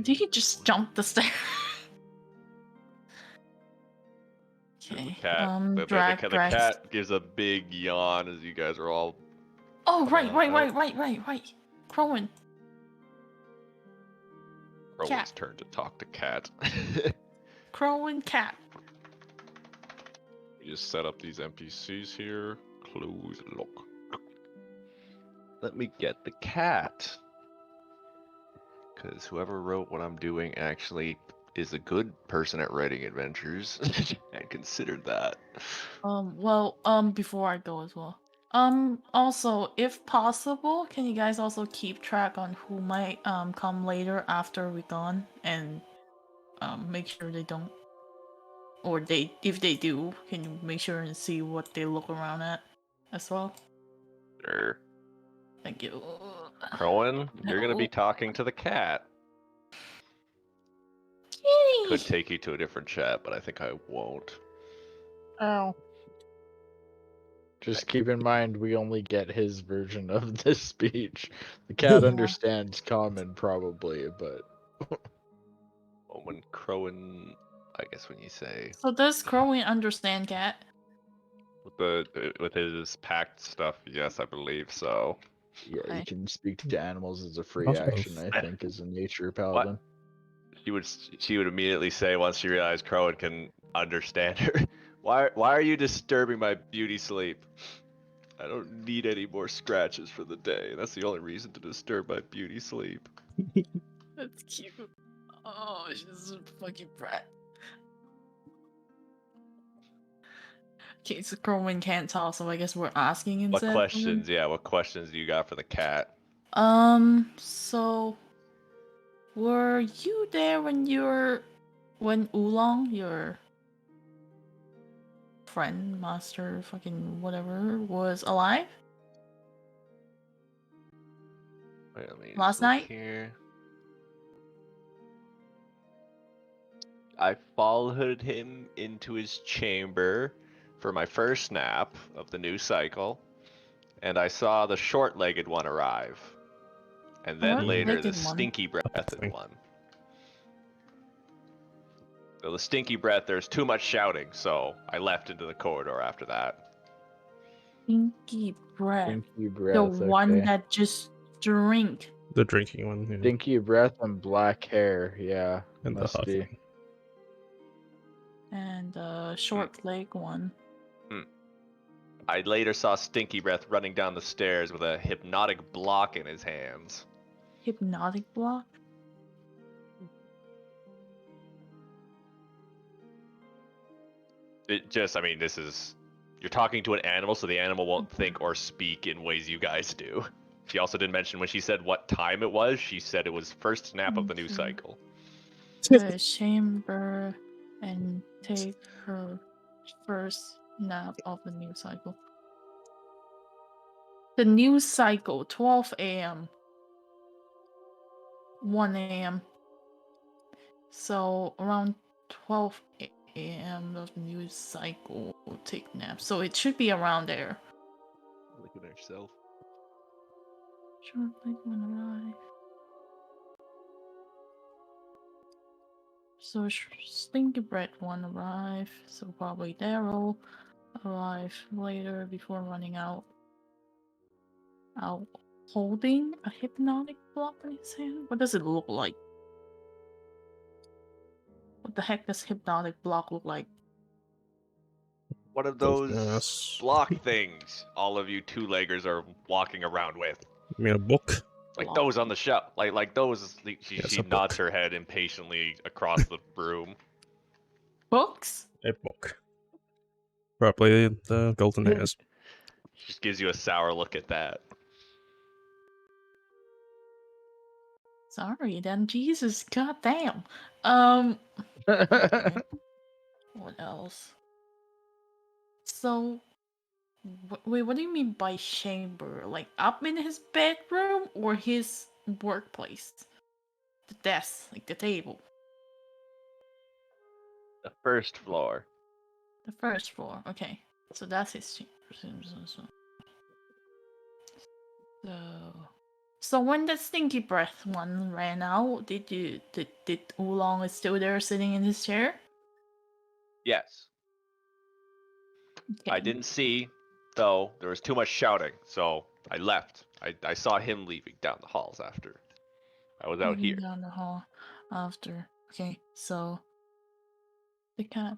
Did he just jump the stairs? There's Okay. the cat. The Drag. cat gives a big yawn as you guys are all. Oh, Come on right. Crowan. Rowan's Cat. turn to talk to cat. Crowan cat. We just set up these NPCs here. Close lock. Let me get the cat. Because whoever wrote what I'm doing actually is a good person at writing adventures. And considered that. Before I go as well. Also, if possible, can you guys also keep track on who might come later after we're gone and make sure they don't, or if they do, can you make sure and see what they look around at as well? Sure. Thank you. Crowan, you're gonna be No. talking to the cat. Could Kitty. take you to a different chat, but I think I won't. Oh. Just keep in mind we only get his version of this speech. The cat Yeah. understands common probably, but Well, when Crowan, I guess when you say So does Crowley understand cat? with his pact stuff, yes, I believe so. yeah, Okay. you can speak to animals as a free Also- action, I think, as a nature paladin. She would immediately say once she realized Crowan can understand her. Why are you disturbing my beauty sleep? I don't need any more scratches for the day. That's the only reason to disturb my beauty sleep. That's cute. Oh, she's a fucking brat. Okay, so Crowley can't talk, so I guess we're asking What instead. questions? Yeah, what questions do you got for the cat? So were you there when Oolong, your friend, master, fucking whatever, was alive? Wait, let me just Last look night? here. I followed him into his chamber for my first nap of the new cycle, and I saw the short-legged one arrive, and then later the Short-legged one? stinky-breathed one. So the stinky breath, there's too much shouting, so I left into the corridor after that. Stinky breath. Stinky The breath. one Okay. that just drink. The drinking one, yeah. Stinky breath and black hair. Yeah, And the must be. huffing. And the short leg one. I later saw Stinky Breath running down the stairs with a hypnotic block in his hands. Hypnotic block? I mean, you're talking to an animal, so the animal won't think or speak in ways you guys do. She also didn't mention when she said what time it was, she said it was first nap of the new Okay. cycle. The chamber and take her first nap of the new cycle. The new cycle, 12 a.m. 1 a.m. So around 12 a.m. of the new cycle will take naps. So it should be around there. Look at herself. Short leg one arrive. So stinky bread one arrive. So probably Daryl arrive later before running out. Holding a hypnotic block in his hand? What does it look like? What the heck does hypnotic block look like? One of Those those mass. block things all of you two-leggers are walking around with. I mean, a book. Like Block. those on the shelf. Like those. She Yes, a nods book. her head impatiently across the room. Books? A book. Probably the golden hairs. She just gives you a sour look at that. Sorry, then Jesus, goddamn. Okay. What else? So, wait, what do you mean by chamber? Like up in his bedroom or his workplace? The desk, like the table. The first floor. The first floor. Okay, so that's his chamber. So when the stinky breath one ran out, did Oolong is still there sitting in his chair? Yes. Okay. I didn't see, though, there was too much shouting, so I left. I saw him leaving down the halls after. I was out Moving here. down the hall after. Okay, so the cat.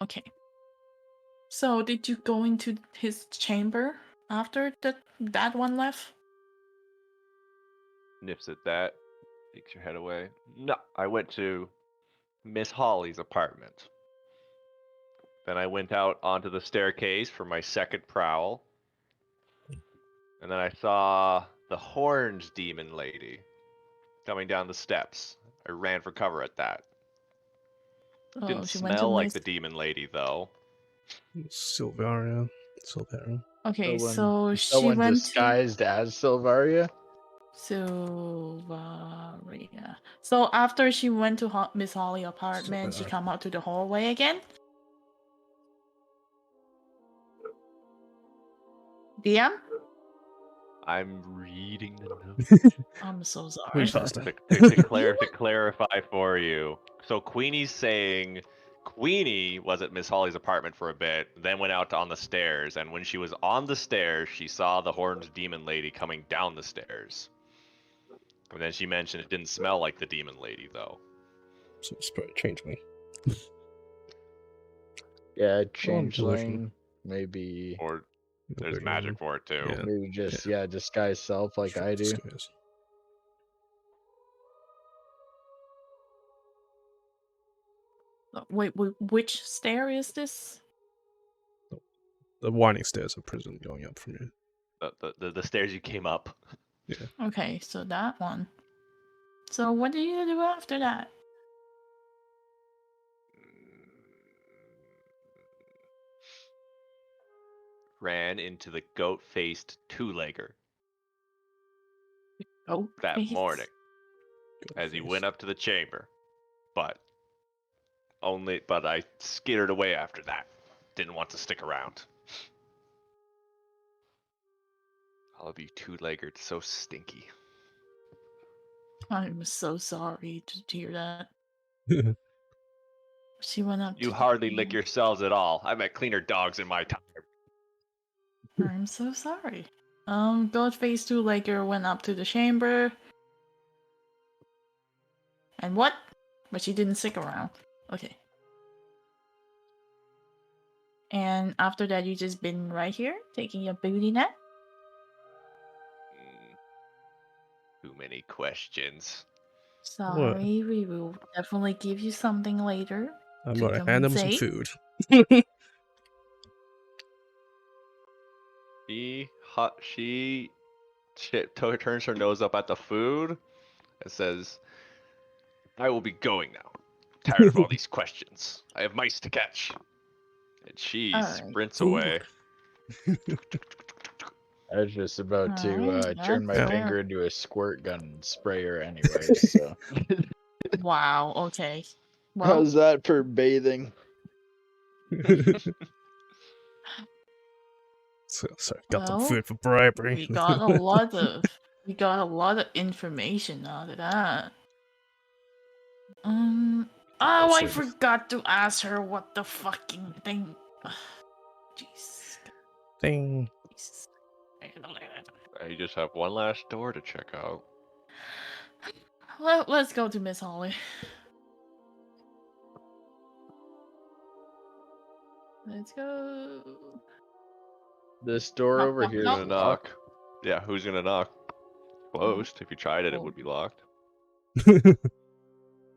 Okay. So did you go into his chamber after that one left? Nips at that. Takes your head away. No, I went to Miss Holly's apartment. Then I went out onto the staircase for my second prowl. And then I saw the horned demon lady coming down the steps. I ran for cover at that. Oh, Didn't she went to smell like Miss. the demon lady, though. Silvaria. Silvaria. Okay, Someone, so she someone went disguised as Silvaria. to Silvaria. So after she went to Miss Holly apartment, she Silvaria. come out to the hallway again. DM? I'm reading the notes. I'm so sorry. Who's faster? to clarify for you. So Queenie's saying Queenie was at Miss Holly's apartment for a bit, then went out on the stairs, and when she was on the stairs, she saw the horned demon lady coming down the stairs. And then she mentioned it didn't smell like the demon lady, though. So spirit change me. Yeah, delusion. changeling. Maybe. Or there's Illusion. magic for it, too. Yeah. Maybe just disguise self like I do. Disguise. Wait, which stair is this? the winding stairs of prison going up from you. The stairs you came up. Okay, so that one. So what do you do after that? Ran into the goat-faced two-legger Oh, that face. morning as he went up to the chamber, but I skittered away after that. Didn't want to stick around. All of you two-legged, so stinky. I'm so sorry to hear that. She went up You to hardly the lick yourselves at all. I met cleaner dogs in my time. I'm so sorry. Ghostface Two-Legger went up to the chamber. And what? But she didn't stick around. Okay. And after that, you just been right here, taking your booty nap? Too many questions. Sorry, we will definitely give you something later. I'm to gonna hand him some compensate. food. She turns her nose up at the food and says, I will be going now. Tired of all these questions. I have mice to catch. And she Alright. sprints Food. away. I was just about to Alright, turn my that's finger fair. into a squirt gun and spray her anyways. So Wow, okay. Well, how's that for bathing? So got some Well, food for bribery. we got a lot of information out of that. Oh, I Mostly. forgot to ask her what the fucking thing. Jeez. Ding. Jesus. You just have one last door to check out. Let's go to Miss Holly. Let's go. This door Knock, over knock, here Who's is gonna knock. locked. knock? Yeah, who's gonna knock? Closed. If you tried it, it would be locked.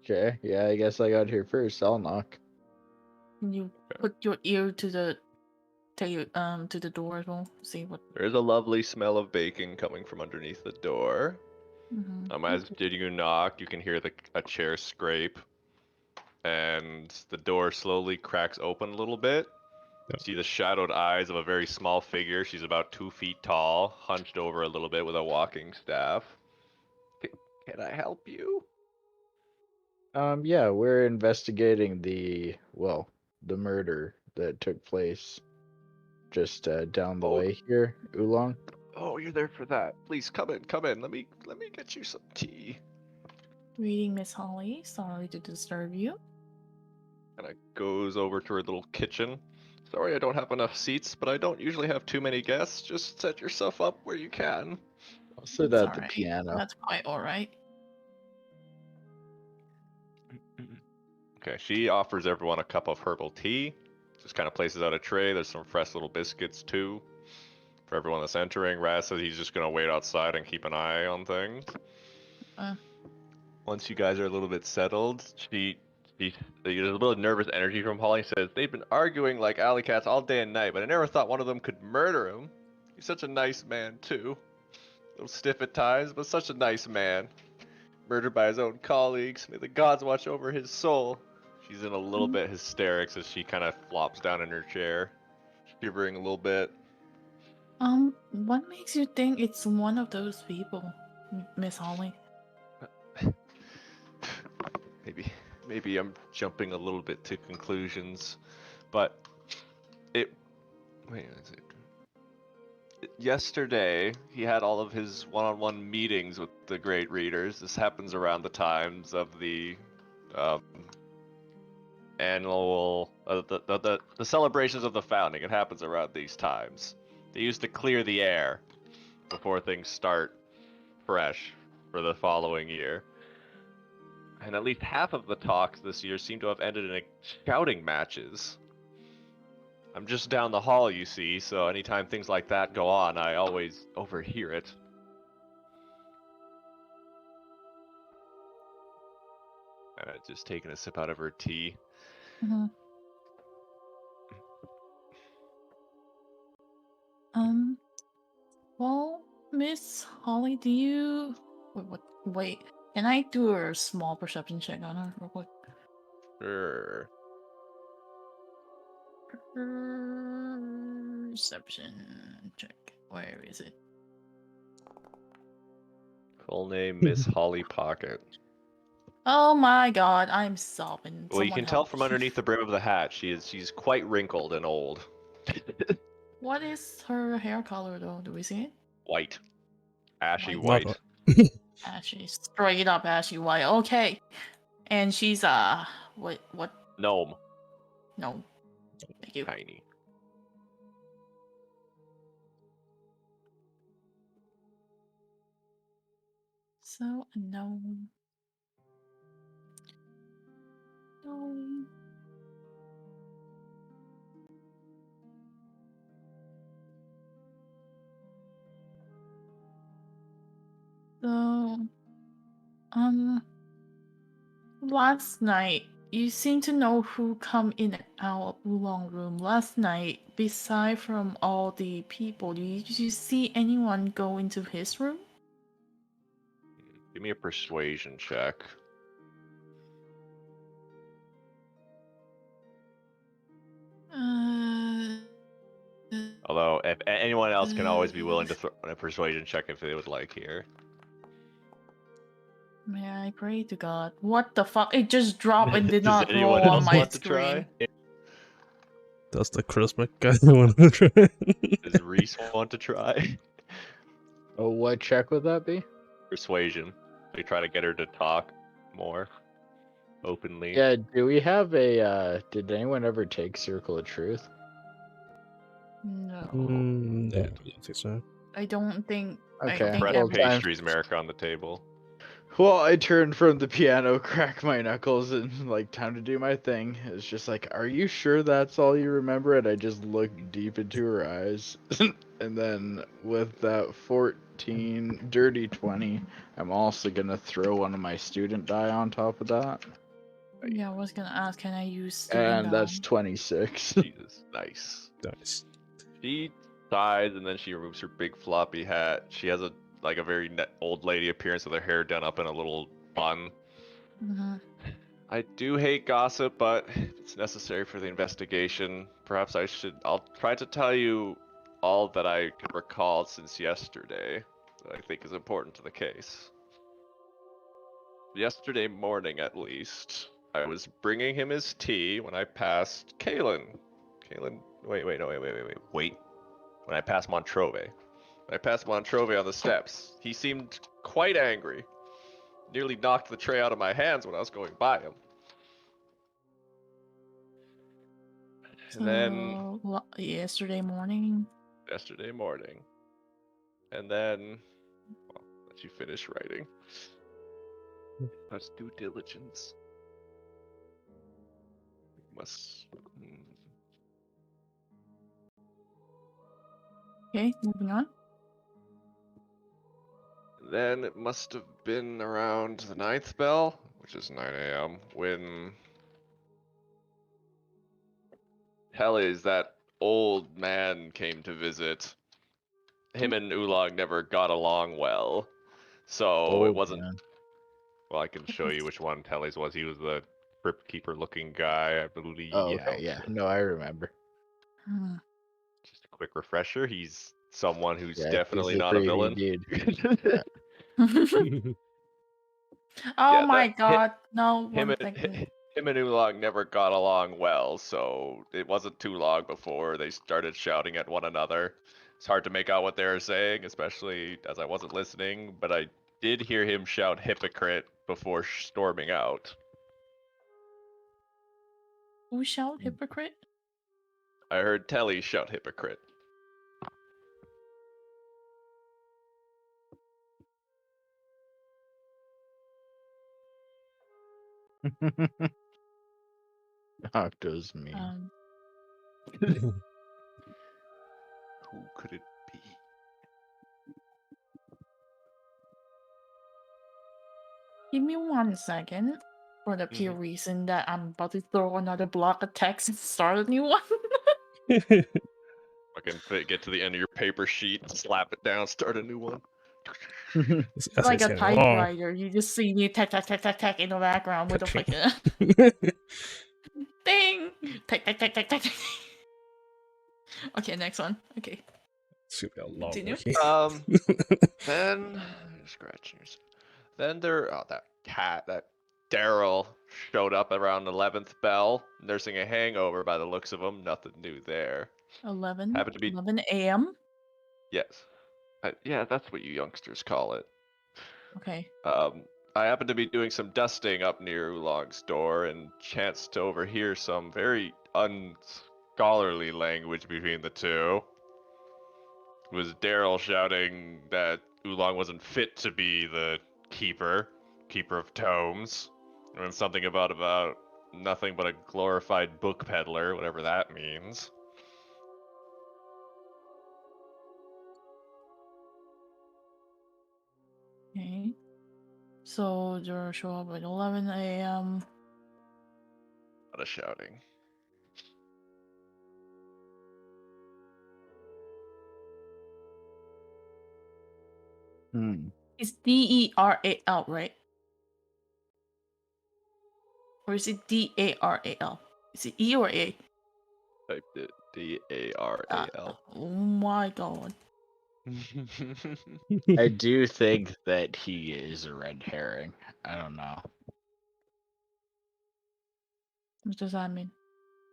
Okay, yeah, I guess I got here first. I'll knock. Can you put your ear to the to the door as well? See what. There is a lovely smell of baking coming from underneath the door. As did you knock, you can hear a chair scrape, and the door slowly cracks open a little bit. Yep. See the shadowed eyes of a very small figure. She's about 2 feet tall, hunched over a little bit with a walking staff. Can I help you? Yeah, we're investigating the murder that took place just down the Oh. way here, Oolong. Oh, you're there for that. Please come in, come in. Let me get you some tea. Reading Miss Holly. Sorry to disturb you. And goes over to her little kitchen. Sorry I don't have enough seats, but I don't usually have too many guests. Just set yourself up where you can. I'll sit That's at the alright. piano. That's quite alright. Okay, she offers everyone a cup of herbal tea. Just kind of places out a tray. There's some fresh little biscuits too for everyone that's entering. Raz says he's just gonna wait outside and keep an eye on things. Once you guys are a little bit settled, there's a little nervous energy from Holly. Says they've been arguing like alley cats all day and night, but I never thought one of them could murder him. He's such a nice man too. A little stiff at times, but such a nice man. Murdered by his own colleagues. May the gods watch over his soul. She's in a little bit hysterics as she kind of flops down in her chair, shivering a little bit. What makes you think it's one of those people, Miss Holly? Maybe I'm jumping a little bit to conclusions, but yesterday he had all of his one-on-one meetings with the great readers. This happens around the times of the annual the celebrations of the founding. It happens around these times. They used to clear the air before things start fresh for the following year. And at least half of the talks this year seem to have ended in shouting matches. I'm just down the hall, you see, so anytime things like that go on, I always overhear it. Just taking a sip out of her tea. Miss Holly, do you... Wait, can I do a small perception check on her real quick? Sure. Perception check. Where is it? Full name Miss Holly Pocket. Oh my god, I'm sobbing. Well, you Someone can tell help. from underneath the brim of the hat, she's quite wrinkled and old. What is her hair color though? Do we see it? White. Ashy White. white. Ashy, straight up ashy white. Okay. And she's what Gnome. no. Thank you. Tiny. So a gnome. Gnome. So last night you seem to know who come in and out of Oolong room last night. Beside from all the people, did you see anyone go into his room? Give me a persuasion check. Although, if anyone else can always be willing to throw a persuasion check if they would like here. May I pray to God? What the fuck? It just dropped and did Does not anyone roll on else my want to screen. try? Does the charisma guy want to try? Does Reese want to try? Oh, what check would that be? Persuasion. They try to get her to talk more openly. Yeah, do we have a, did anyone ever take Circle of Truth? No, Yeah, I don't think so. I don't think. I Okay, think Bread well, and every- pastries, America on the table. Well, I turned from the piano, crack my knuckles, and like, time to do my thing. It's just like, are you sure that's all you remember? And I just looked deep into her eyes. And then with that 14, dirty 20, I'm also gonna throw one of my student die on top of that. Yeah, I was gonna ask, can I use student And that's die? 26. Jesus, nice. Nice. She sighs and then she removes her big floppy hat. She has a very old lady appearance with her hair done up in a little bun. Mhm. I do hate gossip, but if it's necessary for the investigation, perhaps I'll try to tell you all that I can recall since yesterday that I think is important to the case. Yesterday morning, at least, I was bringing him his tea when I passed Kalen. Wait. When I passed Montrove. When I passed Montrove on the steps, he seemed quite angry. Nearly knocked the tray out of my hands when I was going by him. And then Yesterday morning. yesterday morning. And then, well, let you finish writing. That's due diligence. Okay, moving on. Then it must have been around the 9th bell, which is 9 a.m., when Hellies, that old man, came to visit. Him and Oolong never got along well, so it wasn't. man. Well, I can show you which one Hellies was. He was the crypt keeper looking guy, I believe. Oh, okay, yeah. No, I remember. Hmm. Just a quick refresher. He's someone who's Yeah, definitely he's a not a creepy villain. dude. Oh Yeah, my god, no Him one and second. him and Oolong never got along well, so it wasn't too long before they started shouting at one another. It's hard to make out what they were saying, especially as I wasn't listening, but I did hear him shout hypocrite before storming out. Who shout hypocrite? I heard Telly shout hypocrite. Octo's me. Who could it be? Give me 1 second. For the pure reason that I'm about to throw another block of text and start a new one. Okay, fucking get to the end of your paper sheet, slap it down, start a new one. This It's like essay's a getting long. typewriter. You just see me tack tack tack tack tack in the background with a Ka-ching. fucking ding, tack tack tack tack tack. tack. Okay, next one. Okay, It's gonna be a long Continue. wiki. Then scratching yourself. Then that cat, that Daryl showed up around 11th bell, nursing a hangover by the looks of him. Nothing new there. 11 Happened to be 11 a.m. yes, yeah, that's what you youngsters call it. Okay. I happened to be doing some dusting up near Oolong's door and chanced to overhear some very unscholarly language between the two. It was Daryl shouting that Oolong wasn't fit to be the keeper of tomes, and then something about nothing but a glorified book peddler, whatever that means. Okay. So they'll show up at 11 a.m. A lot of shouting. It's Deral, right? Or is it Daral? Is it E or A? Typed it Daral. Oh my god. I do think that he is a red herring. I don't know. What does that mean?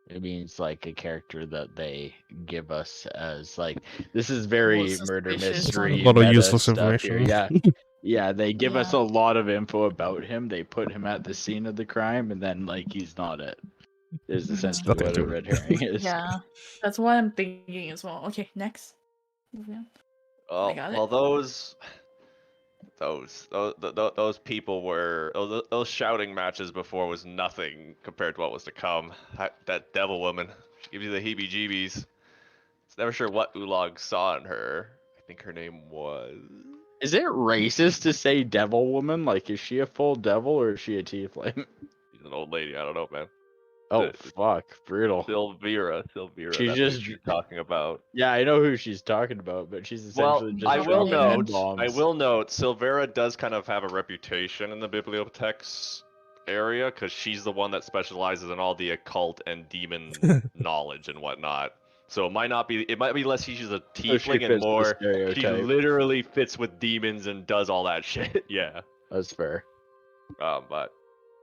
It means like a character that they give us as like this is very murder suspicious mystery A lot of meta useless stuff here. information. Yeah. Yeah, they give us Yeah. a lot of info about him. They put him at the scene of the crime and then like he's not it. Is essentially nothing what to a it. red herring is. Yeah. That's what I'm thinking as well. Okay, next. Moving on. I got it. Well, those people were those shouting matches before was nothing compared to what was to come. That devil woman, she gives you the heebie-jeebies. It's never sure what Oolong saw in her. I think her name was. Is it racist to say devil woman? Like is she a full devil or is she a tiefling? She's an old lady. I don't know, man. Oh The- fuck, brutal. Silvira. She's That's just what you're talking about. Yeah, I know who she's talking about, but she's Well, essentially just I not will dropping really. note. N-bombs. Silvera does kind of have a reputation in the bibliothex area because she's the one that specializes in all the occult and demon knowledge and whatnot. So it might not be. It might be less she's a So she tiefling and fits the more. She stereotype. literally fits with demons and does all that shit. Yeah. That's fair. But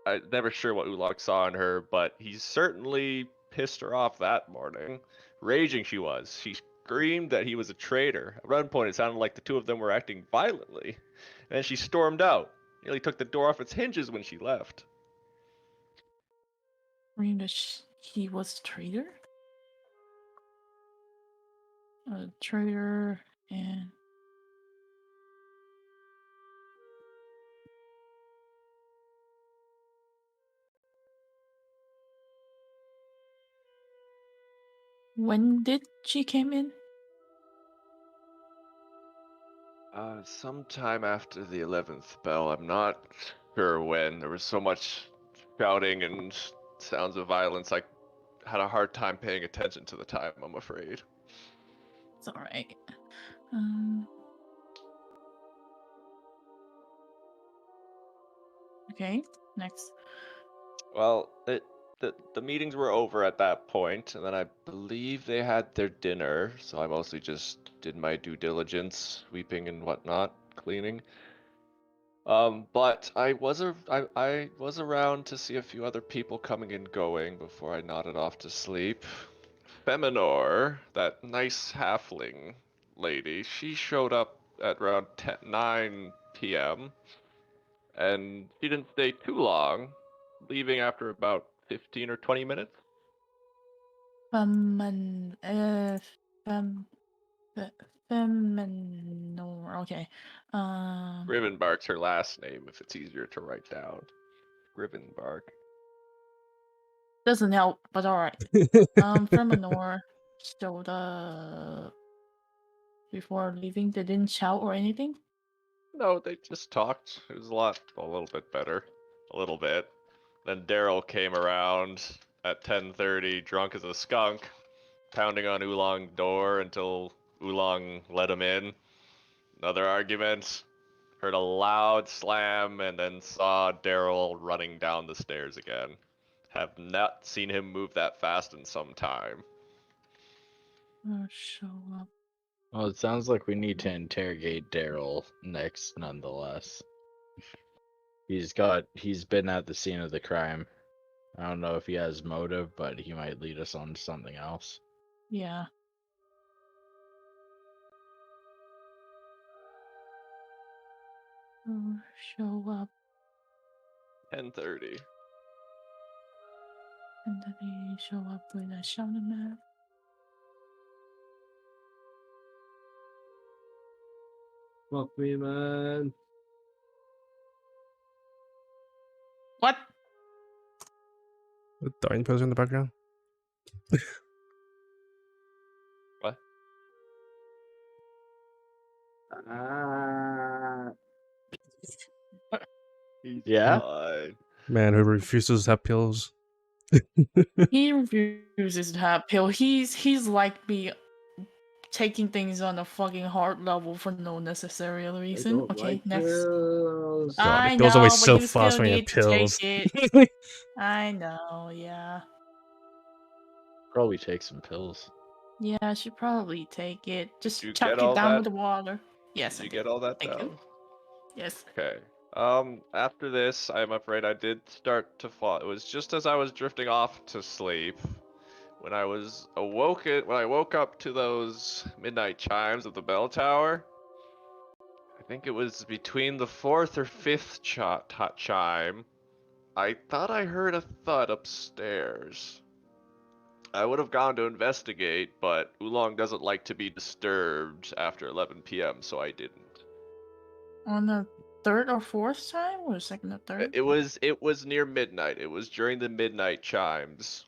I'm never sure what Ulog saw in her, but he certainly pissed her off that morning. Raging she was. She screamed that he was a traitor. At one point, it sounded like the two of them were acting violently. And then she stormed out. Nearly took the door off its hinges when she left. Mean that he was a traitor? A traitor and when did she came in? Sometime after the 11th bell. I'm not sure when. There was so much shouting and sounds of violence. I had a hard time paying attention to the time, I'm afraid. It's alright. Okay, next. Well, the meetings were over at that point, and then I believe they had their dinner, so I mostly just did my due diligence, sweeping and whatnot, cleaning. But I was around to see a few other people coming and going before I nodded off to sleep. Feminor, that nice halfling lady, she showed up at around 9 p.m. and she didn't stay too long, leaving after about 15 or 20 minutes. Feminor. Okay. Grivenbark's her last name if it's easier to write down. Grivenbark. Doesn't help, but alright. Feminor showed up before leaving. They didn't shout or anything. No, they just talked. It was a little bit better. A little bit. Then Daryl came around at 10:30, drunk as a skunk, pounding on Oolong's door until Oolong let him in. Another argument. Heard a loud slam and then saw Daryl running down the stairs again. Have not seen him move that fast in some time. Show up. Well, it sounds like we need to interrogate Daryl next, nonetheless. He's been at the scene of the crime. I don't know if he has motive, but he might lead us on to something else. Yeah. Show up. 10:30. And then he show up with a shaman man. Fuck me, man. What? A dying person in the background. What? He's Yeah? fine. Man who refuses to have pills. He refuses to have pill. He's like me, taking things on a fucking hard level for no necessary reason. don't Okay, like next. pills. God, I it know, goes away but so you fast still when you need have to pills. take it. I know, yeah. Probably take some pills. Yeah, I should probably take it. Did Just you chuck get it all down that? with the water. Yes, Did I you did. get all that Thank down? you. Yes. Okay. After this, I'm afraid I did start to fall. It was just as I was drifting off to sleep when I woke up to those midnight chimes of the bell tower. I think it was between the fourth or fifth chime. I thought I heard a thud upstairs. I would have gone to investigate, but Oolong doesn't like to be disturbed after 11 p.m., so I didn't. On the third or fourth time, or second or third? It was near midnight. It was during the midnight chimes.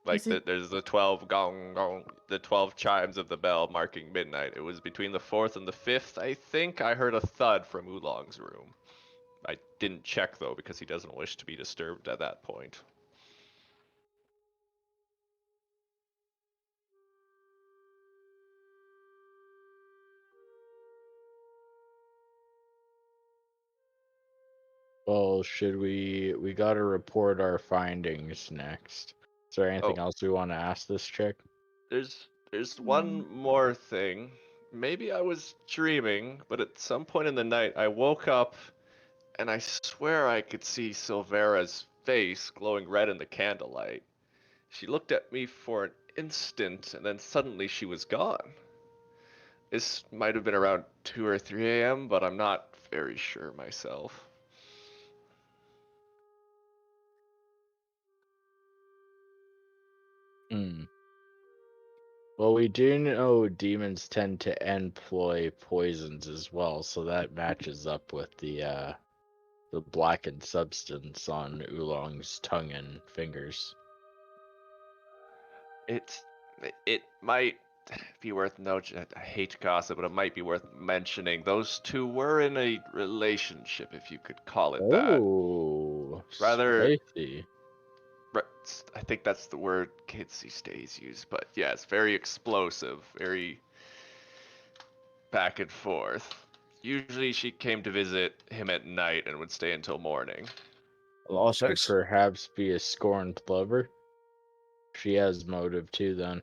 Like Is it- there's the 12 gong gong, the 12 chimes of the bell marking midnight. It was between the fourth and the fifth. I think I heard a thud from Oolong's room. I didn't check though because he doesn't wish to be disturbed at that point. Well, should we gotta report our findings next. Is there anything Oh. else we want to ask this chick? There's one more thing. Maybe I was dreaming, but at some point in the night I woke up and I swear I could see Silvera's face glowing red in the candlelight. She looked at me for an instant and then suddenly she was gone. This might have been around 2 or 3 a.m., but I'm not very sure myself. Hmm. Well, we do know demons tend to employ poisons as well, so that matches up with the blackened substance on Oolong's tongue and fingers. It might be worth noting. I hate gossip, but it might be worth mentioning. Those two were in a relationship, if you could call it that. Oh, Rather, spicy. I think that's the word kids these days use. But yeah, it's very explosive, very back and forth. Usually, she came to visit him at night and would stay until morning. Also, Could perhaps be a scorned lover. She has motive too, then.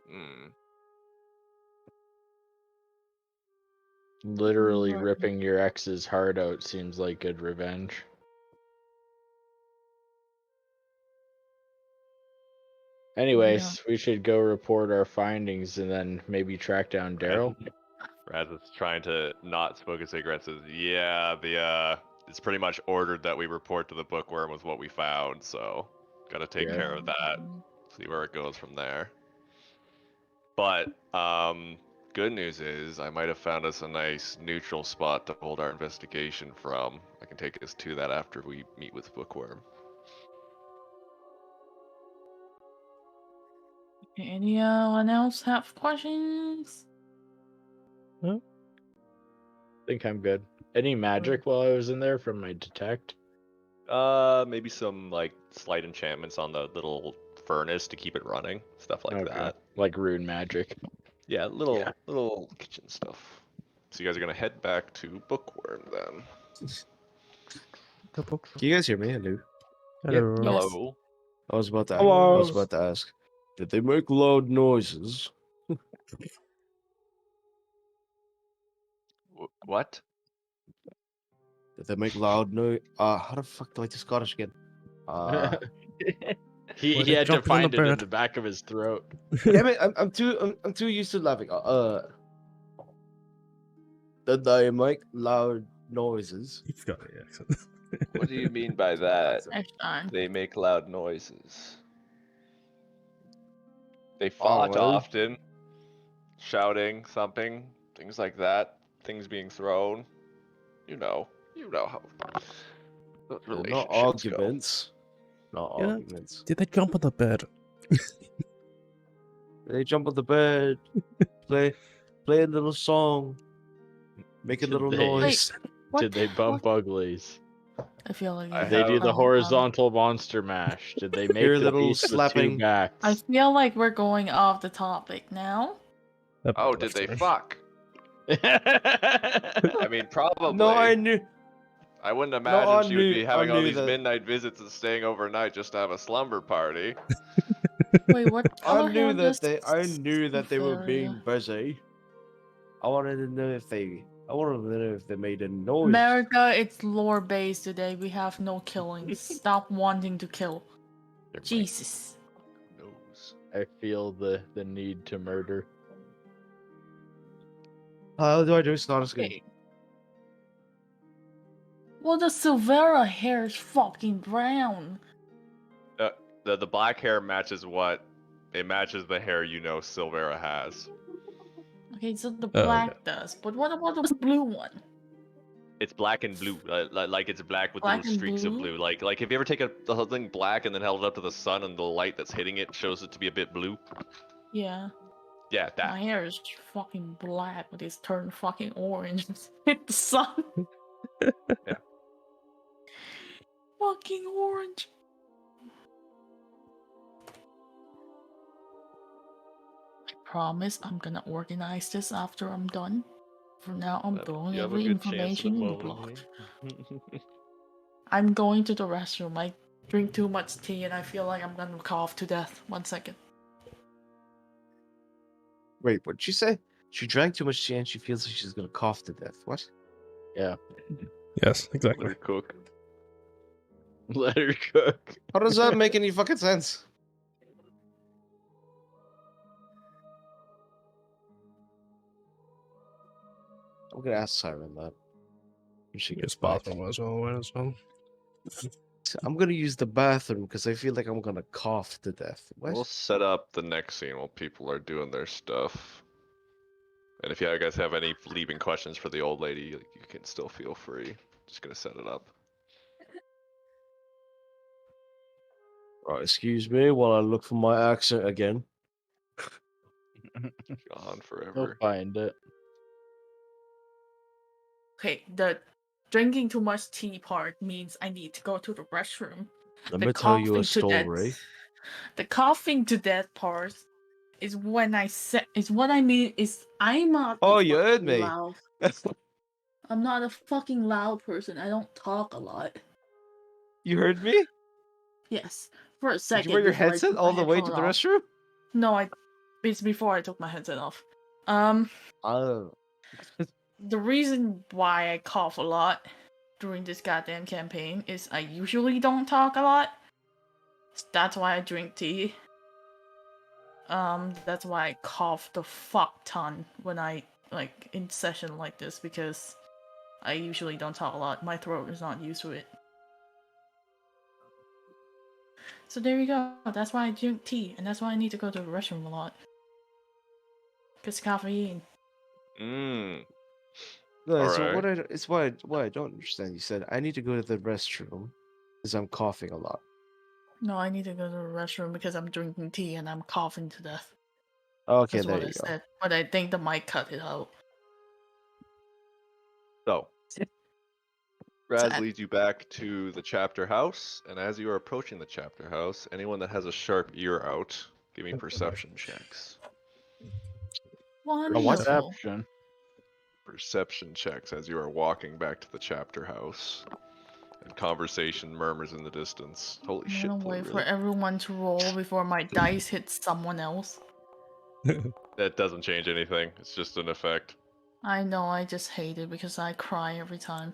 Hmm. Literally Right. ripping your ex's heart out seems like good revenge. Anyways, we should go report our findings and then maybe track down Daryl. Raz is trying to not smoke a cigarette. Says, "Yeah, it's pretty much ordered that we report to the bookworm with what we found. So, gotta take Yeah. care of that. See where it goes from there." But good news is I might have found us a nice neutral spot to hold our investigation from. I can take us to that after we meet with bookworm. Anyone else have questions? I think I'm good. Any magic while I was in there from my detect? Maybe some like slight enchantments on the little furnace to keep it running, stuff like Okay. that. Like rune magic. Yeah, little kitchen stuff. So you guys are gonna head back to Bookworm then. The book. Can you guys hear me? Hello. Hello. Yes. Hello. I was about to. Hello. I was about to ask. Did they make loud noises? What? Did they make loud noise? How the fuck do I do Scottish again? He Were he they had to jumping in the find it in bed? the back of his throat. Damn it! I'm too used to laughing. Did they make loud noises? You've got the accent. What do you mean by that? Next time. They make loud noises. They Oh, fought well. often, shouting, thumping, things like that. Things being thrown. You know how the They're not relationships go. arguments. Not Yeah. arguments. Did they jump on the bed? They jump on the bed, play a little song, make a Did little they- noise. What Did they the bump fuck? uglies? I feel like I Did they do have- the horizontal monster mash? Did they make Hear a them little eat the slapping. two backs? I feel like we're going off the topic now. Oh, did they fuck? I mean, probably. No, I knew. I wouldn't No, imagine I she knew- would be I having all knew these that- midnight visits and staying overnight just to have a slumber party. Wait, what color I knew hair that does I knew that they were Ophelia? being busy. I wanted to know if they. I wanted to know if they made a noise. America, it's lore based today. We have no killings. Stop wanting to kill. Jesus. Knows. I feel the need to murder. How do I do Scottish again? Okay. Well, the Silvera hair is fucking brown. The black hair matches what? It matches the hair Silvera has. Okay, so the Oh, black does. But what about the blue one? It's black and blue, like it's black with Black little and streaks of blue? blue. Like if you ever take the whole thing black and then held it up to the sun and the light that's hitting it shows it to be a bit blue. Yeah. Yeah, My that. hair is fucking black, but it's turned fucking orange. Hit the sun. Yeah. Fucking orange. I promise I'm gonna organize this after I'm done. For now, I'm throwing You have a every good chance at the information in the moment. block. I'm going to the restroom. I drink too much tea and I feel like I'm gonna cough to death. 1 second. Wait, what'd she say? She drank too much tea and she feels like she's gonna cough to death. What? Yeah. Yes, Let exactly. her cook. Let her cook. How does that make any fucking sense? I'm gonna ask Siren that. When she gets It's back. bathroom as well. When it's on. I'm gonna use the bathroom because I feel like I'm gonna cough to death. What? We'll set up the next scene while people are doing their stuff. And if you guys have any leaving questions for the old lady, you can still feel free. Just gonna set it up. Right, excuse me while I look for my accent again. Gone He'll forever. find it. Okay, the drinking too much tea part means I need to go to the restroom. Let The me tell you a coughing to death- story. The coughing to death part is when I said is what I mean is I'm not. Oh, a you heard fucking me. Loud. I'm not a fucking loud person. I don't talk a lot. You heard me? Yes, for a Did second. you wear your before I headset took my all the way to headphone the off. restroom? No, it's before I took my headset off. Oh. The reason why I cough a lot during this goddamn campaign is I usually don't talk a lot. That's why I drink tea. That's why I cough the fuck ton when I like in session like this because I usually don't talk a lot. My throat is not used to it. So there you go. That's why I drink tea, and that's why I need to go to the restroom a lot. Cause caffeine. Mmm. No, so Alright. it's why I don't understand. You said I need to go to the restroom because I'm coughing a lot. No, I need to go to the restroom because I'm drinking tea and I'm coughing to death. Okay, That's there what you I go. said. But I think the mic cut it out. So, Raz Sad. leads you back to the chapter house, and as you are approaching the chapter house, anyone that has a sharp ear out, give me perception checks. Wonderful. Perception. Perception checks as you are walking back to the chapter house. And conversation murmurs in the distance. Holy I'm shit, gonna Blue, wait for really? everyone to roll before my dice hits someone else. That doesn't change anything. It's just an effect. I know, I just hate it because I cry every time.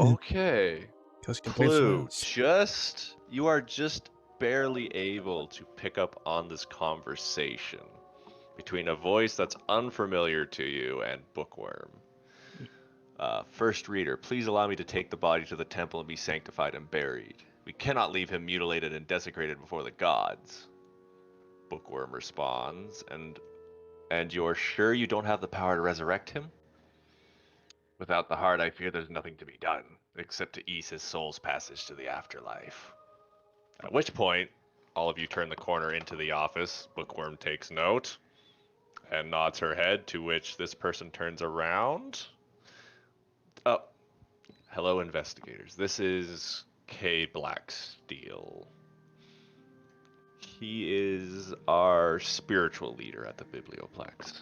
Okay. Because you can play Clue, friends. you are just barely able to pick up on this conversation between a voice that's unfamiliar to you and Bookworm. First reader, please allow me to take the body to the temple and be sanctified and buried. We cannot leave him mutilated and desecrated before the gods. Bookworm responds, and you're sure you don't have the power to resurrect him? Without the heart, I fear there's nothing to be done, except to ease his soul's passage to the afterlife. At which point, all of you turn the corner into the office. Bookworm takes note and nods her head, to which this person turns around. Oh, hello, investigators. This is K. Blacksteel. He is our spiritual leader at the Biblioplex.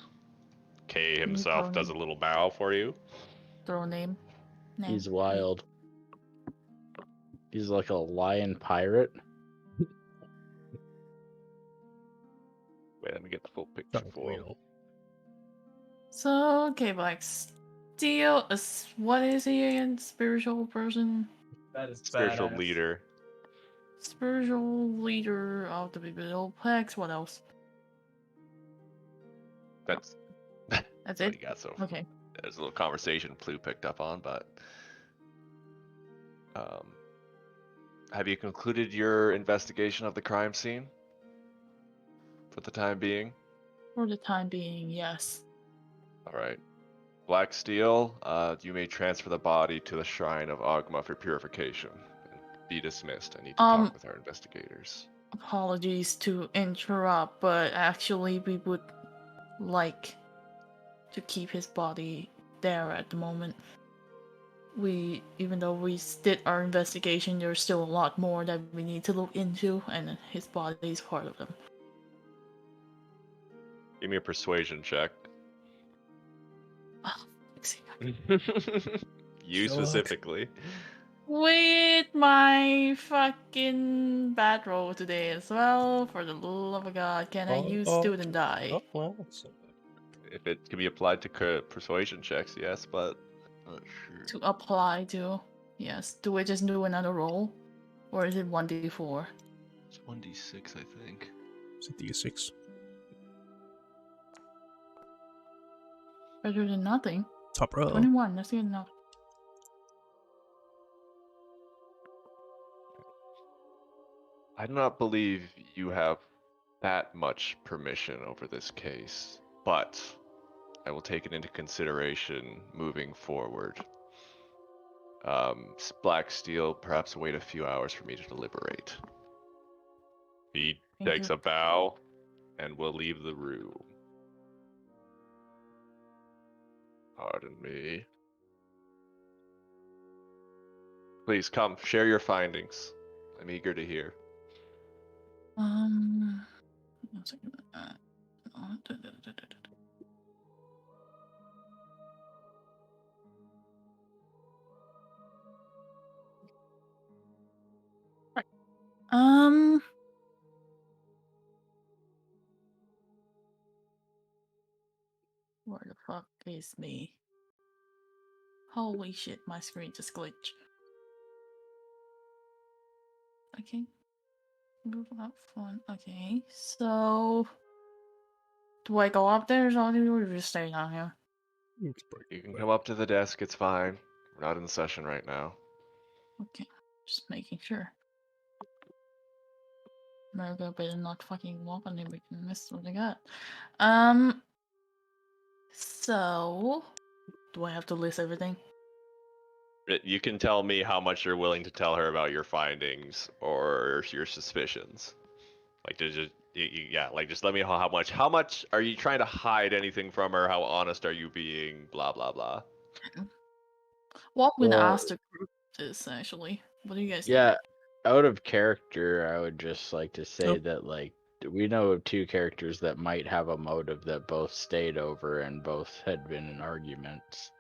K himself does a little bow for you. Throw a name. He's wild. He's like a lion pirate. Wait, let me get the full picture for him. So, okay, Black Steel is what is he again? Spiritual person? That is Spiritual badass. leader. Spiritual leader of the Biblioplex. What else? That's That's what it? you got so far. Okay. There's a little conversation Plu picked up on, but have you concluded your investigation of the crime scene for the time being? For the time being, yes. All right. Black Steel, you may transfer the body to the shrine of Agma for purification and be dismissed. I need to talk with our investigators. Apologies to interrupt, but actually we would like to keep his body there at the moment. Even though we did our investigation, there's still a lot more that we need to look into, and his body is part of them. Give me a persuasion check. Oh, You specifically. with my fucking bad roll today as well, for the love of God, can I use student die? Oh, well, If it can be applied to persuasion checks, yes, but not sure. To apply to, yes. Do I just do another roll, or is it 1d4? It's 1d6, I think. It's a D6. Better than nothing. Top row. 21, that's good enough. I do not believe you have that much permission over this case, but I will take it into consideration moving forward. Black Steel, perhaps wait a few hours for me to deliberate. He takes a bow and will leave the room. Pardon me. Please come, share your findings. I'm eager to hear. One second. Right. Where the fuck is me? Holy shit, my screen just glitched. Okay. Move up one. Okay, so do I go up there or do we just stay down here? You can come up to the desk, it's fine. We're not in session right now. Okay, just making sure. America better not fucking walk on him, we can miss what I got. So do I have to list everything? You can tell me how much you're willing to tell her about your findings or your suspicions. Like, just let me know how much. How much are you trying to hide anything from her? How honest are you being? Blah blah blah. Well, I'm gonna Well- ask the group this actually. What do you guys Yeah, think? out of character, I would just like to say Oh. that like we know of two characters that might have a motive that both stayed over and both had been in arguments.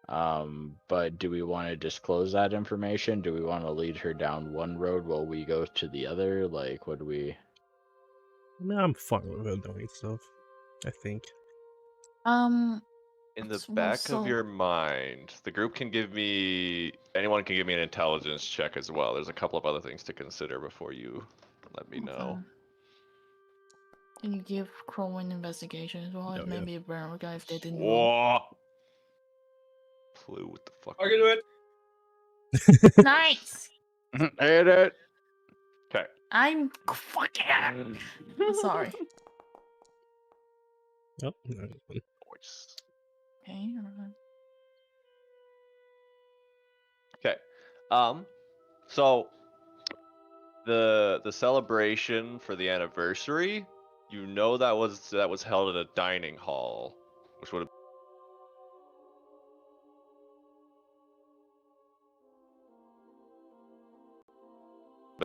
But do we want to disclose that information? Do we want to lead her down one road while we go to the other? Like, what do we? I mean, I'm fine with her doing stuff. I think. In the Well, back of so- your mind, the group can give me. Anyone can give me an intelligence check as well. There's a couple of other things to consider before you let me know. Okay. Can you give Crow an investigation as well? Oh, As yeah. maybe a brown guy if they didn't roll. Whoa! Clue, what the fuck? I can do it. Nice! Hit it. Okay. I'm fucking sorry. Oh, no. Voice. Okay. Okay. So the celebration for the anniversary, you know that was held at a dining hall, which would have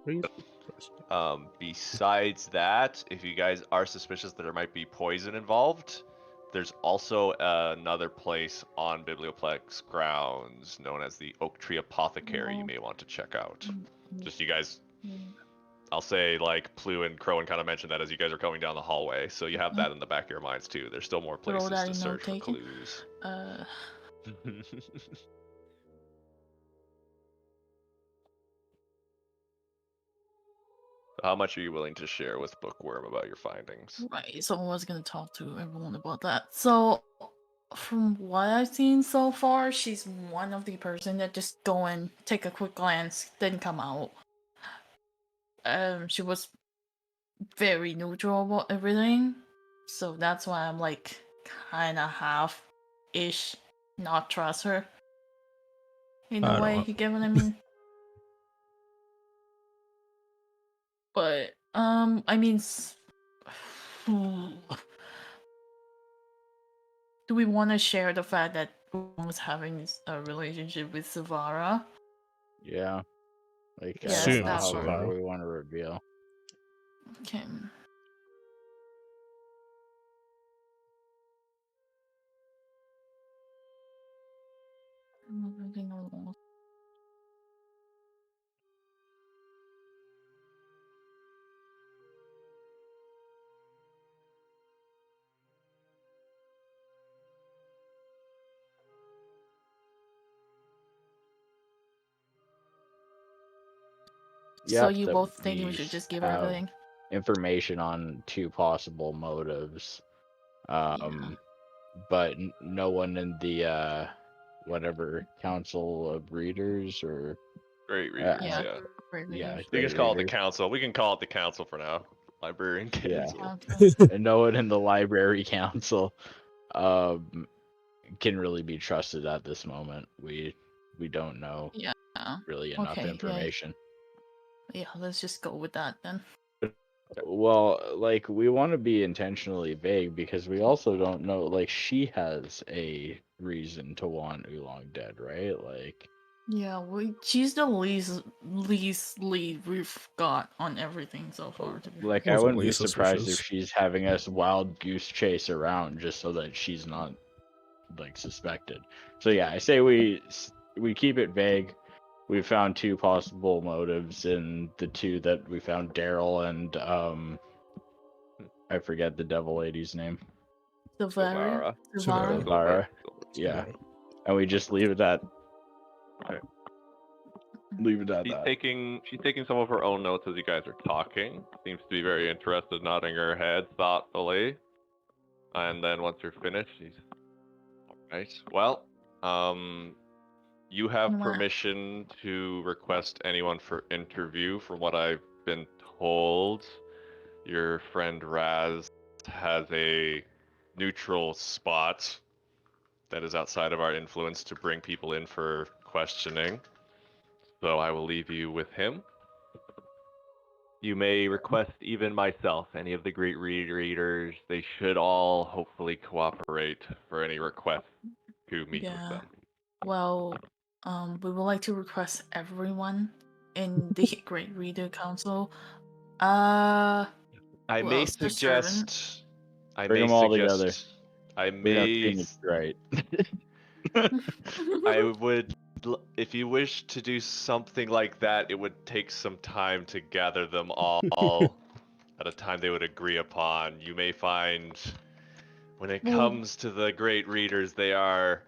Please. besides that, if you guys are suspicious that there might be poison involved, there's also another place on Biblioplex grounds known as the Oak Tree Apothecary you may want to check out. Just you guys, I'll say like Plu and Crowan kind of mentioned that as you guys are going down the hallway, so you have that in the back of your minds too. There's still more Throw places that to in search for note-taking. clues. How much are you willing to share with Bookworm about your findings? Right, so I was gonna talk to everyone about that. So, from what I've seen so far, she's one of the person that just go and take a quick glance, then come out. She was very neutral about everything, so that's why I'm like kind of half-ish not trust her. In I a don't way, know. you get what I mean? But I mean, do we want to share the fact that Boom was having a relationship with Savara? Yeah. Like I Yes, don't know that how part. far we want to reveal. Okay. Everything almost. So Yep, you that both think we we should just give her have everything? information on two possible motives. But no one in the whatever council of readers or Great readers, Yeah. yeah. Great yeah, readers. You great just call it the readers. council. We can call it the council for now. Librarian Yeah. council. Okay. And no one in the library council can really be trusted at this moment. We don't know Yeah. really enough Okay, yeah. information. Yeah, let's just go with that then. Well, like we want to be intentionally vague because we also don't know. Like she has a reason to want Oolong dead, right? Like Yeah, she's the least lead we've got on everything so far. To be I Wasn't wouldn't be least surprised if suspicious. she's having us wild goose chase around just so that she's not like suspected. So yeah, I say we keep it vague. We found two possible motives in the two that we found, Daryl and I forget the devil lady's name. Savara. Savara. Savara. Yeah. And we just leave it at She's that. taking some of her own notes as you guys are talking. Seems to be very interested, nodding her head thoughtfully. And then once you're finished, she's alright. Well, you have Wow. permission to request anyone for interview. From what I've been told, your friend Raz has a neutral spot that is outside of our influence to bring people in for questioning. So I will leave you with him. You may request even myself, any of the great readers. They should all hopefully cooperate for any request to meet with Yeah. them. Well, we would like to request everyone in the Great Reader Council. I Who may else? The servant. suggest. I Bring may them all together. suggest. I We got may. Phoenix right. I would. If you wish to do something like that, it would take some time to gather them all at a time they would agree upon. You may find, when it Well- comes to the great readers, they are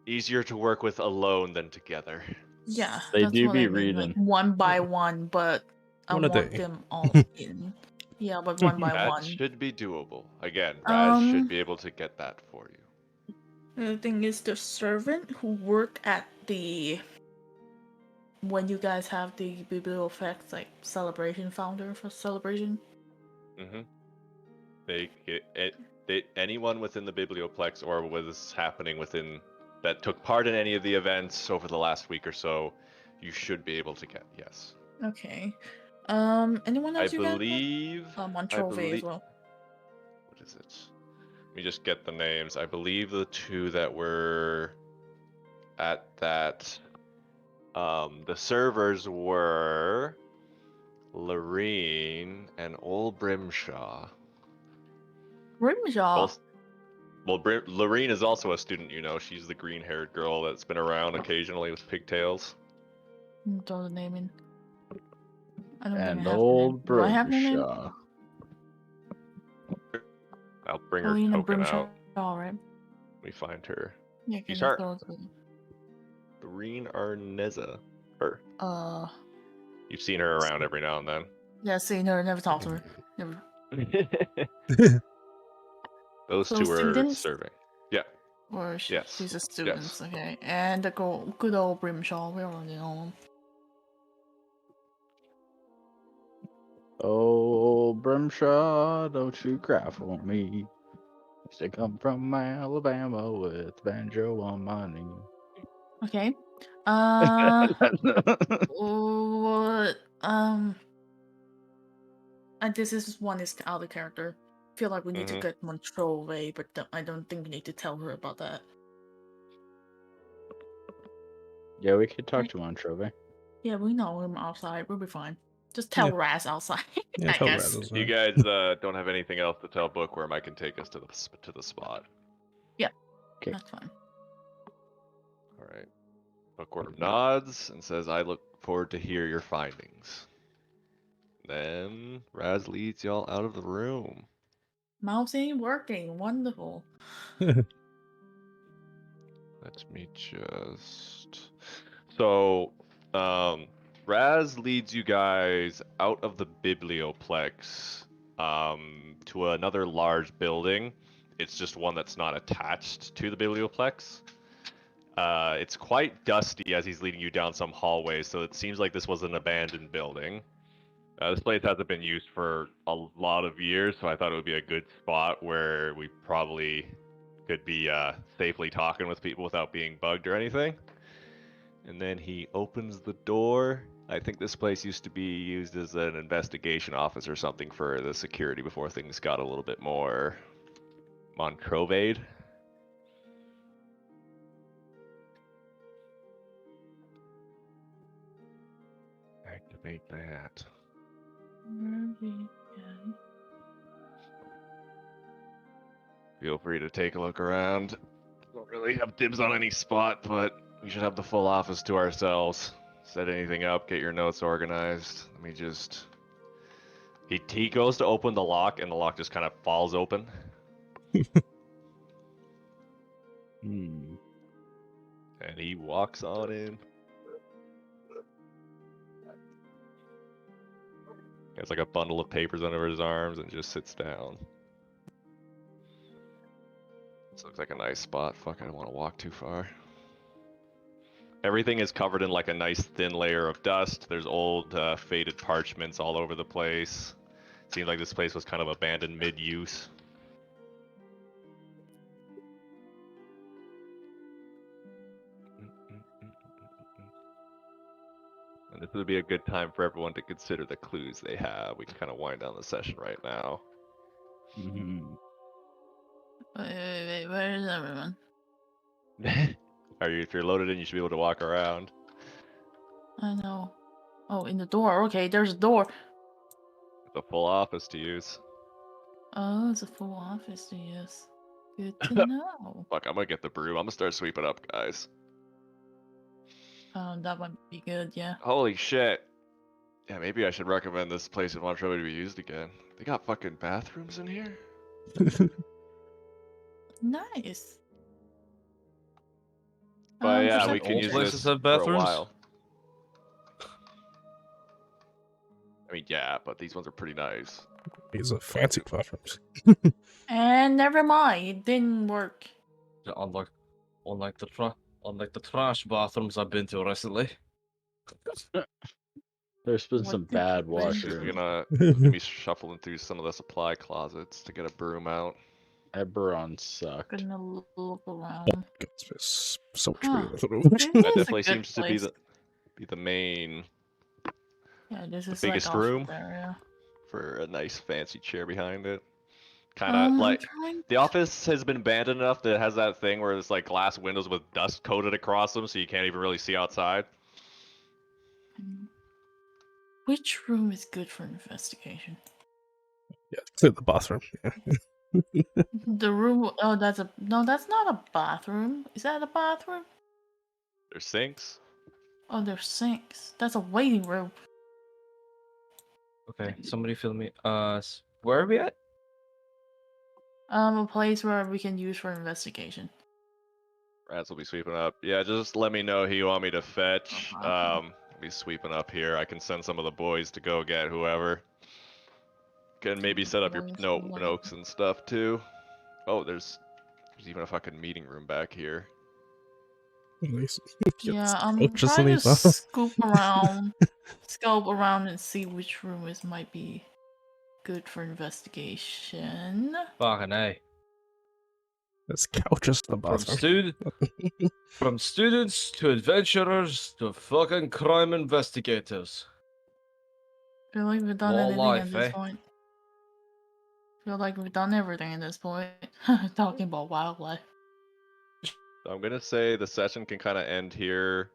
easier to work with alone than together. Yeah, They that's do what be I mean. Like reading. one by one, but I One a want day. them all in. Yeah, but one by That one. should be doable. Again, Raz should be able to get that for you. The thing is, the servant who worked at the when you guys have the bibliotheque like celebration founder for celebration. Mm-hmm. Anyone within the Biblioplex or was happening within that took part in any of the events over the last week or so, you should be able to get, yes. Okay. Anyone I else you guys know? believe. Montrove as well. What is it? Let me just get the names. I believe the two that were at that. The servers were Lorene and Old Brimshaw. Grimjaw. Well, Lorene is also a student, you know. She's the green-haired girl that's been around occasionally with pigtails. Throw the name in. I don't And think I have the name. old Do I have the name? Brimshaw. I'll bring her Lorene and token Brimshaw, out. right? Let me find her. Yeah, She's can you her. throw the Lorene Arneza. Her. uh You've seen her around every now and then. yeah, seen her, never talked to her. Never. Those So two are students? serving. Yeah. Or Yes. she's a student, Yes. okay. And the good old Brimshaw, we already know him. Oh, Brimshaw, don't you cry for me. Used to come from Alabama with banjo on my knee. Okay. What? And this is one is out of character. I feel like we need to get Montrove, but I don't think we need to tell her about that. Yeah, we could talk to Montrove. Yeah, we know him outside. We'll be fine. Just tell Yeah. Raz outside. Yeah, I tell guess. Raz. You guys don't have anything else to tell Bookworm, I can take us to the spot. Okay. That's fine. All right. Bookworm nods and says, "I look forward to hear your findings." Then Raz leads y'all out of the room. Mouse ain't working. Wonderful. Let me just. So, Raz leads you guys out of the Biblioplex to another large building. It's just one that's not attached to the Biblioplex. It's quite dusty as he's leading you down some hallways, so it seems like this was an abandoned building. This place hasn't been used for a lot of years, so I thought it would be a good spot where we probably could be safely talking with people without being bugged or anything. And then he opens the door. I think this place used to be used as an investigation office or something for the security before things got a little bit more Montrovade. Activate that. Feel free to take a look around. Don't really have dibs on any spot, but we should have the full office to ourselves. Set anything up, get your notes organized. Let me just... He goes to open the lock, and the lock just kind of falls open. Hmm. And he walks on in. He has like a bundle of papers under his arms and just sits down. This looks like a nice spot. Fuck, I don't want to walk too far. Everything is covered in like a nice thin layer of dust. There's old faded parchments all over the place. Seems like this place was kind of abandoned mid-use. And this would be a good time for everyone to consider the clues they have. We can kind of wind down the session right now. Mm-hmm. Wait, where is everyone? If you're loaded in, you should be able to walk around. I know. Oh, in the door. Okay, there's a door. It's a full office to use. Oh, it's a full office to use. Good to know. Fuck, I'm gonna get the broom. I'm gonna start sweeping up, guys. That might be good, yeah. Holy shit. Yeah, maybe I should recommend this place in Montreal to be used again. They got fucking bathrooms in here? Nice. But yeah, for we some can All use places this have for a bathrooms? while. I mean, yeah, but these ones are pretty nice. These are fancy bathrooms. And never mind, it didn't work. Unlike the trash bathrooms I've been to recently. There's been What some did bad you bring? Just washrooms. gonna be shuffling through some of the supply closets to get a broom out. Eberron sucked. Gonna look around. It's so much Huh. bigger than I thought it This was. is That a definitely good seems to be place. the main Yeah, this is biggest like room. office area. for a nice fancy chair behind it. Kind of I'm like trying. the office has been abandoned enough that it has that thing where it's like glass windows with dust coated across them, so you can't even really see outside. Which room is good for investigation? Yeah, it's in the bathroom. Yeah. The room. Oh, that's a no. That's not a bathroom. Is that a bathroom? There's sinks. Oh, there's sinks. That's a waiting room. Okay, somebody fill me. Where are we at? A place where we can use for investigation. Rats will be sweeping up. Yeah, just let me know who you want me to fetch. Uh-huh. I'll be sweeping up here. I can send some of the boys to go get whoever. Can maybe set up your Boys, notes and stuff too. Oh, there's even a fucking meeting room back here. Nice. Yeah, I'm couches trying in to these, huh? scope around and see which room is might be good for investigation. Fucking A. There's couches in the bathroom. From students to adventurers to fucking crime investigators. Feel like we've done More anything life, at this eh? point. Feel like we've done everything at this point. Talking about wildlife. I'm gonna say the session can kind of end here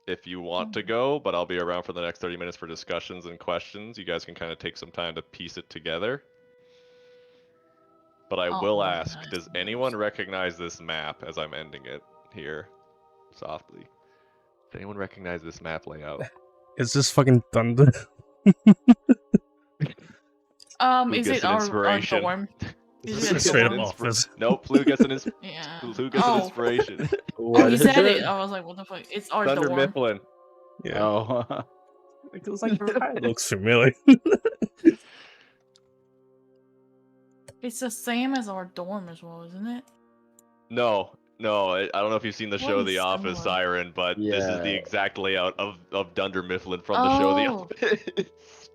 if you want to go, but I'll be around for the next 30 minutes for discussions and questions. You guys can kind of take some time to piece it together. But I will ask, organize does the anyone notes. recognize this map as I'm ending it here softly? Does anyone recognize this map layout? Is this fucking thunder? Who Is gets it an our inspiration? dorm? This Is is it a a straight up dorm? office. Nope, Flu gets an Yeah. Flu gets an Oh. inspiration. Oh, What he is said it? it. I was like, what the fuck? It's our Thunder dorm. Mifflin. Yeah. Oh. It's like it looks familiar. It's the same as our dorm as well, isn't it? No, I don't know if you've seen the show What The is Office, similar? Siren, but this is the Yeah. exact layout of Dunder Mifflin from the show The Oh. Office.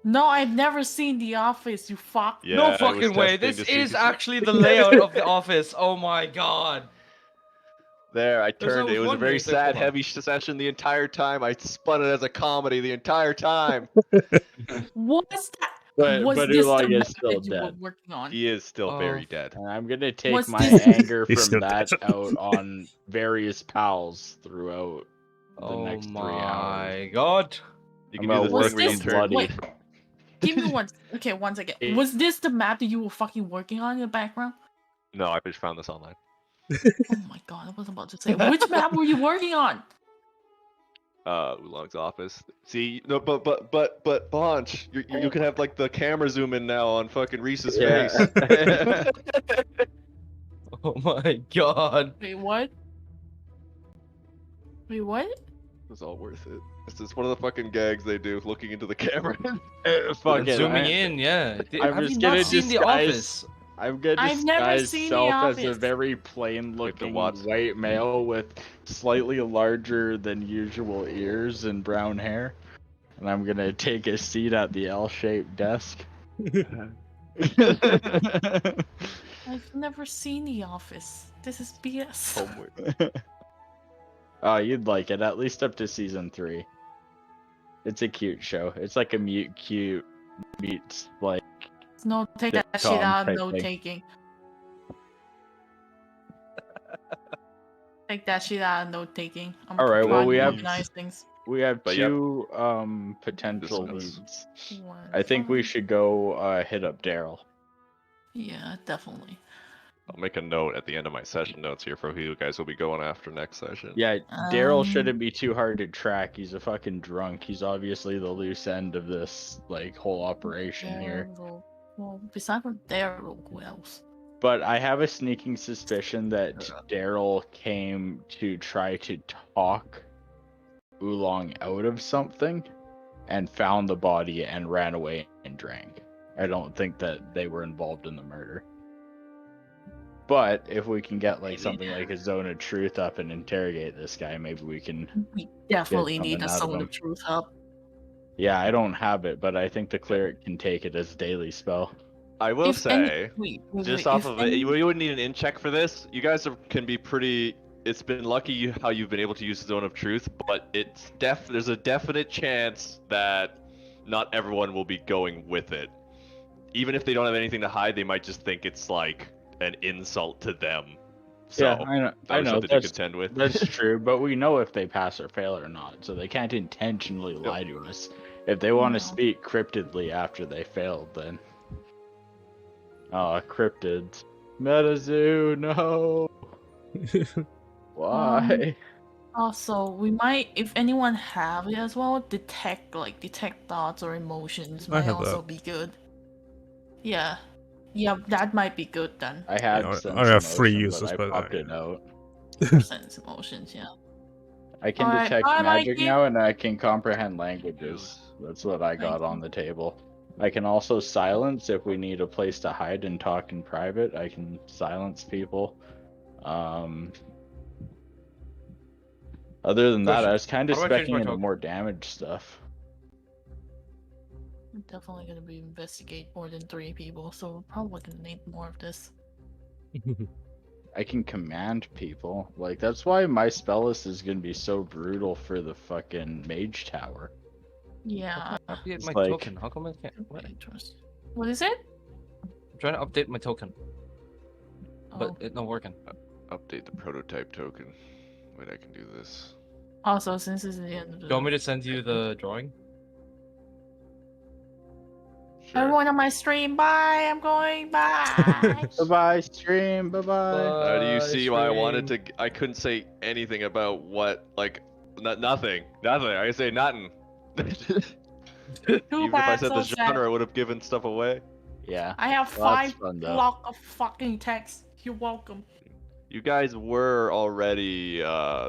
No, I've never seen The Office, you fuck. Yeah, No I was fucking way. testing This to see is if- actually the layout of the office. Oh my god. There, I turned was it. It was a wondering, very it's like, sad, hold on. heavy session the entire time. I spun it as a comedy the entire time. What's that? But Was but this the Oolong map is still that you were dead. working on? He is still Oh, very dead. And I'm gonna take What's my this- anger He's from still that dead. out on various pals throughout the Oh next 3 my hours. god. You I'm can do gonna the Was thing where you this turn. bloody. wait? Give me one. Okay, one second. Was this the map that you were fucking working on in the background? No, I just found this online. Oh my god, I was about to say, which map were you working on? Oolong's office. See, no, but Pawnch, you can have like the camera zoom in now on fucking Reese's face. Yeah. Oh my god. Wait, what? Wait, what? It's all worth it. It's just one of the fucking gags they do, looking into the camera. Fuck And it. zooming in, yeah. I'm Have just you gonna not seen The disguise- Office? I'm gonna I've never disguise seen The self as a Office. very plain-looking what? white male with slightly larger than usual ears and brown hair, and I'm gonna take a seat at the L-shaped desk. I've never seen The Office. This is BS. Homework. Oh, you'd like it, at least up to season 3. It's a cute show. It's like a cute meets like No, take that shit sitcom out. type No thing. taking. Take that shit out of note taking. I'm All right, well, trying we to have- organize things. We have But yep. two potential Discuss. leads. One, I think we five. should go hit up Daryl. Yeah, definitely. I'll make a note at the end of my session notes here for who you guys will be going after next session. Yeah, Daryl Um, shouldn't be too hard to track. He's a fucking drunk. He's obviously the loose end of this like whole operation here. Daryl. Well, besides from Daryl, who else? But I have a sneaking suspicion that Daryl came to try to talk Oolong out of something and found the body and ran away and drank. I don't think that they were involved in the murder. But if we can get like something like a zone of truth up and interrogate this guy, maybe we can. We definitely need something a out of zone him. of truth up. Yeah, I don't have it, but I think the cleric can take it as daily spell. I will If say, wait, just wait, off if of it, any- you wouldn't need an in check for this. You guys can be pretty. It's been lucky how you've been able to use the zone of truth, but there's a definite chance that not everyone will be going with it. Even if they don't have anything to hide, they might just think it's like an insult to them. So Yeah, I know. I know something to contend with. that's true, but we know if they pass or fail or not, so they can't intentionally lie to us. If they want to No. speak cryptidly after they failed, then. Oh, cryptids. Metazoo, no. Why? Also, we might, if anyone have it as well, detect thoughts or emotions I might have also that. be good. Yeah, yeah, that might be good then. I had Yeah, sense I have 3 emotion, uses, I but popped it out. Sense emotions, yeah. I can Alright, detect bye, magic Mikey. now, and I can comprehend languages. That's what I got Thank on the table. I can also silence if we need a place to hide and talk in private. I can silence people. Other than that, Question. I was kind of How do I change specking my into token? more damage stuff. We're definitely gonna be investigate more than 3 people, so we're probably gonna need more of this. I can command people. Like, that's why my spell list is going to be so brutal for the fucking mage tower. Yeah. Update It's my like- token. How come I can't? What? What is it? I'm trying to update my token, but Oh. it's not working. Update the prototype token. Wait, I can do this. Also, since it's the end of the Do you want me to send you the drawing? Sure. everyone on my stream, bye. I'm going. Bye. Bye-bye, stream. Bye-bye. Do you see why I wanted stream. to? I couldn't say anything about what, like, nothing. Nothing. I say nothing. Too Even if I bad, said so the sad. genre, I would have given stuff away. Yeah. I have Well, that's 5 fun, though. block of fucking text. You're welcome. You guys were already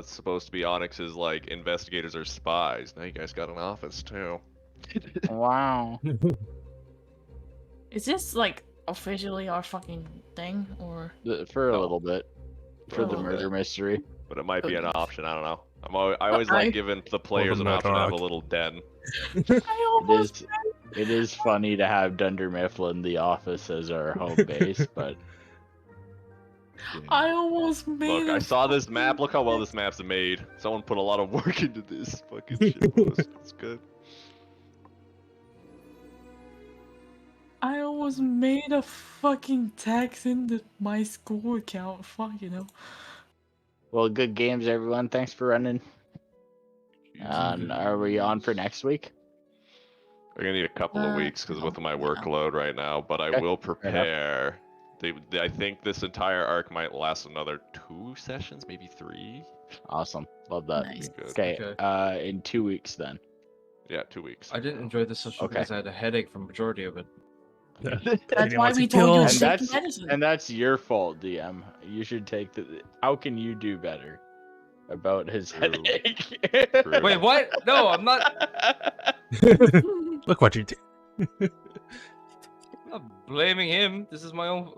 supposed to be Onyx's like investigators or spies. Now you guys got an office too. Wow. Is this like officially our fucking thing or? For a No. little bit. For For a the little murder bit. mystery. But it might be an Okay. option. I don't know. I always like giving the players an option to have a Murdoch. little den. I It almost. is, it is funny to have Dunder Mifflin, the office, as our home base, but I almost made. Look, I a saw this map. fucking Look how well text. this map's made. Someone put a lot of work into this fucking shit. It's good. I almost made a fucking text in my school account. Fuck, you know. well, good games, everyone. Thanks for running. Are we on for next week? We're gonna need a couple of weeks because with my workload right now, but I Okay, will fair enough. prepare. I think this entire arc might last another 2 sessions, maybe 3. Awesome. Love that. Nice. Good. Okay, Okay. in 2 weeks then. Yeah, 2 weeks. I didn't enjoy this session Okay. because I had a headache for majority of it. That's why we told you And to take that's medicine. and that's your fault, DM. You should take the. How can you do better about his True. headache? True. Wait, what? No, I'm not. Look what you did. I'm not blaming him. This is my own.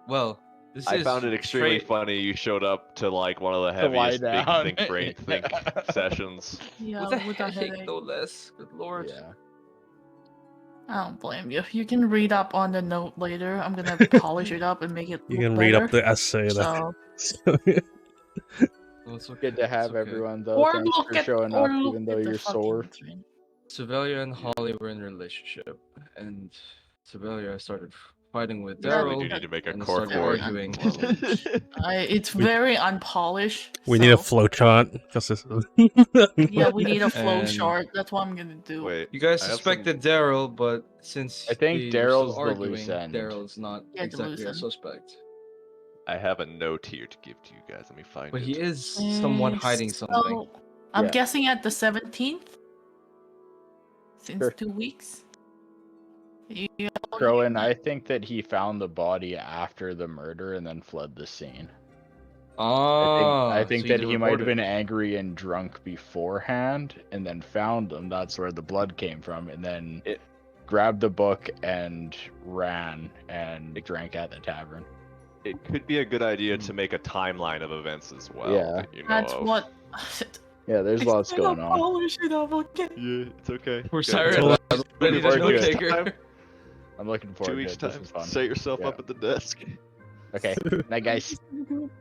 Well, this I is. found it extremely straight- funny you showed up to like one of the To lie heaviest big down. think brain think sessions. Yeah, With a with a headache, headache. no less. Good lord. Yeah. I don't blame you. You can read up on the note later. I'm gonna polish it up and make it. You look can read up better. the essay. That... So, Well, it's okay. Good to have it's okay. everyone though. or Thanks look for at, showing or up, look even though at the you're fucking sore. Sevelia and Holly were in a relationship, and Sevelia started fighting with Yeah, We Daryl. do need to make a and court started Very arguing. unpolished. It's We- very unpolished. We need a so- flow chart because it's. Yeah, we need a flow And- chart. That's what I'm gonna do. Wait, You guys I have suspected Daryl, but since I think they were still Daryl's the arguing, loose end. Daryl's not Yeah, the exactly loose a end. suspect. I have a note here to give to you guys. Let me find But it. he is somewhat hiding something. So, I'm Yeah. guessing at the 17th. Since Sure. 2 weeks. Crowan, I think that he found the body after the murder and then fled the scene. I think so that you he might have reported. been angry and drunk beforehand and then found them. That's where the blood came from, and then grabbed the book and ran and drank at the tavern. It could be a good idea to make a timeline of events as well. Yeah. that you know That's of. what. Yeah, there's lots going on. Polish it up, okay? Yeah, it's okay. We're Good. sorry. Well, I'm ready to we're note good. taker. I'm looking forward 2 to weeks it. This time. is fun. Set yourself Yeah. up at the desk. Okay, night, guys.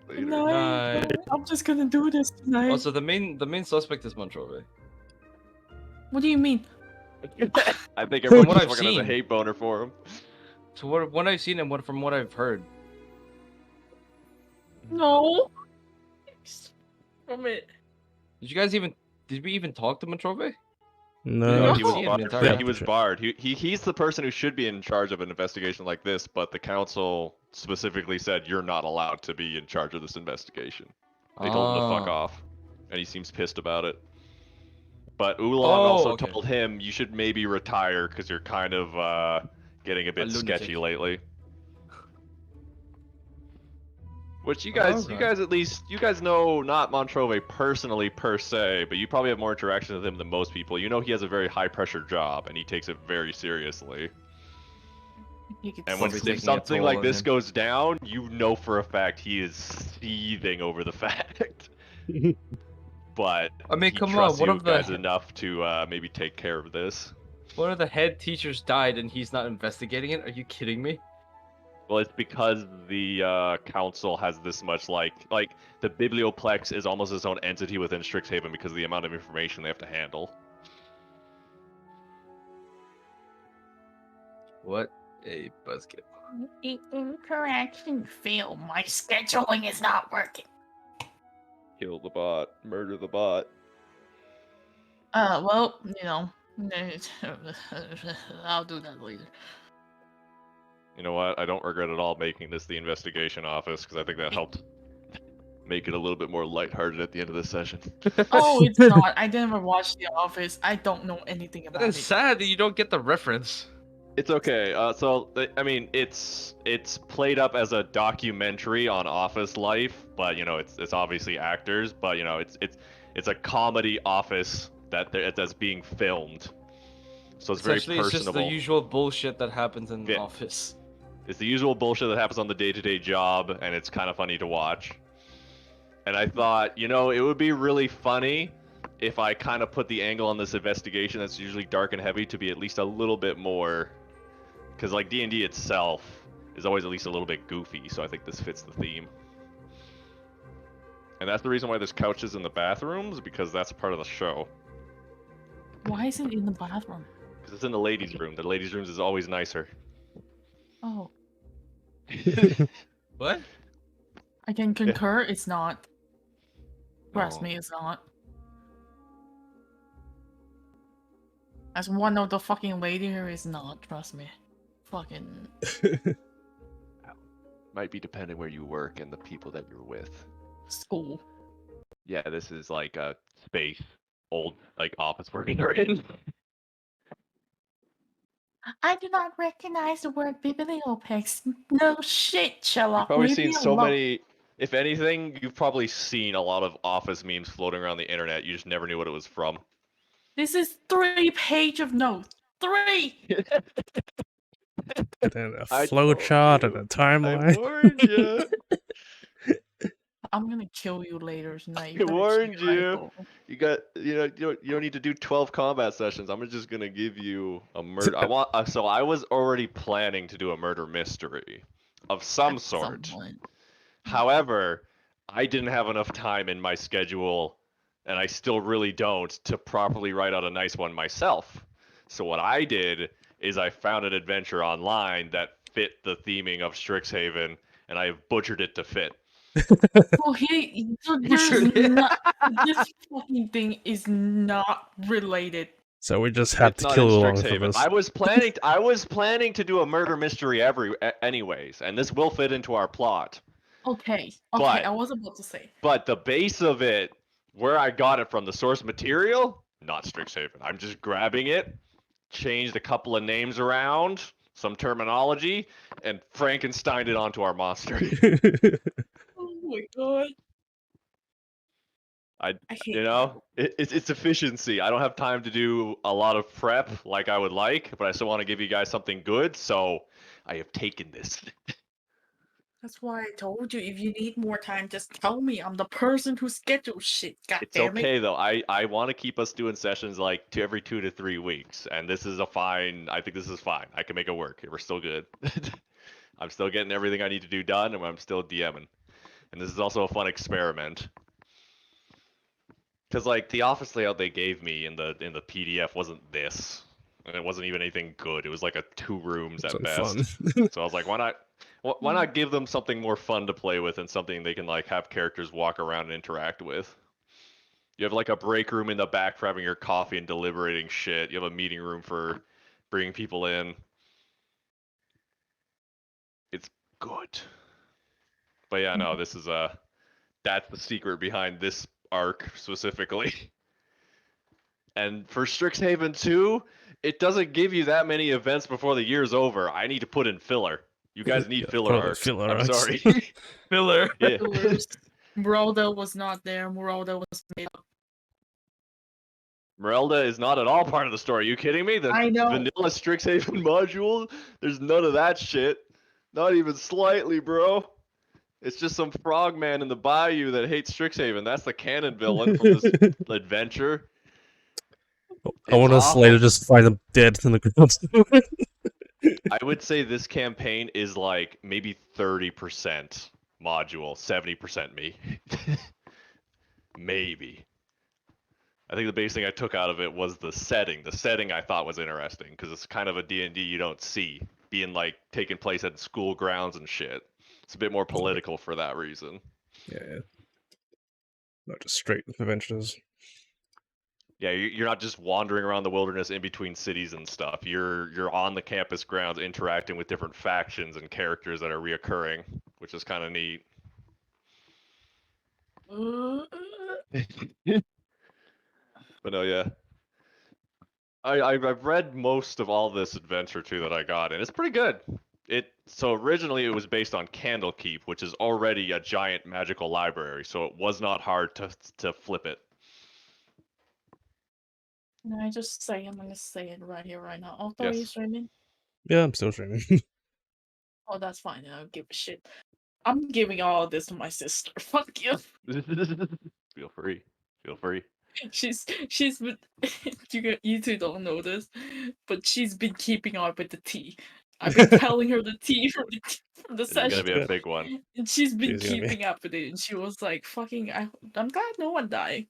Later. Night. I'm just gonna do this tonight. Also, the main suspect is Montrove. What do you mean? I think everyone's what just I've looking at seen. the hate boner for him. So what I've seen and from what I've heard. No. From it. Did we even talk to Montrove? No. No. He was Yeah, barred. entire Yeah, he was picture. barred. He's the person who should be in charge of an investigation like this, but the council specifically said you're not allowed to be in charge of this investigation. They told him to fuck off, and he seems pissed about it. But Oolong also okay. told him you should maybe retire because you're kind of getting a bit lunatic. sketchy lately. Which you guys at least, you guys know not Montrove personally per se, but you probably have more interaction with him than most people. You know he has a very high pressure job and he takes it very seriously. You could And when Probably if taking a something toll like on this him. goes down, you know for a fact he is seething over the fact. But I mean, he come on, trusts one you of the- guys enough to maybe take care of this. One of the head teachers died and he's not investigating it? Are you kidding me? Well, it's because the council has this much like the Biblioplex is almost its own entity within STRIXHAVEN because of the amount of information they have to handle. What a buzzkill. Interaction failed. My scheduling is not working. Kill the bot, murder the bot. Well, you know, I'll do that later. You know what? I don't regret at all making this the investigation office because I think that helped make it a little bit more lighthearted at the end of this session. Oh, it's not. I never watched The Office. I don't know anything about That it. is sad that you don't get the reference. It's okay. I mean, it's played up as a documentary on office life, but you know, it's obviously actors, but you know, it's a comedy office that's being filmed, so it's very Essentially, it's just personable. the usual bullshit that happens in the Yeah. office. It's the usual bullshit that happens on the day-to-day job, and it's kind of funny to watch. And I thought, you know, it would be really funny if I kind of put the angle on this investigation that's usually dark and heavy to be at least a little bit more, because like D&D itself is always at least a little bit goofy, so I think this fits the theme. And that's the reason why there's couches in the bathrooms, because that's part of the show. Why is it in the bathroom? Because it's in the ladies' room. The ladies' rooms is always nicer. Oh, What? I can concur. It's not. Trust No. me, it's not. As one of the fucking lady here is not. Trust me. Fucking. Might be depending where you work and the people that you're with. School. Yeah, this is like a space, old like office working are in. I do not recognize the word bibliopex. No shit, Sherlock. You've probably Leave seen me so alone. many. If anything, you've probably seen a lot of office memes floating around the internet. You just never knew what it was from. This is 3 pages of notes. 3. And then a I flow told chart and you. a I timeline. warned you. I'm gonna kill you later tonight. I better warned keep your you. eyes open. You got, you don't need to do 12 combat sessions. I'm just gonna give you a murder. I want. So I was already planning to do a murder mystery, of some At sort. point. However, I didn't have enough time in my schedule, and I still really don't, to properly write out a nice one myself. So what I did is I found an adventure online that fit the theming of Strixhaven, and I have butchered it to fit. Oh, there's not. This fucking thing is not related. So we just have It's to not kill in Oolong for Strixhaven. this. I was planning to do a murder mystery anyways, and this will fit into our plot. Okay, But- I was about to say. But the base of it, where I got it from, the source material, not Strixhaven. I'm just grabbing it, changed a couple of names around, some terminology, and Frankensteined it onto our monster. Oh my god. I hate you know, it's efficiency. I don't have time to do a lot of prep like I would like, but I still want to give you guys something good, so I have taken this. That's why I told you if you need more time, just tell me. I'm the person who schedules shit. God It's damn it. okay though. I want to keep us doing sessions like every 2 to 3 weeks, and this is I think this is fine. I can make it work. We're still good. I'm still getting everything I need to do done, and I'm still DMing. And this is also a fun experiment. Because like the office layout they gave me in the PDF wasn't this, and it wasn't even anything good. It was like a 2 rooms at Sounds best. fun. So I was like, why not give them something more fun to play with and something they can like have characters walk around and interact with. You have like a break room in the back for having your coffee and deliberating shit. You have a meeting room for bringing people in. It's good. But yeah, no, this is that's the secret behind this arc specifically. And for Strixhaven 2, it doesn't give you that many events before the year's over. I need to put in filler. You guys need Yeah, filler probably arcs. filler I'm arcs. sorry. Filler. Yeah. Fillers. Merelda was not there. Merelda was made up. Merelda is not at all part of the story. Are you kidding me? The I know. vanilla Strixhaven module? There's none of that shit. Not even slightly, bro. It's just some frogman in the bayou that hates Strixhaven. That's the canon villain from this adventure. I want us later just find them dead in the ground. I would say this campaign is like maybe 30% module, 70% me. Maybe. I think the biggest thing I took out of it was the setting. The setting I thought was interesting because it's kind of a D&D you don't see, being like taking place at school grounds and shit. It's a bit more political for that reason. Yeah. Not just straight adventures. Yeah, you're not just wandering around the wilderness in between cities and stuff. You're on the campus grounds interacting with different factions and characters that are reoccurring, which is kind of neat. But no, yeah. I've read most of all this adventure too that I got, and it's pretty good. So originally it was based on Candlekeep, which is already a giant magical library, so it was not hard to flip it. Can I just say, I'm gonna say it right here, right now. Also, are you Yes. streaming? Yeah, I'm still streaming. Oh, that's fine. I don't give a shit. I'm giving all of this to my sister. Fuck you. Feel free. Feel free. She's been you two don't know this, but she's been keeping up with the tea. I've been telling her the tea from the This is gonna session, be a big one. and she's been She's gonna be- keeping up with it. And she was like, "Fucking, I'm glad no one died."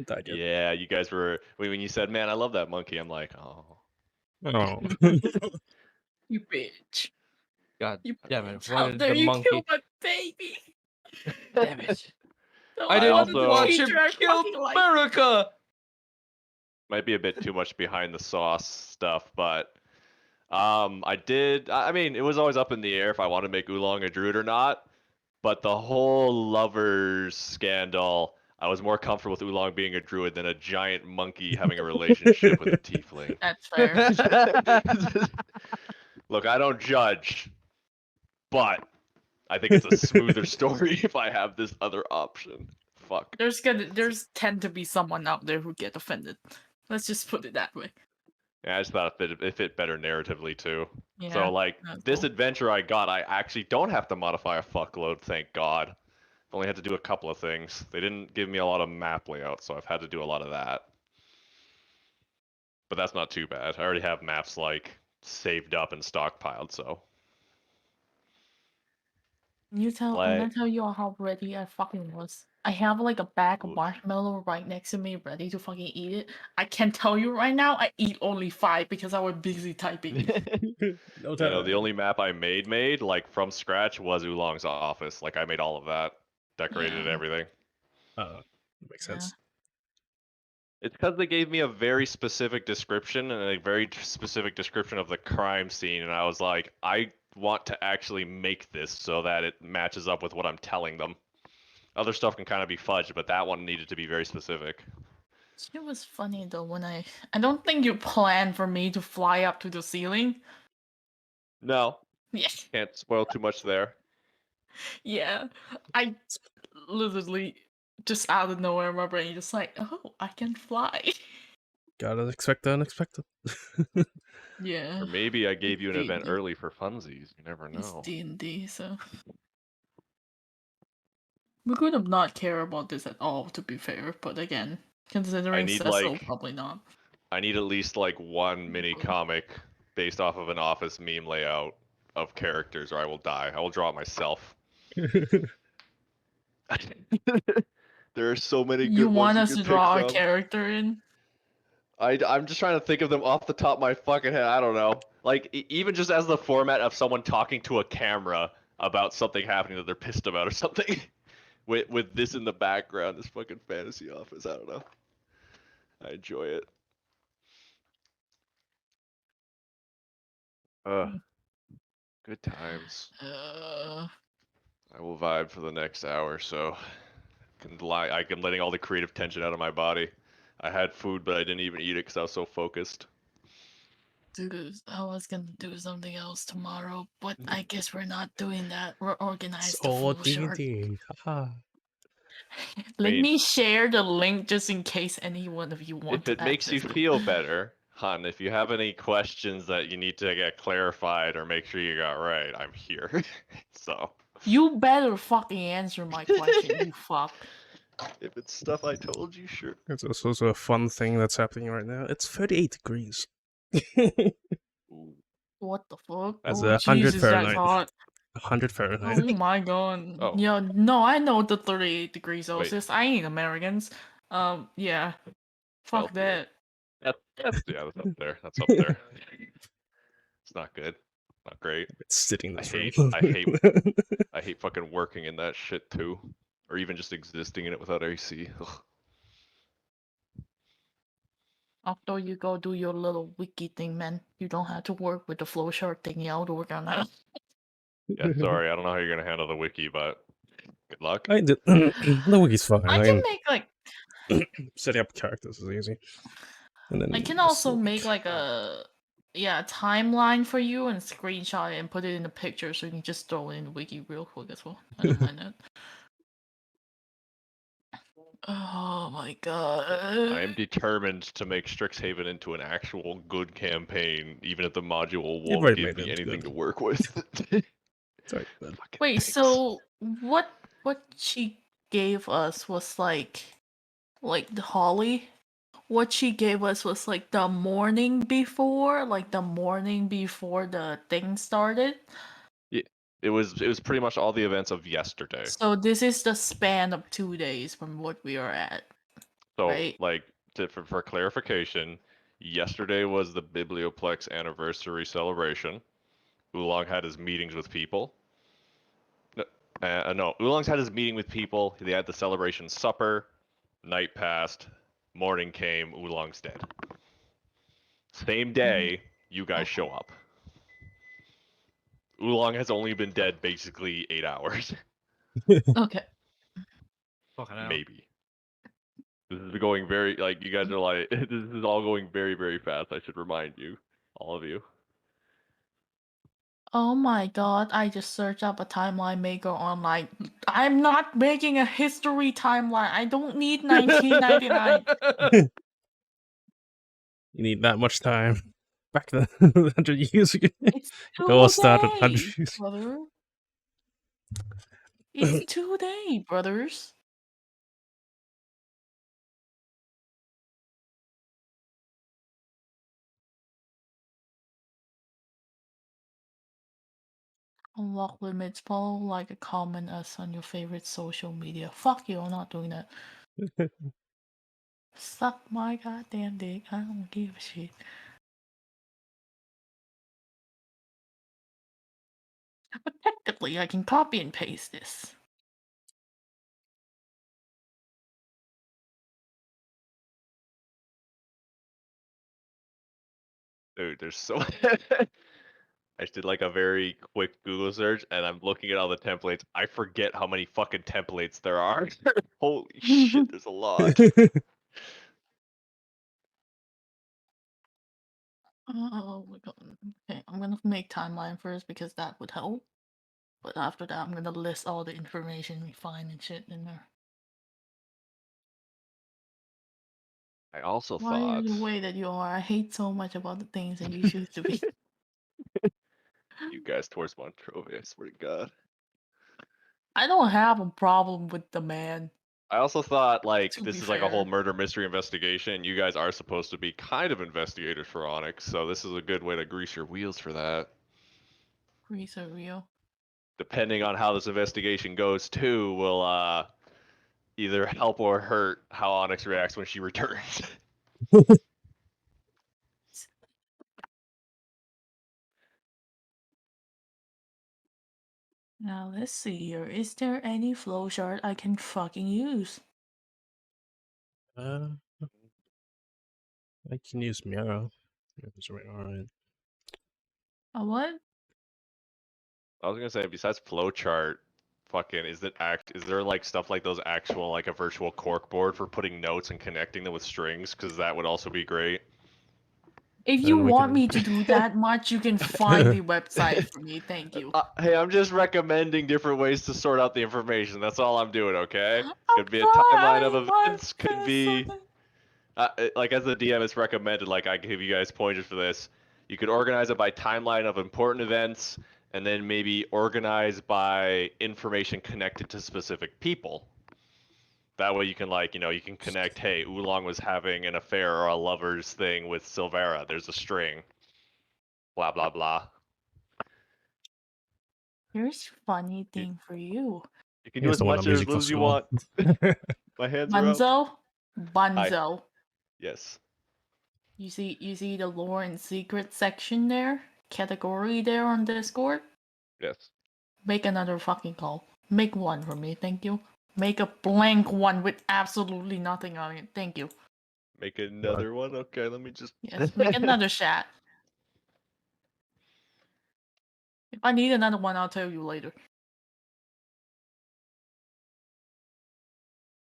Died yet. Yeah, you guys were when you said, "Man, I love that monkey." I'm like, "Oh." Oh. You bitch! God You damn it! bitch. Why How did dare the you monkey? kill my baby? Damn it! No, I didn't wanted to also- watch teach him her I kill fucking like- America. Might be a bit too much behind the sauce stuff, but I mean, it was always up in the air if I wanted to make Oolong a druid or not. But the whole lovers scandal, I was more comfortable with Oolong being a druid than a giant monkey having a relationship with a tiefling. That's fair. Look, I don't judge, but I think it's a smoother story if I have this other option. Fuck. There's tend to be someone out there who get offended. Let's just put it that way. Yeah, I just thought it fit better narratively too. Yeah. So like that's this cool. adventure I got, I actually don't have to modify a fuckload, thank God. I've only had to do a couple of things. They didn't give me a lot of map layout, so I've had to do a lot of that. But that's not too bad. I already have maps like saved up and stockpiled, so. I'm gonna Like- tell you all how ready I fucking was. I have like a bag of Oof. marshmallow right next to me, ready to fucking eat it. I can tell you right now, I eat only 5 because I was busy typing. No You time. know, the only map I made like from scratch was Oolong's office. Like I made all of that, decorated Yeah. everything. Makes Yeah. sense. It's because they gave me a very specific description and a very specific description of the crime scene, and I was like, I want to actually make this so that it matches up with what I'm telling them. Other stuff can kind of be fudged, but that one needed to be very specific. It was funny though when I don't think you planned for me to fly up to the ceiling. No, Yeah. can't spoil too much there. Yeah. I literally just out of nowhere my brain just like, oh, I can fly. Gotta expect the unexpected. Yeah. Or maybe I gave you an event D&D. early for funsies. You never It's know. D&D, so we could have not care about this at all, to be fair. But again, considering need, Cecil, like- probably not. I need at least like one mini comic based off of an office meme layout of characters, or I will die. I will draw it myself. There are so many You good ones want you us could to pick draw a from. character in? I'm just trying to think of them off the top of my fucking head. I don't know. Like even just as the format of someone talking to a camera about something happening that they're pissed about or something, with this in the background, this fucking fantasy office. I don't know. I enjoy it. Good times. I will vibe for the next hour, so I can letting all the creative tension out of my body. I had food, but I didn't even eat it because I was so focused. Dude, I was gonna do something else tomorrow, but I guess we're not doing that. We're organized the So full shirt. D&D. Haha. Let mean- me share the link just in case any one of you want If to it makes you access it. feel better, hon, if you have any questions that you need to get clarified or make sure you got right, I'm here. So. You better fucking answer my question, you fuck. If it's stuff I told you, sure. It's also a fun thing that's happening right now. It's 38 degrees. Ooh. What the fuck? That's Oh 100 Jesus, that's Fahrenheit. hot. 100 Fahrenheit. Oh my god. Oh. Yeah, no, I know the 38 degrees Wait. Celsius. I ain't Americans. Yeah. Fuck Celsius. that. That's up there. That's up there. It's not good. Not great. It's sitting in I this hate room. I hate fucking working in that shit too. Or even just existing in it without AC. Ugh. After you go do your little wiki thing, man, you don't have to work with the flowchart thingy. I'll work on that. Yeah, sorry, I don't know how you're gonna handle the wiki, but good luck. I did. The wiki's fine. I can make like Setting up characters is easy. And then I can just also like- make like a timeline for you and screenshot it and put it in the picture so you can just throw it in the wiki real quick as well. I don't mind that. Oh my god. I am determined to make Strixhaven into an actual good campaign, even if the module You've won't already give made me it anything good. to work with. Sorry, but Fucking Wait, pigs. so what she gave us was like the Holly? What she gave us was like the morning before the thing started. Yeah, it was pretty much all the events of yesterday. So this is the span of 2 days from what we are at. So, Right. like, for clarification, yesterday was the Biblioplex anniversary celebration. Oolong had his meetings with people. No, Oolong's had his meeting with people. They had the celebration supper. Night passed. Morning came. Oolong's dead. Same day, you guys show up. Oolong has only been dead basically 8 hours. Okay. Fucking hell. Maybe. This is going very, like, you guys are like, this is all going very, very fast. I should remind you, all of you. Oh my god, I just searched up a timeline maker online. I'm not making a history timeline. I don't need 1999. you need that much time. Back then, 100 years ago. It's It all started 100 today, years ago. brother. It's today, brothers. Unlock limits. Follow, like, a comment us on your favorite social media. Fuck you, I'm not doing that. Suck my goddamn dick. I don't give a shit. But technically, I can copy and paste this. Dude, there's so. I just did like a very quick Google search, and I'm looking at all the templates. I forget how many fucking templates there are. Holy shit, there's a lot. Oh my god. Okay, I'm gonna make timeline first because that would help. But after that, I'm gonna list all the information we find and shit in there. I also Why are thought. you the way that you are? I hate so much about the things that you choose to be. You guys towards Monrovia, I swear to God. I don't have a problem with the man. I also thought, like, To this be is like a whole fair. murder mystery investigation. You guys are supposed to be kind of investigators for Onyx, so this is a good way to grease your wheels for that. Grease are real. Depending on how this investigation goes, too, will either help or hurt how Onyx reacts when she returns. Now let's see here. Is there any flowchart I can fucking use? I can use Mira. That's right. Alright. A what? I was gonna say, besides flowchart, fucking, is there like stuff like those actual, like a virtual cork board for putting notes and connecting them with strings? Because that would also be great. If you And we want can. me to do that much, you can find the website for me. Thank you. Hey, I'm just recommending different ways to sort out the information. That's all I'm doing, okay? I'm Could be a timeline of trying my events, could best. be like as a DM, it's recommended. Like I give you guys pointers for this. You could organize it by timeline of important events, and then maybe organize by information connected to specific people. That way you can you can connect. Hey, Oolong was having an affair or a lovers thing with Silvera. There's a string. Blah blah blah. Here's a funny thing for you. You can do Here's as the one much I'm or as using for little as you school. want. My hands are up. Bunzo? Hi. Bunzo. Yes. You see the lore and secret section there? Category there on Discord? Yes. Make another fucking call. Make one for me, thank you. Make a blank one with absolutely nothing on it, thank you. Make another one. Okay, let me just. Yes, make another chat. If I need another one, I'll tell you later.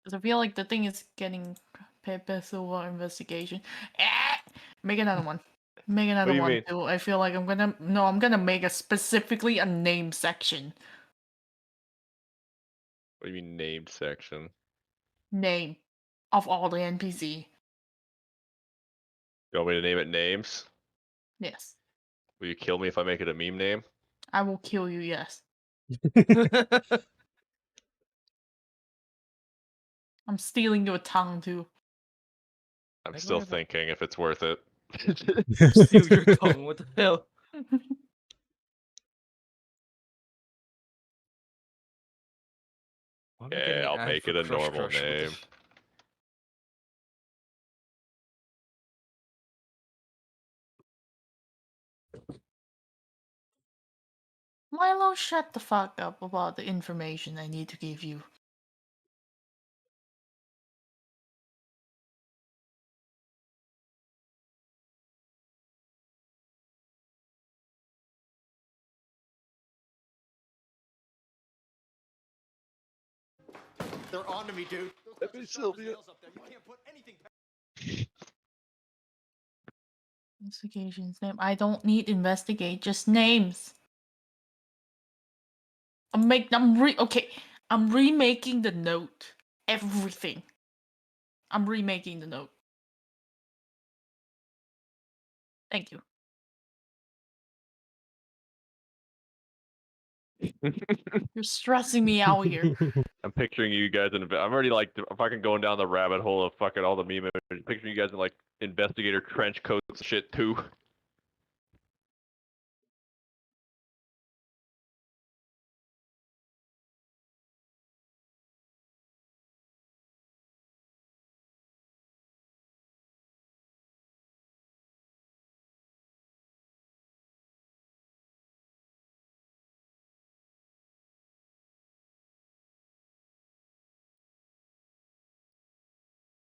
Because I feel like the thing is getting Pepe Silva investigation. Make another one. Make What another do you one mean? too. I feel like I'm gonna make a specifically a name section. What do you mean named section? Name of all the NPC. You want me to name it names? Yes. Will you kill me if I make it a meme name? I will kill you, yes. I'm stealing your tongue too. I'm Like, still whatever. thinking if it's worth it. Steal your tongue. What the hell? Why am I Okay, getting I'll ad make for it a Crush normal Crush? What the name. Milo, shut the fuck up about the information I need to give you. They're on to me, dude. That'd be Sylvia. Up there. You can't put anything Investigation's name. I don't need investigate, just names. Okay. I'm remaking the note. Everything. I'm remaking the note. Thank you. You're stressing me out here. I'm picturing you guys in. I'm already like fucking going down the rabbit hole of fucking all the meme images. Picturing you guys in like investigator trench coats and shit too.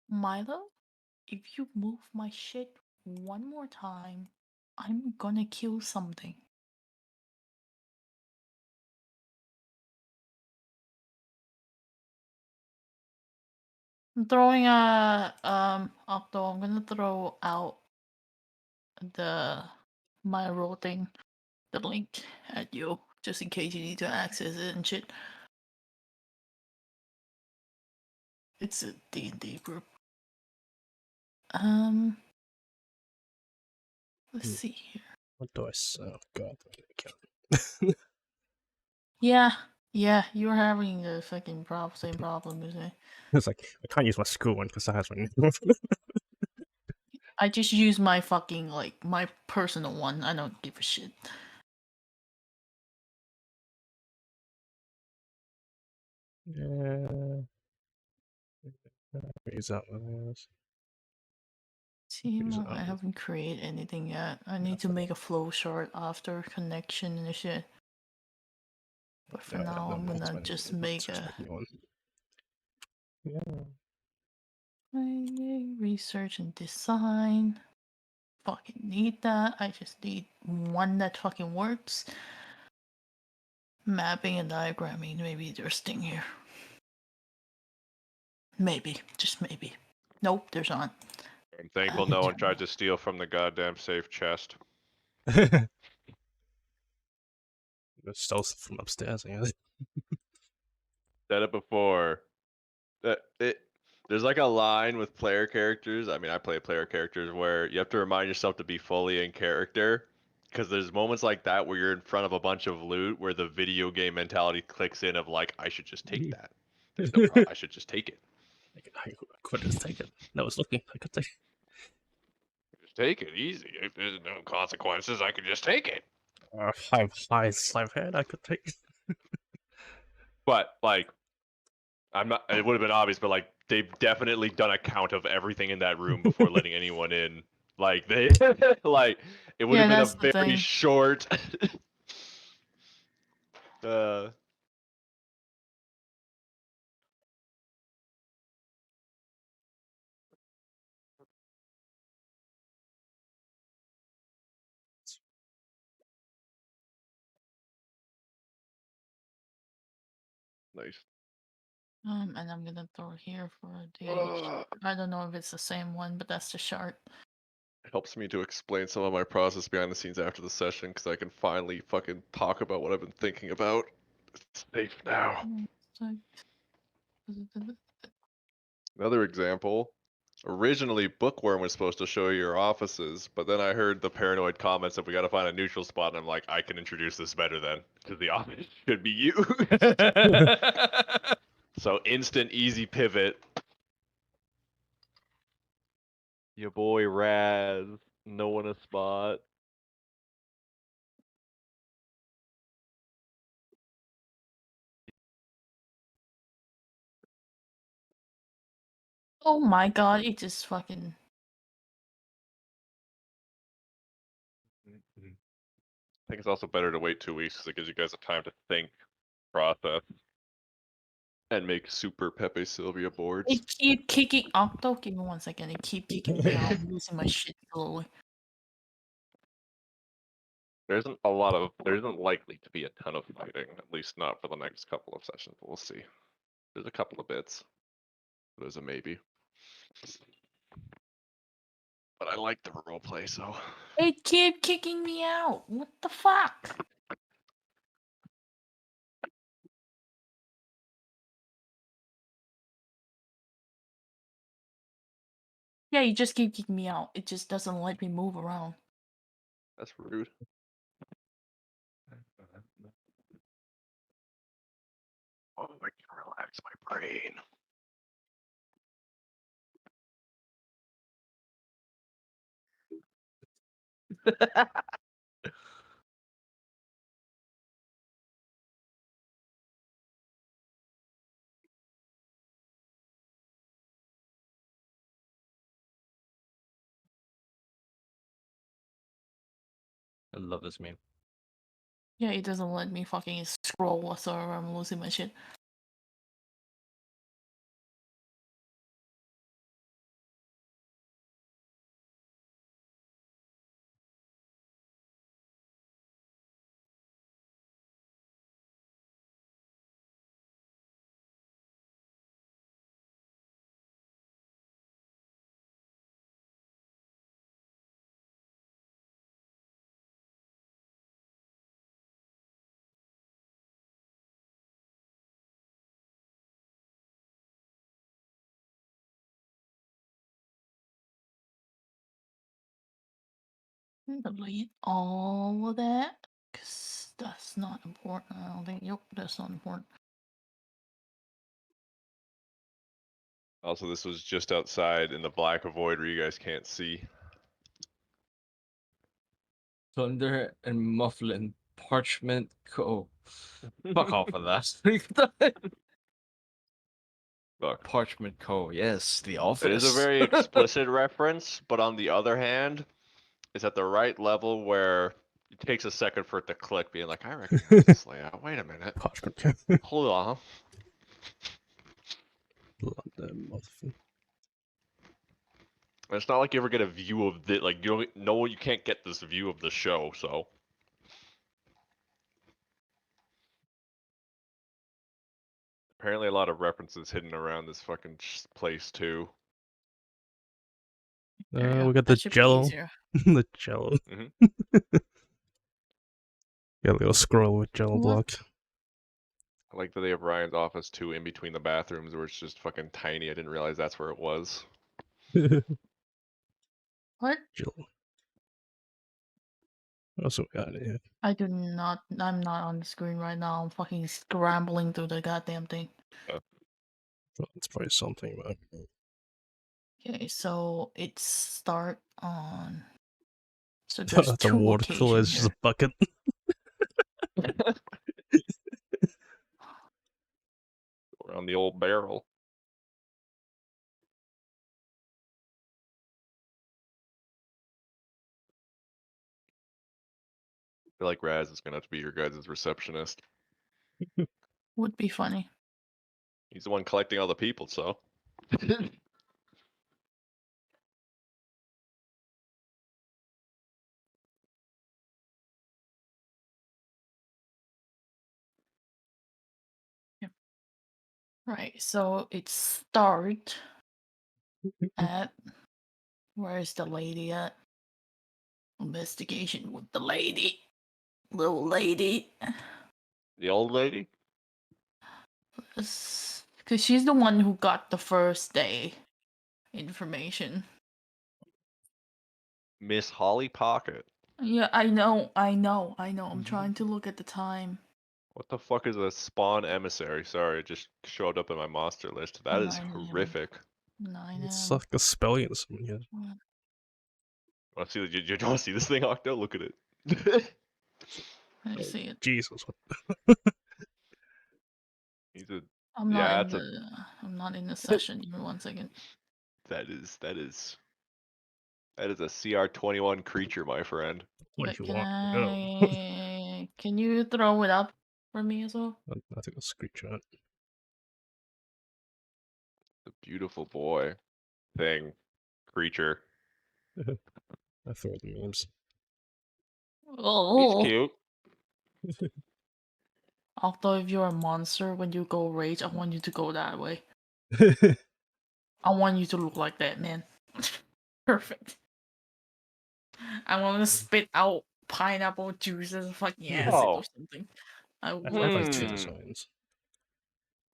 Milo, if you move my shit one more time, I'm gonna kill something. I'm throwing Octo, I'm gonna throw out my role thing, the link at you, just in case you need to access it and shit. It's a D&D group. Let's see here. What do I say? Oh god, I can't. Yeah, you're having the fucking same problem as me. It's like I can't use my school one because that has my I just use my fucking, like, my personal one. I don't give a shit. Yeah. Is that what it is? Team, Use it I up. haven't created anything yet. I need to make a flow chart after connection and shit. But for No, now, no, I'm that's gonna my just new one. make Just a make a new one. Yeah. research and design. Fucking need that. I just need one that fucking works. Mapping and diagramming. Maybe there's thing here. Maybe, just maybe. Nope, there's not. I'm thankful no one tried to steal from the goddamn safe chest. Stole stuff from upstairs, I guess. Said it before. There's like a line with player characters. I mean, I play player characters where you have to remind yourself to be fully in character. Because there's moments like that where you're in front of a bunch of loot where the video game mentality clicks in of like, I should just take that. There's no problem. I should just take it. Like, I could just take it. No, it's looking. I could take it. Just take it easy. If there's no consequences, I could just take it. I've eyes I've had. I could take it. But like, I'm not. It would have been obvious, but like, they've definitely done a count of everything in that room before letting anyone in. Like they, like, it would Yeah, have been a that's the very thing. short. uh, nice. And I'm gonna throw here for the. I don't know if it's the same one, but that's the chart. It helps me to explain some of my process behind the scenes after the session because I can finally fucking talk about what I've been thinking about. It's safe now. Another example. Originally, Bookworm was supposed to show you your offices, but then I heard the paranoid comments that we gotta find a neutral spot, and I'm like, I can introduce this better then, because the office should be you. So instant, easy pivot. Your boy Raz, knowing a spot. Oh my god, it just fucking. I think it's also better to wait 2 weeks because it gives you guys a time to think, process, and make super Pepe Sylvia boards. It keep kicking. Octo, give me 1 second. It keep kicking me out. I'm losing my shit slowly. There isn't likely to be a ton of fighting, at least not for the next couple of sessions. We'll see. There's a couple of bits. There's a maybe. But I like the roleplay, so. It keep kicking me out. What the fuck? Yeah, you just keep kicking me out. It just doesn't let me move around. That's rude. Oh, I can relax my brain. I love this meme. Yeah, it doesn't let me fucking scroll whatsoever. I'm losing my shit. Delete all of that, because that's not important. I don't think. Yep, that's not important. Also, this was just outside in the black void where you guys can't see. Thunder and Mufflin Parchment Co. Fuck off of that. Fuck. Parchment Co. Yes, the office. It is a very explicit reference, but on the other hand, it's at the right level where it takes a second for it to click, being like, I recognize this layout. Wait a minute. Parchment. Hold on. London, motherfucker. And it's not like you ever get a view of the like you don't know you can't get this view of the show, so apparently a lot of references hidden around this fucking place too. There you go. We got the That should be Jello. easier. The Jello. Mhm. Yeah, a little scroll with Jello What? block. I like that they have Ryan's office too in between the bathrooms where it's just fucking tiny. I didn't realize that's where it was. What? Jello. What else we got here? I do not. I'm not on the screen right now. I'm fucking scrambling through the goddamn thing. Oh, it's probably something, but Okay, so it start on. So there's that's a two water cooler. It's occasions just a bucket. Around the old barrel. I feel like Raz is gonna have to be your guys' receptionist. Would be funny. He's the one collecting all the people, so. Right, so it start at where's the lady at? Investigation with the lady. Little lady. The old lady? Because she's the one who got the first day information. Miss Holly Pocket. Yeah, I know. I'm trying to look at the time. What the fuck is a spawn emissary? Sorry, it just showed up in my monster list. That is 9 a.m. horrific. 9 It's a.m. like a spelling or something. Yeah. Want to see? You want to see this thing, Octo? Look at it. I see it. Jesus. He's a I'm yeah. not in the. I'm not in the session. Give me 1 second. That is a CR21 creature, my friend. What But do you can want? can you throw it up for me as well? I think a screenshot. The beautiful boy thing creature. I throw the memes. He's Oh, cute. although if you're a monster, when you go rage, I want you to go that way. I want you to look like that, man. Perfect. I want to spit out pineapple juices, fucking acid Oh. or something. I I would have like love two to. designs.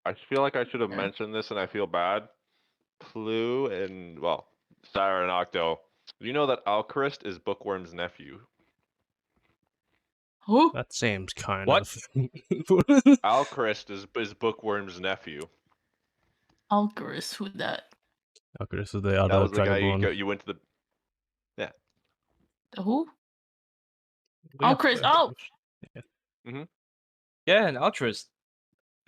I feel like I should have Yeah. mentioned this, and I feel bad. Clue and well, Sarah and Octo. You know that Alchrist is Bookworm's nephew. Who? That seems kind What? of. Alchrist is Bookworm's nephew. Algorithm, who that? Okay, this is the That other was the guy Dragonborn. you went to the. Yeah. The who? We have- Chris. Oh, Yeah, an altruist.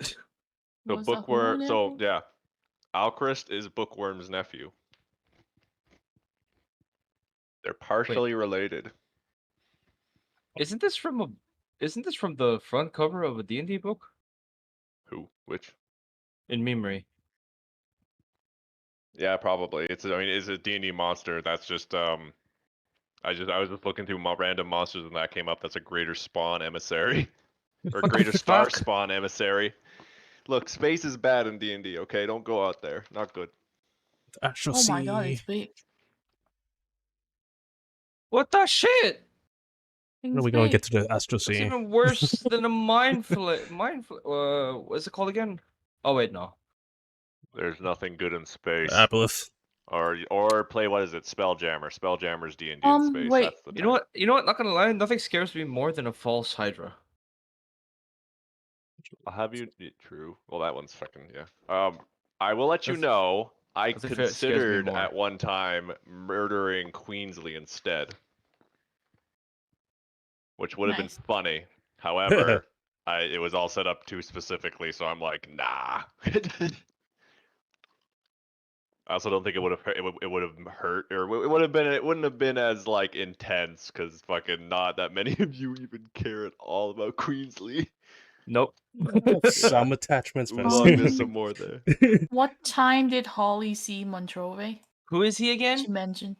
So was that who Bookworm. So now? yeah, Alchrist is Bookworm's nephew. They're partially related. Isn't this from the front cover of a D&D book? Who? Which? In memory. Yeah, probably. It's a D&D monster. That's just I was just looking through random monsters and that came up. That's a greater spawn emissary. Or What the greater star fuck? spawn emissary. Look, space is bad in D&D, okay? Don't go out there. Not good. Astral Oh my god, Sea. it's big. What the shit? When are we going to get to the Astral It's Sea? even worse than a what's it called again? Oh wait, no. There's nothing good in space. Aboleth. Or play, what is it? Spelljammer. Spelljammer's D&D in space. Wait. That's the You know type. what? You know what? Not gonna lie, nothing scares me more than a false Hydra. I'll have you. True. Well, that one's fucking yeah. I will let you That's- know. I Nothing scares me considered more. at one time murdering Queensley instead, which would have been Nice. funny. However, it was all set up too specifically, so I'm like, nah. I also don't think it would have hurt. It would have hurt, or it would have been. It wouldn't have been as like intense, because fucking not that many of you even care at all about Queensley. Nope. I have some attachments, but Oolong, there's some more there. What time did Holly see Montrove? Who is he again? She mentioned.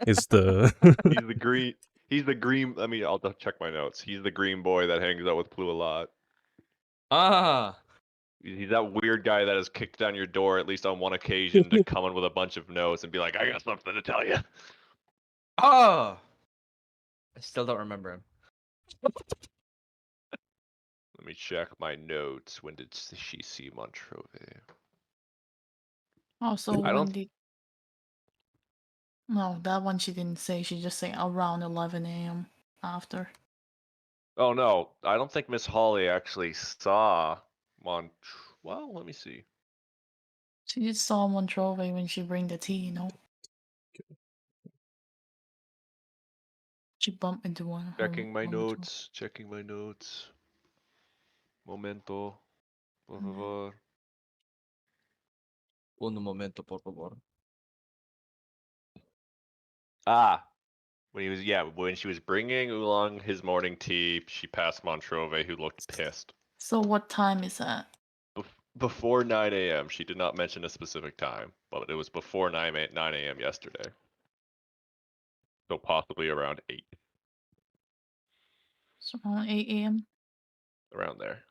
is the He's the green. He's the green. I mean, I'll check my notes. He's the green boy that hangs out with Plu a lot. Ah. He's that weird guy that has kicked down your door at least on one occasion to come in with a bunch of notes and be like, "I got something to tell you." Ah. I still don't remember him. Let me check my notes. When did she see Montrove? Also, I when don't. did? No, that one she didn't say. She just said around 11 a.m. after. Oh no, I don't think Miss Holly actually saw Well, let me see. She just saw Montrove when she bring the tea, you know. She bumped into one. Checking my one or two. notes. Checking my notes. Momento. Por Okay. favor. Un momento, por favor. Ah, when she was bringing Oolong his morning tea, she passed Montrove, who looked pissed. So what time is that? Before 9 a.m. She did not mention a specific time, but it was before 9 a.m. yesterday. So possibly around 8, It's around 8 a.m. around there.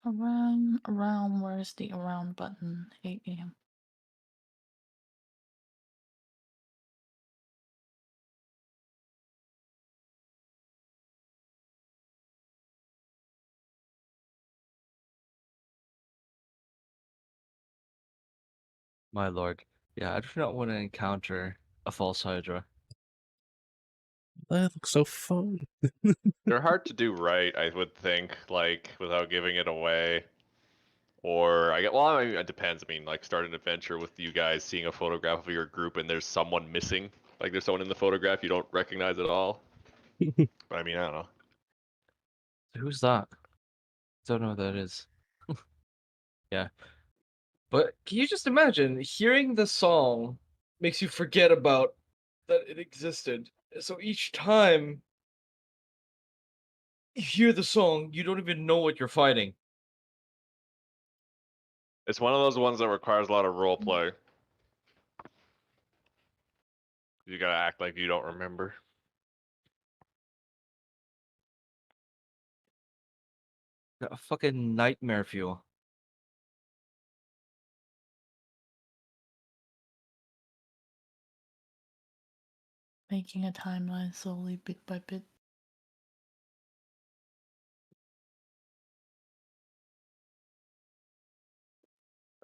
Around, where's the around button? 8 a.m. My lord. Yeah, I do not want to encounter a false Hydra. that looks so fun. They're hard to do right, I would think, like, without giving it away. Or, I mean, it depends. I mean, like, start an adventure with you guys seeing a photograph of your group and there's someone missing. Like, there's someone in the photograph you don't recognize at all. But I mean, I don't know. Who's that? Don't know who that is. Yeah. But can you just imagine hearing the song makes you forget about that it existed. So each time you hear the song, you don't even know what you're fighting. It's one of those ones that requires a lot of role play. You gotta act like you don't remember. A fucking nightmare fuel. Making a timeline slowly, bit by bit.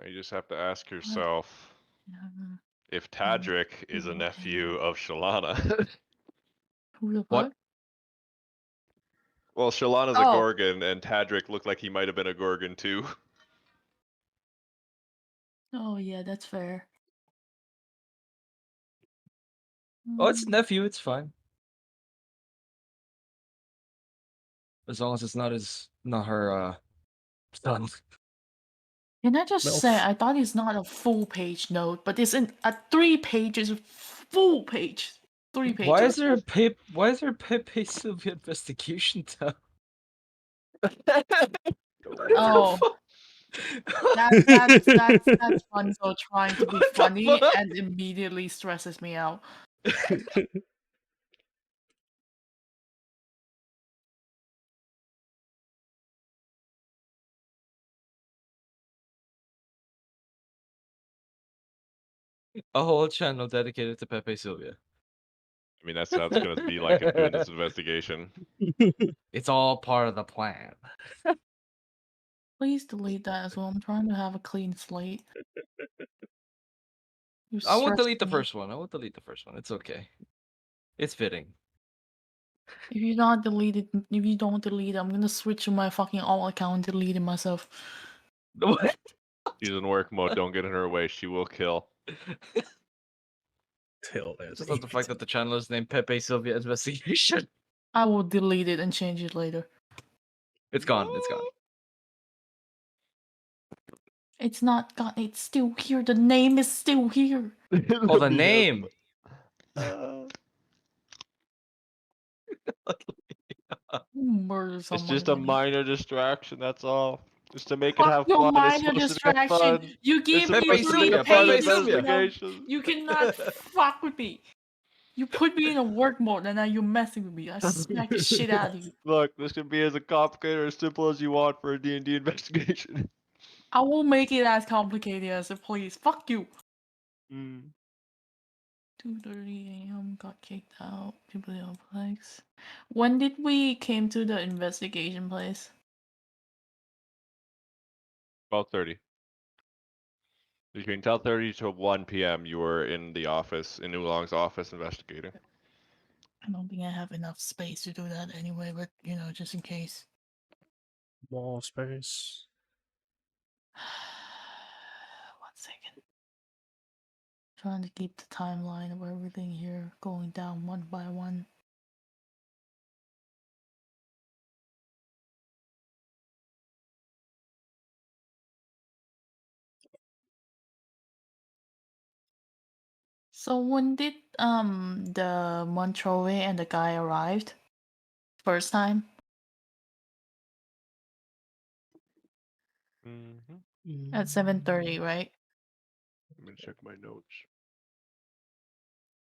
You just have to ask yourself Um, if Tadric is a nephew of Shalana. Who the What? fuck? Well, Shalana's a Oh. Gorgon, and Tadric looked like he might have been a Gorgon too. Oh yeah, that's fair. Oh, it's nephew, it's fine. As long as it's not her son. Can I just say, Melf. I thought it's not a full page note, but it's in a 3 pages full page. 3 pages. Why is there a Pepe Sylvia investigation tab? Oh. That's Bunzo trying to be What the funny fuck? and immediately stresses me out. A whole channel dedicated to Pepe Sylvia. I mean, that's how it's gonna be like in doing this investigation. It's all part of the plan. Please delete that as well. I'm trying to have a clean slate. You I won't stress delete the me. first one. I won't delete the first one. It's okay. It's fitting. If you don't delete it, I'm gonna switch to my fucking alt account and delete it myself. What? She's in work mode. Don't get in her way. She will kill. Tell that. Just not the fact that the channel is named Pepe Sylvia Investigation. I will delete it and change it later. It's gone. It's gone. It's not gone. It's still here. The name is still here. Oh, the name. Murder It's someone. just a buddy. minor distraction. That's all. Just to make it Fuck have your fun. It's minor supposed to be distraction. fun. You give me Pepe free Sylvia, fun Pepe pages. Sylvia. investigation. You cannot fuck with me. You put me in a work mode and now you're messing with me. I smack the shit out of you. Look, this can be as complicated or as simple as you want for a D&D investigation. I will make it as complicated as it please. Fuck you. 2:30 a.m. got kicked out. Biblioplex. When did we came to the investigation place? 12:30. Between 12:30 to 1 p.m., you were in the office, in Oolong's office, investigating. I don't think I have enough space to do that anyway, but you know, just in case. Wall space. 1 second. Trying to keep the timeline of everything here going down one by one. So when did the Montrove and the guy arrived? First time? Mm-hmm. At 7:30, right? Let me check my notes.